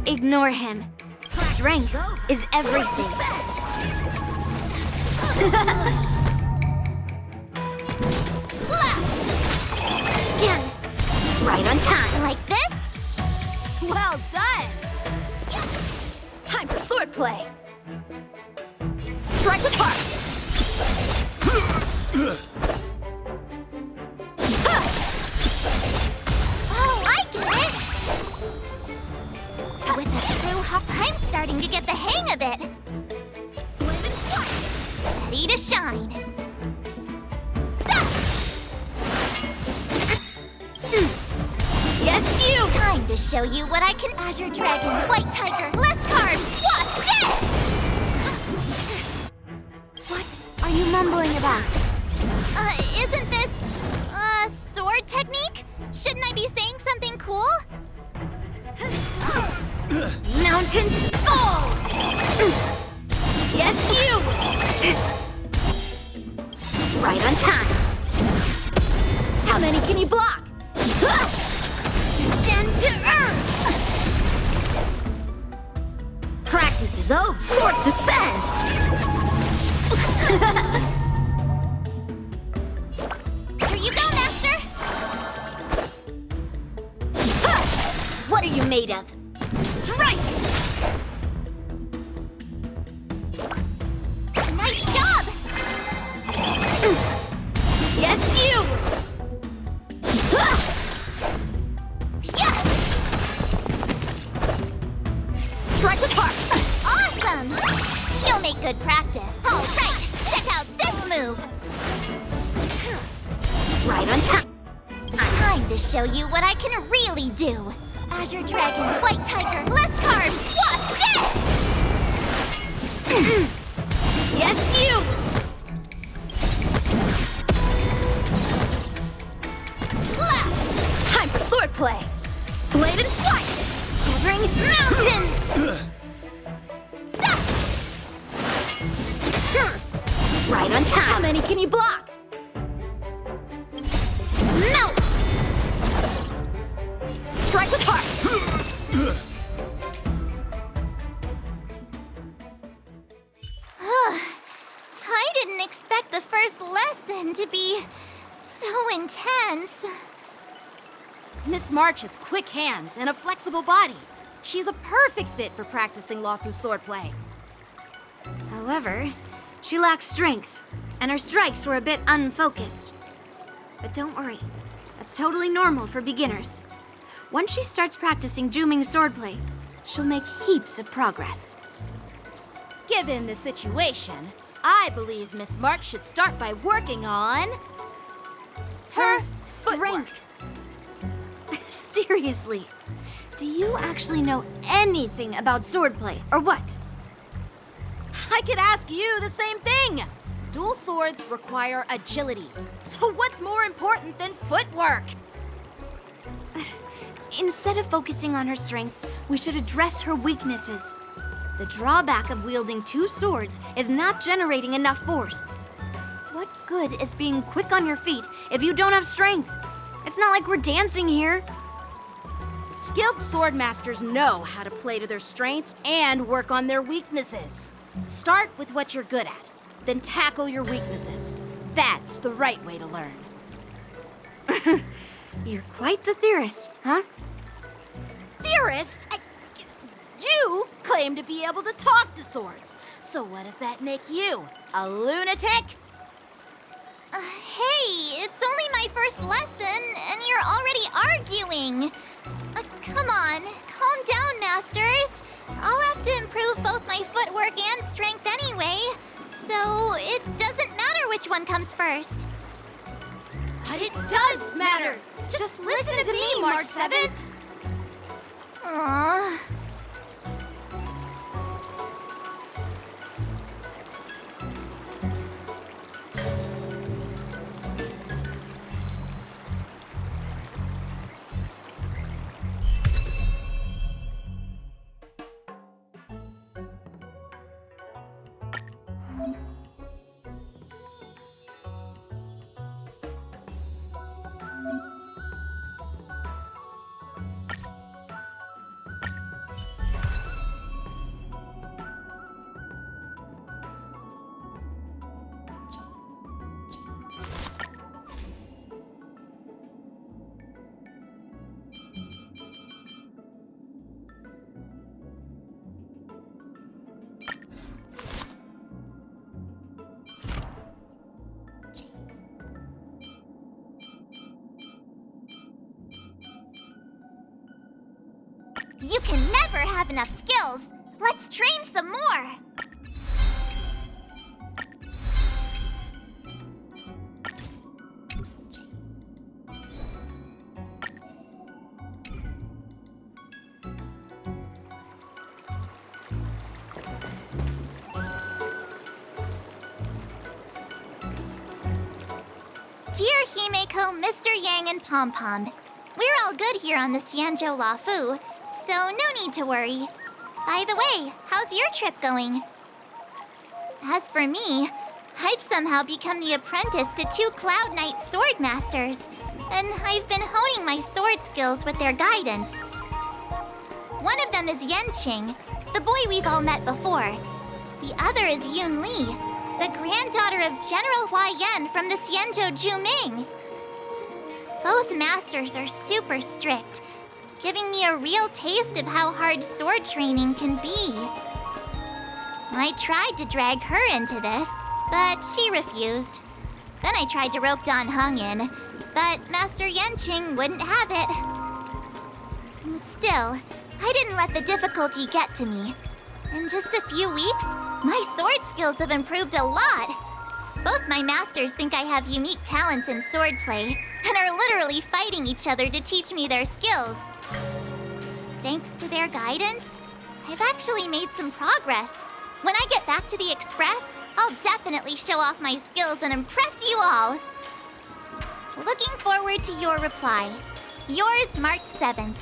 Ignore him. Strength is everything. Slap! Again. Right on time. Like this? Well done! Time for swordplay. Strike with heart. Oh, I get it! With a true starting to get the hang of it. Ready to shine. Yes, you! Time to show you what I can. Azure Dragon, White Tiger, less cards, Wasp, death! What are you mumbling about? Isn't this, sword technique? Shouldn't I be saying something cool? Mountains fall! Yes, you! Right on time. How many can you block? Descend to earth! Practice is over. Swords descend! Here you go, Master! What are you made of? Strike! Nice job! Yes, you! Yes! Strike with heart! Awesome! You'll make good practice. All right, check out this move. Right on time. Time to show you what I can really do. Azure Dragon, White Tiger, less cards, Wasp, death! Yes, you! Slap! Time for swordplay! Bladed flight! Severing mountains! Stop! Right on time. How many can you block? Melt! Strike with heart! I didn't expect the first lesson to be so intense. Miss March has quick hands and a flexible body. She's a perfect fit for practicing Luofu swordplay. However, she lacks strength, and her strikes were a bit unfocused. But don't worry, that's totally normal for beginners. Once she starts practicing Juming swordplay, she'll make heaps of progress. Given the situation, I believe Miss March should start by working on her strength. Seriously, do you actually know anything about swordplay, or what? I could ask you the same thing. Dual swords require agility. So what's more important than footwork? Instead of focusing on her strengths, we should address her weaknesses. The drawback of wielding two swords is not generating enough force. What good is being quick on your feet if you don't have strength? It's not like we're dancing here. Skilled sword masters know how to play to their strengths and work on their weaknesses. Start with what you're good at, then tackle your weaknesses. That's the right way to learn. You're quite the theorist, huh? Theorist? You claim to be able to talk to swords. So what does that make you? A lunatic? Hey, it's only my first lesson, and you're already arguing. Come on, calm down, Masters. I'll have to improve both my footwork and strength anyway, so it doesn't matter which one comes first. But it does matter. Just listen to me, March 7th. Aww. You can never have enough skills. Let's train some more! Dear Himeko, Mr. Yang, and Pom Pom, we're all good here on the Xianzhou Luofu, so no need to worry. By the way, how's your trip going? As for me, I've somehow become the apprentice to 2 Cloud Knight sword masters, and I've been honing my sword skills with their guidance. One of them is Yanqing, the boy we've all met before. The other is Yunli, the granddaughter of General Hua Yan from the Xianzhou Juming. Both masters are super strict, giving me a real taste of how hard sword training can be. I tried to drag her into this, but she refused. Then I tried to rope Dan Heng in, but Master Yanqing wouldn't have it. Still, I didn't let the difficulty get to me. In just a few weeks, my sword skills have improved a lot. Both my masters think I have unique talents in swordplay, and are literally fighting each other to teach me their skills. Thanks to their guidance, I've actually made some progress. When I get back to the Express, I'll definitely show off my skills and impress you all. Looking forward to your reply. Yours, March 7th.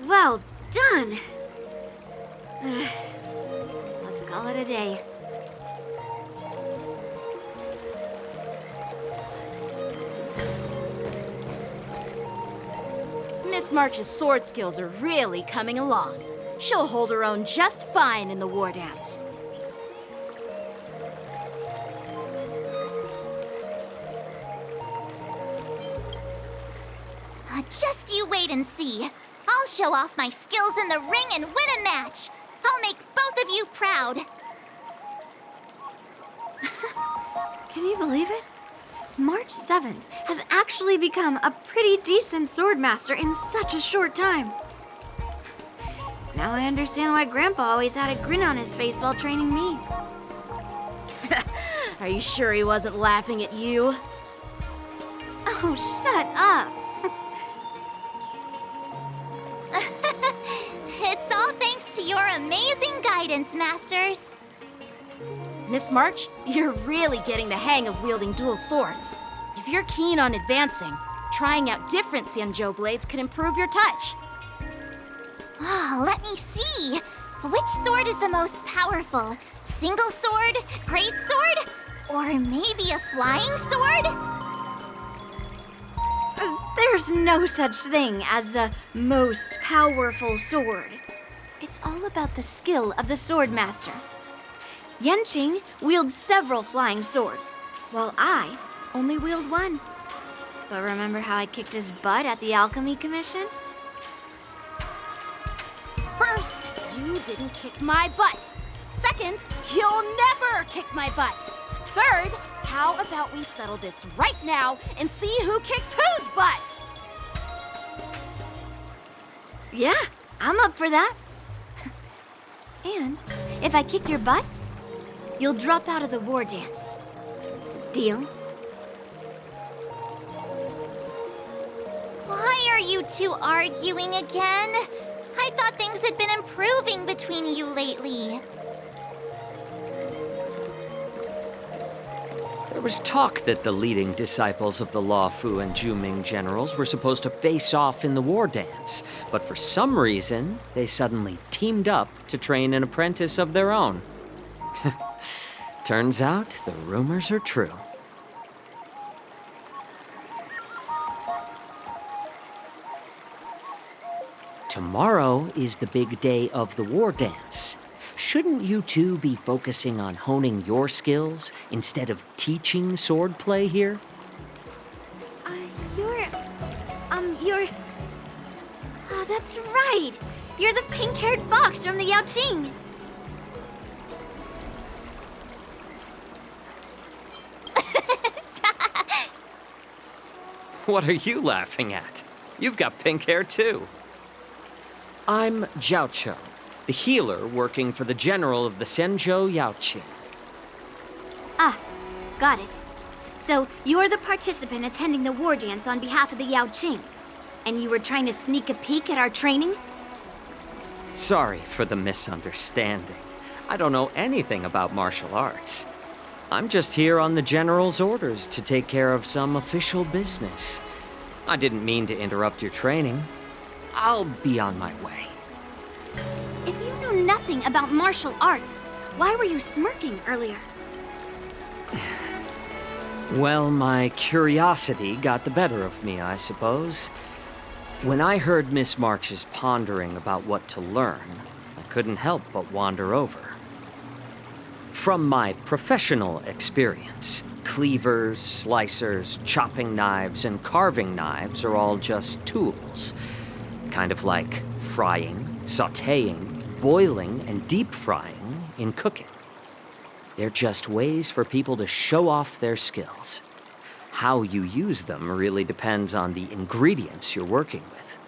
Well done! Let's call it a day. Miss March's sword skills are really coming along. She'll hold her own just fine in the war dance. Just you wait and see. I'll show off my skills in the ring and win a match. I'll make both of you proud. Can you believe it? March 7th has actually become a pretty decent swordmaster in such a short time. Now I understand why Grandpa always had a grin on his face while training me. Are you sure he wasn't laughing at you? Oh, shut up! It's all thanks to your amazing guidance, Masters. Miss March, you're really getting the hang of wielding dual swords. If you're keen on advancing, trying out different Xianzhou blades could improve your touch. Oh, let me see. Which sword is the most powerful? Single sword? Great sword? Or maybe a flying sword? There's no such thing as the most powerful sword. It's all about the skill of the swordmaster. Yanqing wields several flying swords, while I only wield one. But remember how I kicked his butt at the Alchemy Commission? First, you didn't kick my butt. Second, you'll never kick my butt. Third, how about we settle this right now and see who kicks whose butt? Yeah, I'm up for that. And if I kick your butt, you'll drop out of the war dance. Deal? Why are you two arguing again? I thought things had been improving between you lately. There was talk that the leading disciples of the Luofu and Juming generals were supposed to face off in the war dance, but for some reason, they suddenly teamed up to train an apprentice of their own. Turns out the rumors are true. Tomorrow is the big day of the war dance. Shouldn't you two be focusing on honing your skills instead of teaching swordplay here? You're... Oh, that's right! You're the pink-haired fox from the Yaoqing! What are you laughing at? You've got pink hair too. I'm Jiaoqiu, the healer working for the general of the Senzhou Yaoqing. Ah, got it. So, you're the participant attending the war dance on behalf of the Yaoqing, and you were trying to sneak a peek at our training? Sorry for the misunderstanding. I don't know anything about martial arts. I'm just here on the general's orders to take care of some official business. I didn't mean to interrupt your training. I'll be on my way. If you know nothing about martial arts, why were you smirking earlier? Well, my curiosity got the better of me, I suppose. When I heard Miss March's pondering about what to learn, I couldn't help but wander over. From my professional experience, cleavers, slicers, chopping knives, and carving knives are all just tools. Kind of like frying, sautéing, boiling, and deep frying in cooking. They're just ways for people to show off their skills. How you use them really depends on the ingredients you're working with.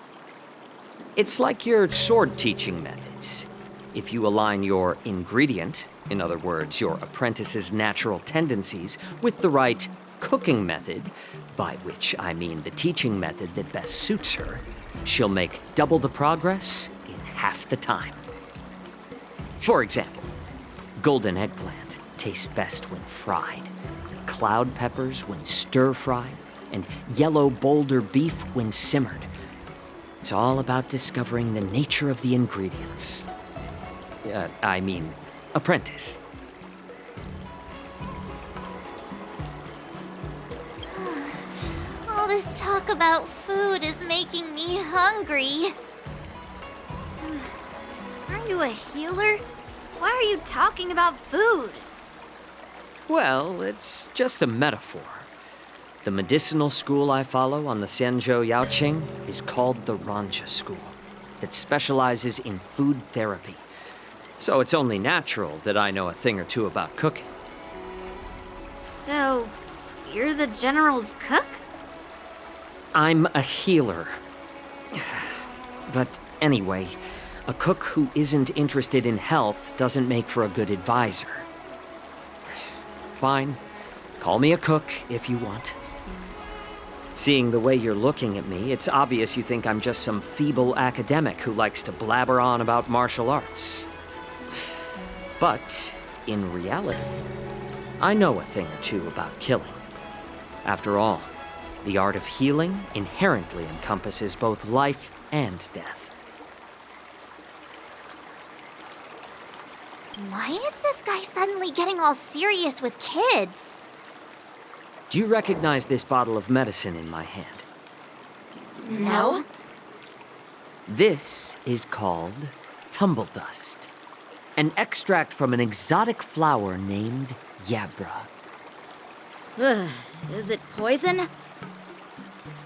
It's like your sword teaching methods. If you align your ingredient, in other words, your apprentice's natural tendencies, with the right cooking method, by which I mean the teaching method that best suits her, she'll make double the progress in half the time. For example, golden eggplant tastes best when fried, cloud peppers when stir-fried, and yellow boulder beef when simmered. It's all about discovering the nature of the ingredients. Apprentice. All this talk about food is making me hungry. Aren't you a healer? Why are you talking about food? Well, it's just a metaphor. The medicinal school I follow on the Senzhou Yaoqing is called the Rancha School, that specializes in food therapy. So it's only natural that I know a thing or two about cooking. So, you're the general's cook? I'm a healer. But anyway, a cook who isn't interested in health doesn't make for a good advisor. Fine. Call me a cook if you want. Seeing the way you're looking at me, it's obvious you think I'm just some feeble academic who likes to blabber on about martial arts. But, in reality, I know a thing or two about killing. After all, the art of healing inherently encompasses both life and death. Why is this guy suddenly getting all serious with kids? Do you recognize this bottle of medicine in my hand? No. This is called tumble dust, an extract from an exotic flower named Yabra. Is it poison?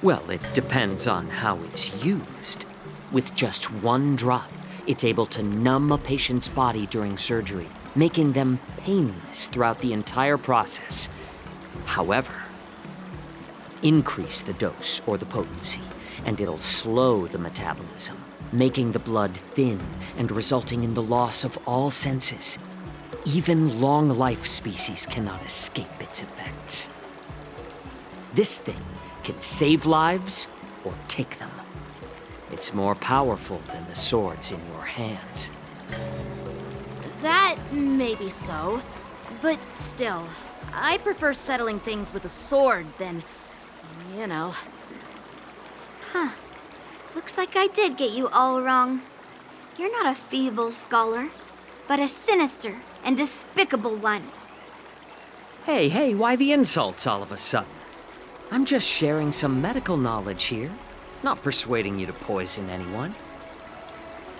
Well, it depends on how it's used. With just one drop, it's able to numb a patient's body during surgery, making them painless throughout the entire process. However, increase the dose or the potency, and it'll slow the metabolism, making the blood thin and resulting in the loss of all senses. Even long-life species cannot escape its effects. This thing can save lives or take them. It's more powerful than the swords in your hands. That may be so, but still, I prefer settling things with a sword than, you know. Huh. Looks like I did get you all wrong. You're not a feeble scholar, but a sinister and despicable one. Hey, why the insults all of a sudden? I'm just sharing some medical knowledge here, not persuading you to poison anyone.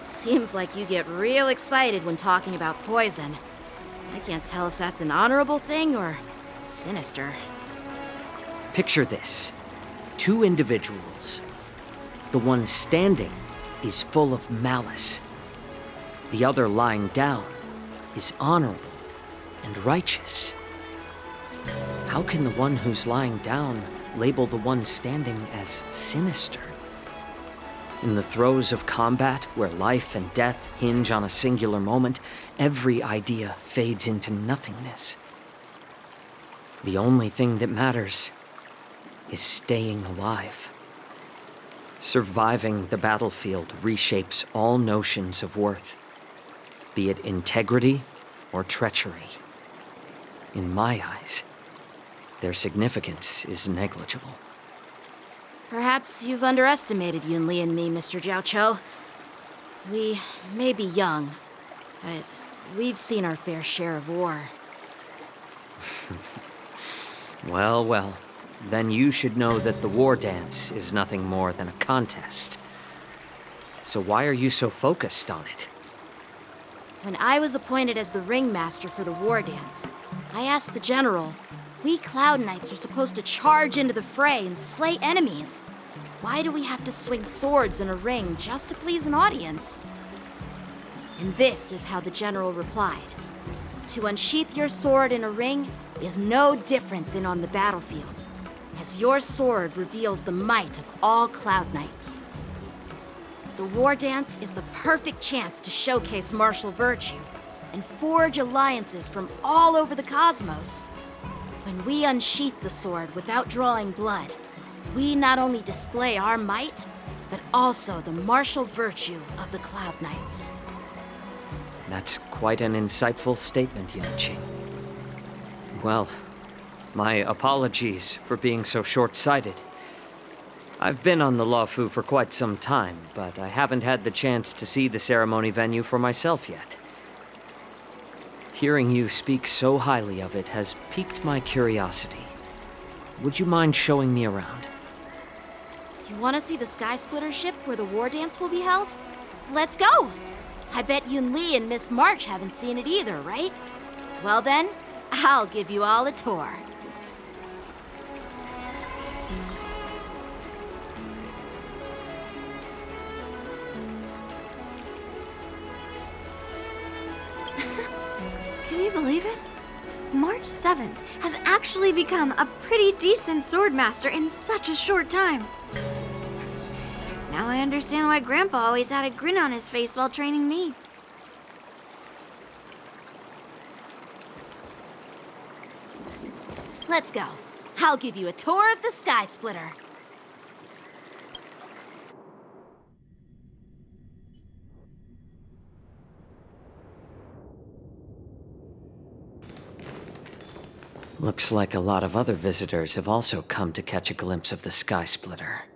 Seems like you get real excited when talking about poison. I can't tell if that's an honorable thing or sinister. Picture this. 2 individuals. The one standing is full of malice. The other lying down is honorable and righteous. How can the one who's lying down label the one standing as sinister. In the throes of combat, where life and death hinge on a singular moment, every idea fades into nothingness. The only thing that matters is staying alive. Surviving the battlefield reshapes all notions of worth, be it integrity or treachery. In my eyes, their significance is negligible. Perhaps you've underestimated Yunli and me, Mr. Jiaoqiu. We may be young, but we've seen our fair share of war. Well, well. Then you should know that the war dance is nothing more than a contest. So why are you so focused on it? When I was appointed as the ringmaster for the war dance, I asked the general, we Cloud Knights are supposed to charge into the fray and slay enemies. Why do we have to swing swords in a ring just to please an audience? And this is how the general replied. To unsheath your sword in a ring is no different than on the battlefield, as your sword reveals the might of all Cloud Knights. The war dance is the perfect chance to showcase martial virtue and forge alliances from all over the cosmos. When we unsheath the sword without drawing blood, we not only display our might, but also the martial virtue of the Cloud Knights. That's quite an insightful statement, Yunli. Well, my apologies for being so short-sighted. I've been on the Luofu for quite some time, but I haven't had the chance to see the ceremony venue for myself yet. Hearing you speak so highly of it has piqued my curiosity. Would you mind showing me around? You want to see the Sky Splitter ship where the war dance will be held? Let's go! I bet Yunli and Miss March haven't seen it either, right? Well then, I'll give you all a tour. Can you believe it? March 7th has actually become a pretty decent swordmaster in such a short time. Now I understand why Grandpa always had a grin on his face while training me. Let's go. I'll give you a tour of the Sky Splitter. Looks like a lot of other visitors have also come to catch a glimpse of the Sky Splitter.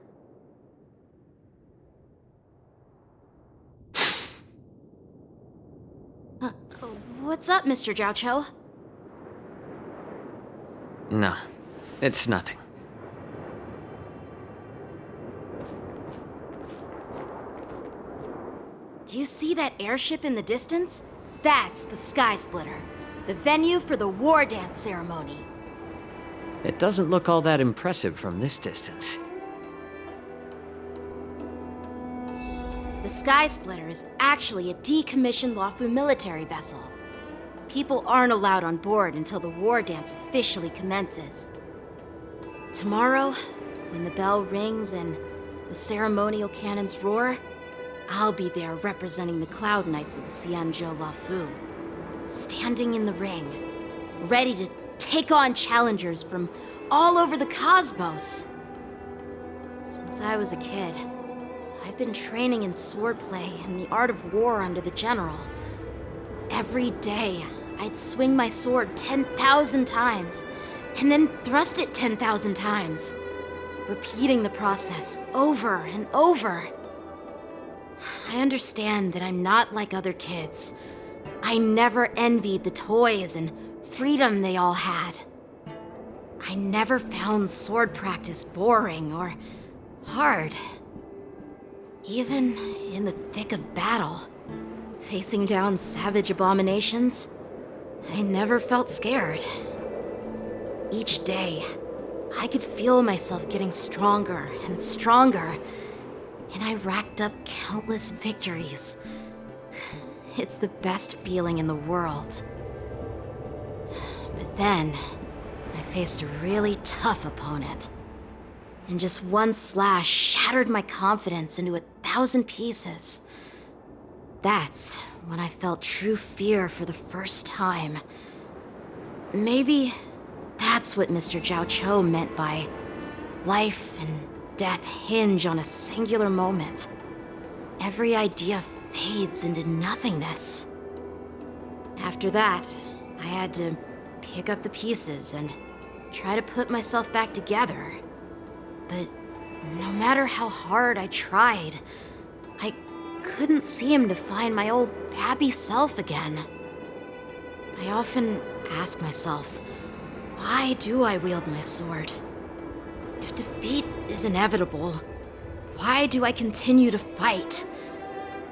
What's up, Mr. Jiaoqiu? No, it's nothing. Do you see that airship in the distance? That's the Sky Splitter, the venue for the war dance ceremony. It doesn't look all that impressive from this distance. The Sky Splitter is actually a decommissioned Luofu military vessel. People aren't allowed on board until the war dance officially commences. Tomorrow, when the bell rings and the ceremonial cannons roar, I'll be there representing the Cloud Knights of the Xianzhou Luofu, standing in the ring, ready to take on challengers from all over the cosmos. Since I was a kid, I've been training in swordplay and the art of war under the general. Every day, I'd swing my sword 10,000 times, and then thrust it 10,000 times, repeating the process over and over. I understand that I'm not like other kids. I never envied the toys and freedom they all had. I never found sword practice boring or hard. Even in the thick of battle, facing down savage abominations, I never felt scared. Each day, I could feel myself getting stronger and stronger, and I racked up countless victories. It's the best feeling in the world. But then, I faced a really tough opponent. and just one slash shattered my confidence into 1,000 pieces. That's when I felt true fear for the first time. Maybe that's what Mr. Jiao Cho meant by life and death hinge on a singular moment. Every idea fades into nothingness. After that, I had to pick up the pieces and try to put myself back together. But no matter how hard I tried, I couldn't seem to find my old happy self again. I often ask myself, why do I wield my sword? If defeat is inevitable, why do I continue to fight?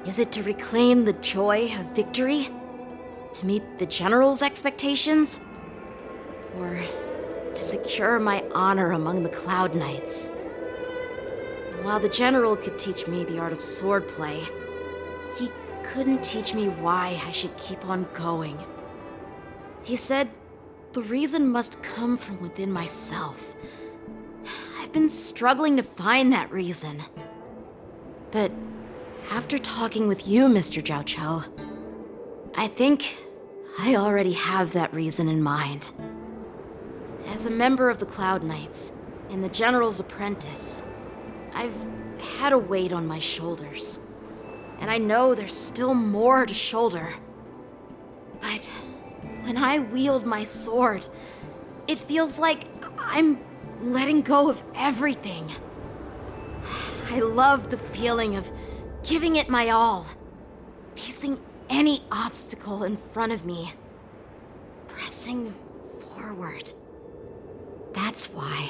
Is it to reclaim the joy of victory? To meet the General's expectations? Or to secure my honor among the Cloud Knights? While the General could teach me the art of swordplay, he couldn't teach me why I should keep on going. He said the reason must come from within myself. I've been struggling to find that reason. But after talking with you, Mr. Jiao Cho, I think I already have that reason in mind. As a member of the Cloud Knights and the General's apprentice, I've had a weight on my shoulders. And I know there's still more to shoulder. But when I wield my sword, it feels like I'm letting go of everything. I love the feeling of giving it my all, facing any obstacle in front of me, pressing forward. That's why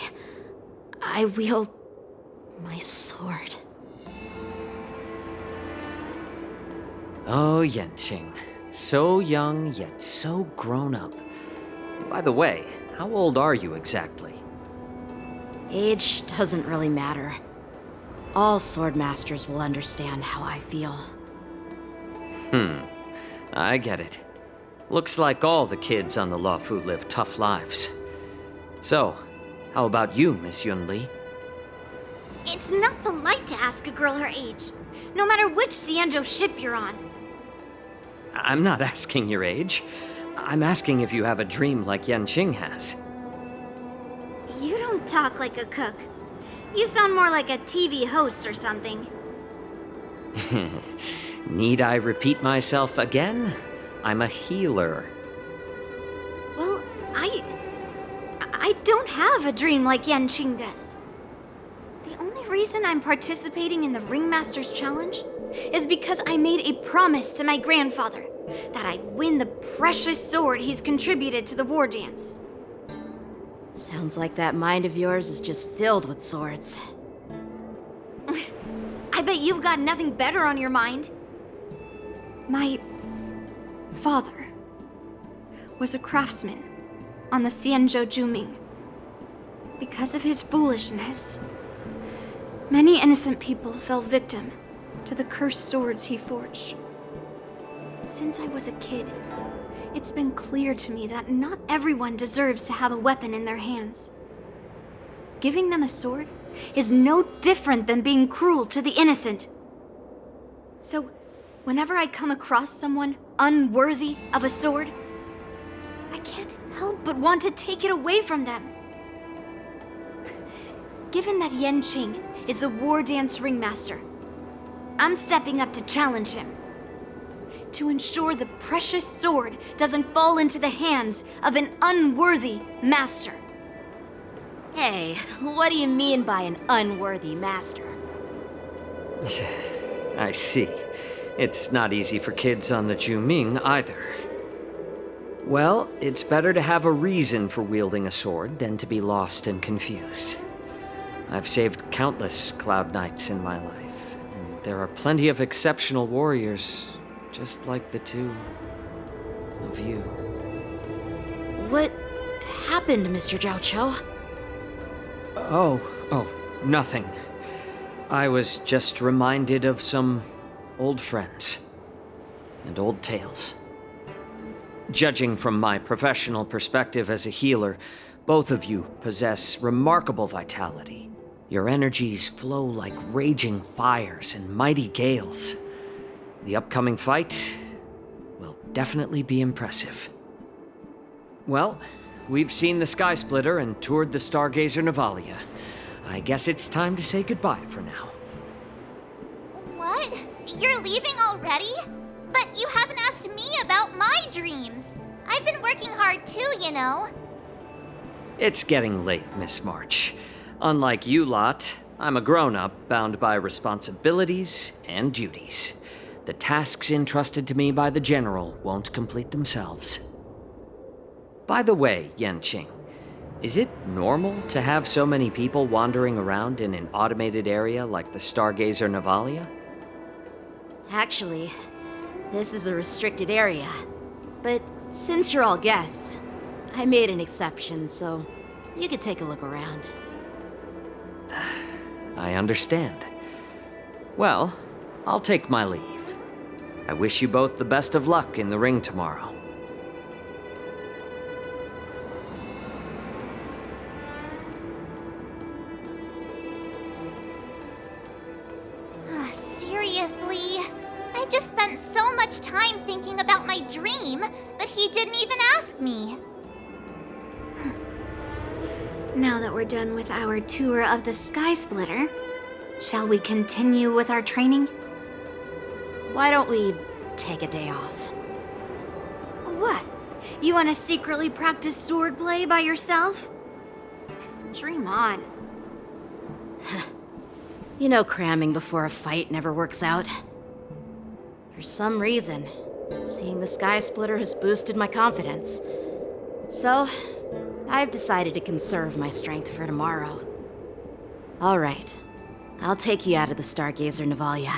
I wield my sword. Oh, Yanqing. So young, yet so grown up. By the way, how old are you exactly? Age doesn't really matter. All swordmasters will understand how I feel. I get it. Looks like all the kids on the Luofu live tough lives. So, how about you, Miss Yunli? It's not polite to ask a girl her age, no matter which Xianzhou ship you're on. I'm not asking your age. I'm asking if you have a dream like Yanqing has. You don't talk like a cook. You sound more like a TV host or something. Need I repeat myself again? I'm a healer. Well, I don't have a dream like Yanqing does. The only reason I'm participating in the Ringmaster's Challenge is because I made a promise to my grandfather that I'd win the precious sword he's contributed to the war dance. Sounds like that mind of yours is just filled with swords. I bet you've got nothing better on your mind. My father was a craftsman on the Xianzhou Juming. Because of his foolishness, many innocent people fell victim to the cursed swords he forged. Since I was a kid, it's been clear to me that not everyone deserves to have a weapon in their hands. Giving them a sword is no different than being cruel to the innocent. So, whenever I come across someone unworthy of a sword, I can't help but want to take it away from them. Given that Yanqing is the war dance ringmaster, I'm stepping up to challenge him. To ensure the precious sword doesn't fall into the hands of an unworthy master. Hey, what do you mean by an unworthy master? I see. It's not easy for kids on the Juming either. Well, it's better to have a reason for wielding a sword than to be lost and confused. I've saved countless Cloud Knights in my life, and there are plenty of exceptional warriors, just like the two of you. What happened, Mr. Jiao Cho? Oh, nothing. I was just reminded of some old friends and old tales. Judging from my professional perspective as a healer, both of you possess remarkable vitality, Your energies flow like raging fires and mighty gales. The upcoming fight will definitely be impressive. Well, we've seen the Sky Splitter and toured the Stargazer Navalia. I guess it's time to say goodbye for now. What? You're leaving already? But you haven't asked me about my dreams. I've been working hard too, you know. It's getting late, Miss March. Unlike you lot, I'm a grown-up bound by responsibilities and duties. The tasks entrusted to me by the General won't complete themselves. By the way, Yanqing, is it normal to have so many people wandering around in an automated area like the Stargazer Navalia? Actually, this is a restricted area. But since you're all guests, I made an exception, so you could take a look around. I understand. Well, I'll take my leave. I wish you both the best of luck in the ring tomorrow. Seriously? I just spent so much time thinking about my dream that he didn't even ask me. Now that we're done with our tour of the Sky Splitter, shall we continue with our training? Why don't we take a day off? What? You want to secretly practice swordplay by yourself? Dream on. You know cramming before a fight never works out. For some reason, seeing the Sky Splitter has boosted my confidence. So, I've decided to conserve my strength for tomorrow. All right, I'll take you out of the Stargazer Navalia.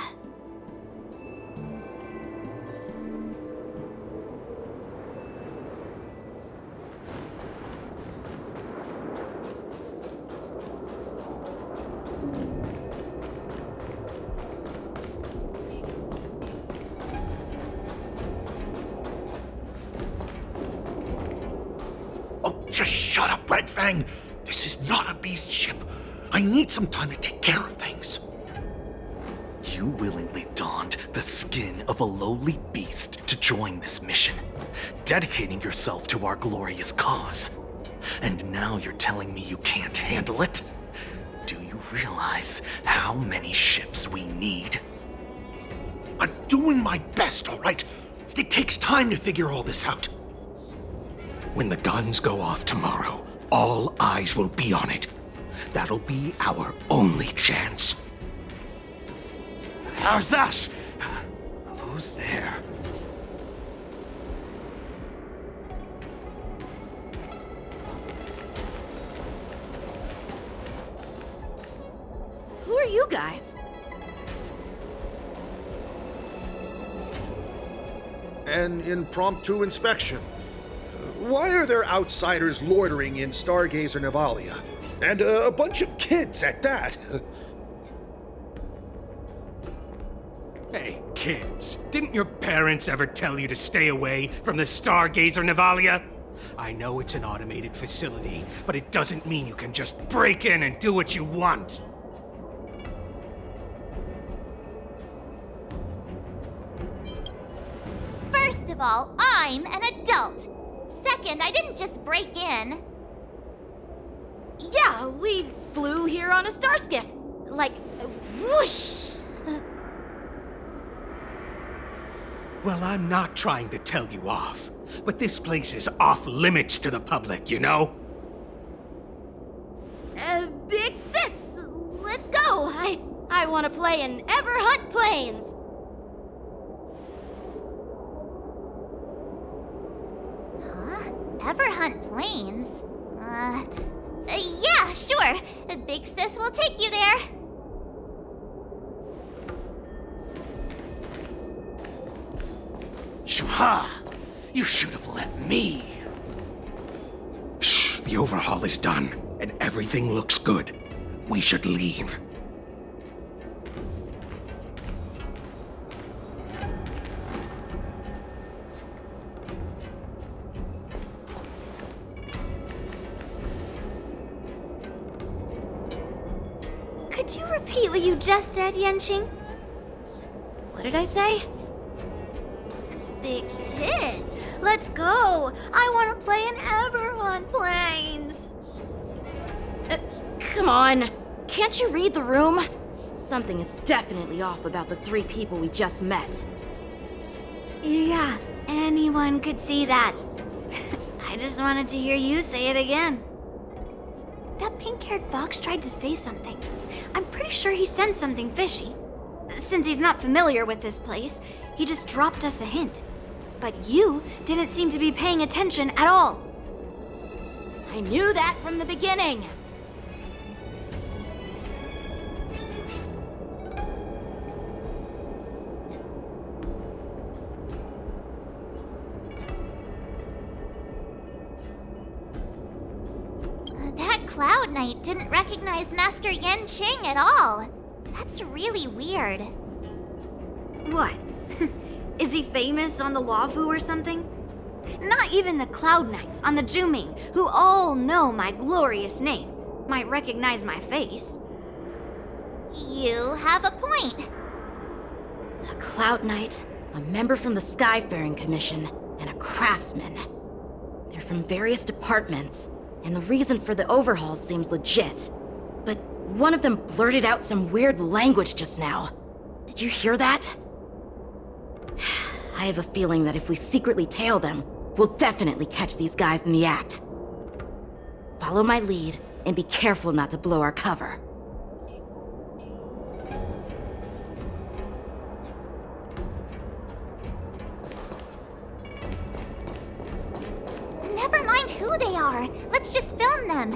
Just shut up, Red Fang! This is not a beast ship. I need some time to take care of things. You willingly donned the skin of a lowly beast to join this mission, dedicating yourself to our glorious cause. And now you're telling me you can't handle it? Do you realize how many ships we need? I'm doing my best, all right? It takes time to figure all this out. When the guns go off tomorrow, all eyes will be on it. That'll be our only chance. How's that? Who's there? Who are you guys? An impromptu inspection. Why are there outsiders loitering in Stargazer Navalia? And a bunch of kids at that. Hey, kids, didn't your parents ever tell you to stay away from the Stargazer Navalia? I know it's an automated facility, but it doesn't mean you can just break in and do what you want. First of all, I'm an adult. Second, I didn't just break in. Yeah, we flew here on a starskiff. Like, whoosh! Well, I'm not trying to tell you off, but this place is off limits to the public, you know? Big sis, let's go. I want to play in Ever Hunt Planes. Ever hunt planes? Yeah, sure. Big Sis will take you there. Shuha! You should have let me. Shh, the overhaul is done, and everything looks good. We should leave. repeat what you just said, Yanqing? What did I say? Big sis, let's go. I want to play in Everon Plains. Come on. Can't you read the room? Something is definitely off about the 3 people we just met. Yeah, anyone could see that. I just wanted to hear you say it again. That pink-haired fox tried to say something. I'm pretty sure he sensed something fishy. Since he's not familiar with this place, he just dropped us a hint. But you didn't seem to be paying attention at all. I knew that from the beginning. That Cloud Knight didn't recognize Master Yanqing at all. That's really weird. What? Is he famous on the Luofu or something? Not even the Cloud Knights on the Juming, who all know my glorious name, might recognize my face. You have a point. A Cloud Knight, a member from the Skyfaring Commission, and a craftsman. They're from various departments, and the reason for the overhaul seems legit. But one of them blurted out some weird language just now. Did you hear that? I have a feeling that if we secretly tail them, we'll definitely catch these guys in the act. Follow my lead, and be careful not to blow our cover. Never mind who they are. Let's just film them.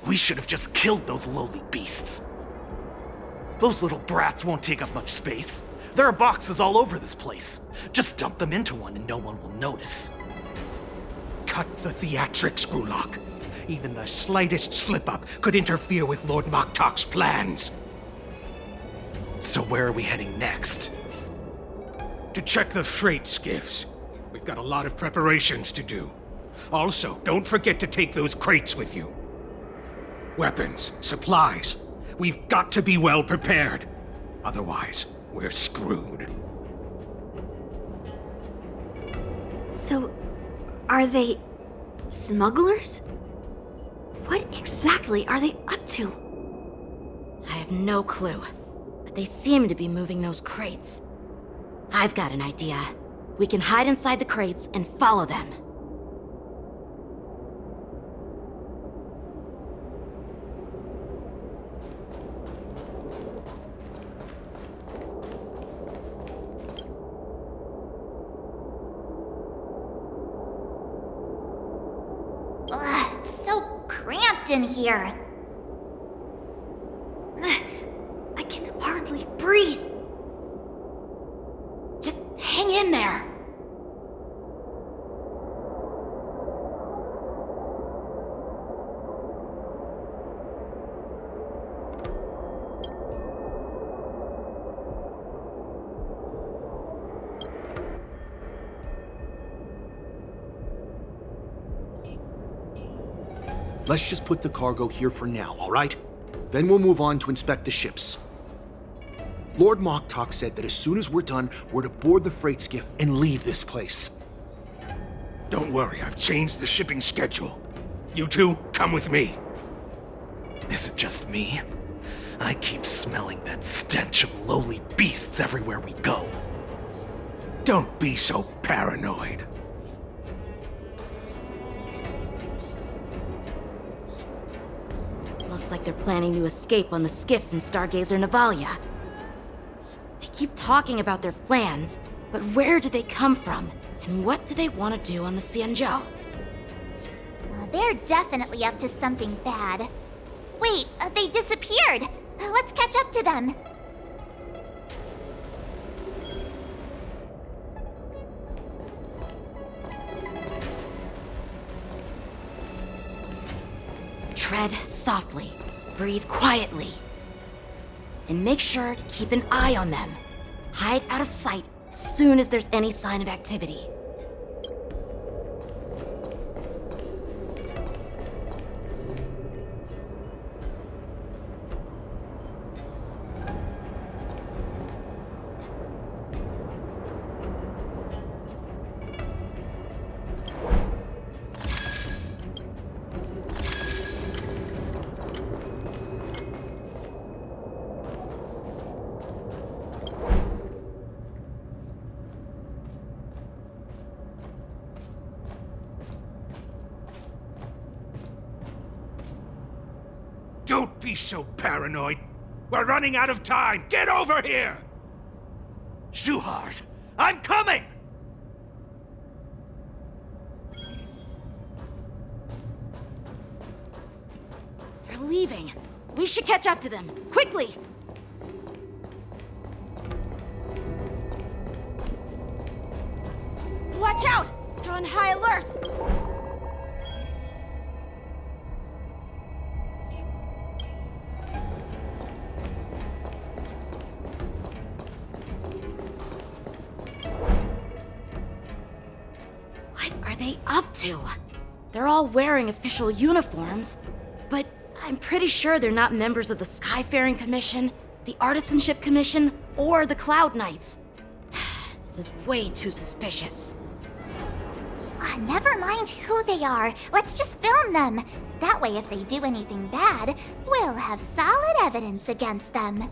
We should have just killed those lowly beasts. Those little brats won't take up much space. There are boxes all over this place. Just dump them into one and no one will notice. Cut the theatrics, Gulak. Even the slightest slip-up could interfere with Lord Moktok's plans. So where are we heading next? To check the freight skiffs. We've got a lot of preparations to do. Also, don't forget to take those crates with you. Weapons, supplies. We've got to be well prepared. Otherwise, we're screwed. So, are they smugglers? What exactly are they up to? I have no clue, but they seem to be moving those crates. I've got an idea. We can hide inside the crates and follow them. Ugh, it's so cramped in here. I can hardly breathe. Just hang in there. Let's just put the cargo here for now, all right? Then we'll move on to inspect the ships. Lord Moktok said that as soon as we're done, we're to board the freight skiff and leave this place. Don't worry, I've changed the shipping schedule. You two, come with me. Is it just me? I keep smelling that stench of lowly beasts everywhere we go. Don't be so paranoid. Looks like they're planning to escape on the skiffs in Stargazer Navalia. They keep talking about their plans, but where do they come from? And what do they want to do on the Xianzhou? They're definitely up to something bad. Wait, they disappeared. Let's catch up to them. Tread softly, breathe quietly, and make sure to keep an eye on them. Hide out of sight as soon as there's any sign of activity. Don't be so paranoid. We're running out of time. Get over here! Shuhard, I'm coming! They're leaving. We should catch up to them. Quickly! Watch out! They're on high alert! What are they up to? They're all wearing official uniforms, but I'm pretty sure they're not members of the Skyfaring Commission, the Artisanship Commission, or the Cloud Knights. This is way too suspicious. Never mind who they are. Let's just film them. That way, if they do anything bad, we'll have solid evidence against them.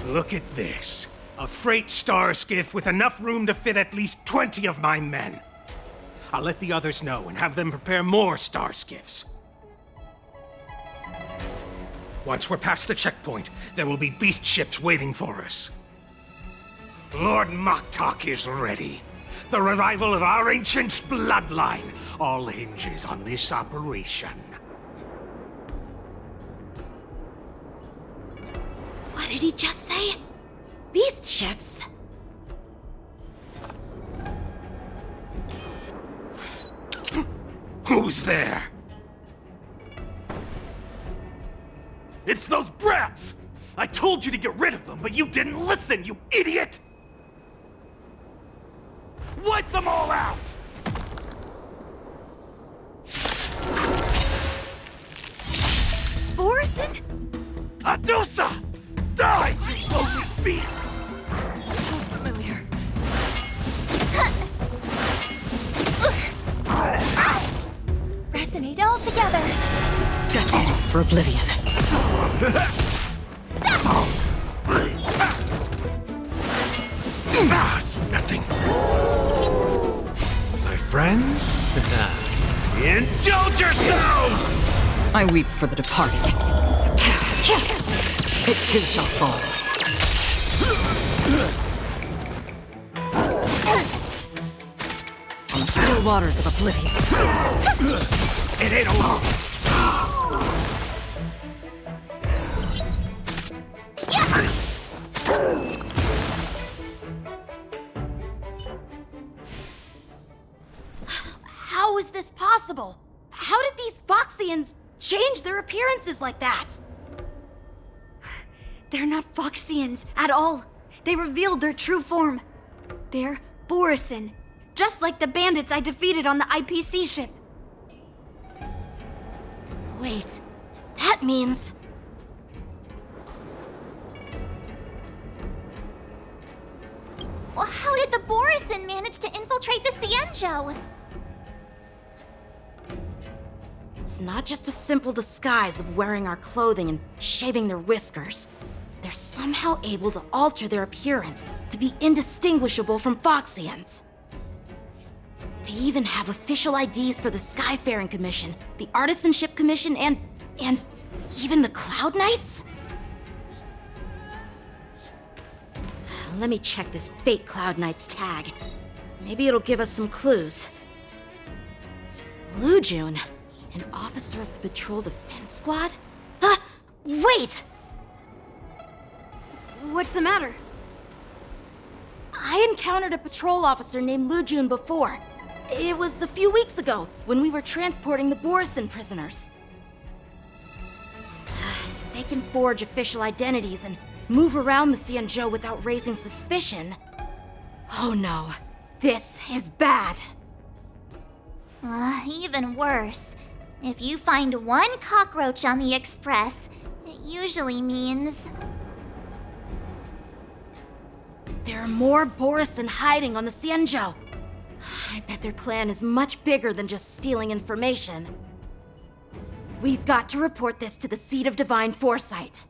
Look at this. A freight star skiff with enough room to fit at least 20 of my men. I'll let the others know and have them prepare more star skiffs. Once we're past the checkpoint, there will be beast ships waiting for us. Lord Moktok is ready. The revival of our ancient bloodline all hinges on this operation. What did he just say? Beast ships? Who's there? It's those brats! I told you to get rid of them, but you didn't listen, you idiot! Wipe them all out! Borison? Adusa! Die, you lowly beast! Familiar. Resonate all together. Destined for oblivion. It's nothing. My friends? Indulge yourselves! I weep for the departed. It too shall fall. On the still waters of oblivion. It ain't alone. How is this possible? How did these Foxians change their appearances like that? They're not Foxians at all. They revealed their true form. They're Borison, just like the bandits I defeated on the IPC ship. Wait, that means... Well, how did the Borison manage to infiltrate the Xianzhou? It's not just a simple disguise of wearing our clothing and shaving their whiskers. They're somehow able to alter their appearance to be indistinguishable from Foxians. They even have official IDs for the Skyfaring Commission, the Artisanship Commission, and And even the Cloud Knights? Let me check this fake Cloud Knight's tag. Maybe it'll give us some clues. Lujun, an officer of the Patrol Defense Squad? Wait! What's the matter? I encountered a patrol officer named Lujun before. It was a few weeks ago, when we were transporting the Borison prisoners. They can forge official identities and move around the Xianzhou without raising suspicion. Oh no, this is bad. Even worse. If you find one cockroach on the Express, it usually means... There are more Borison hiding on the Xianzhou. I bet their plan is much bigger than just stealing information. We've got to report this to the Seat of Divine Foresight.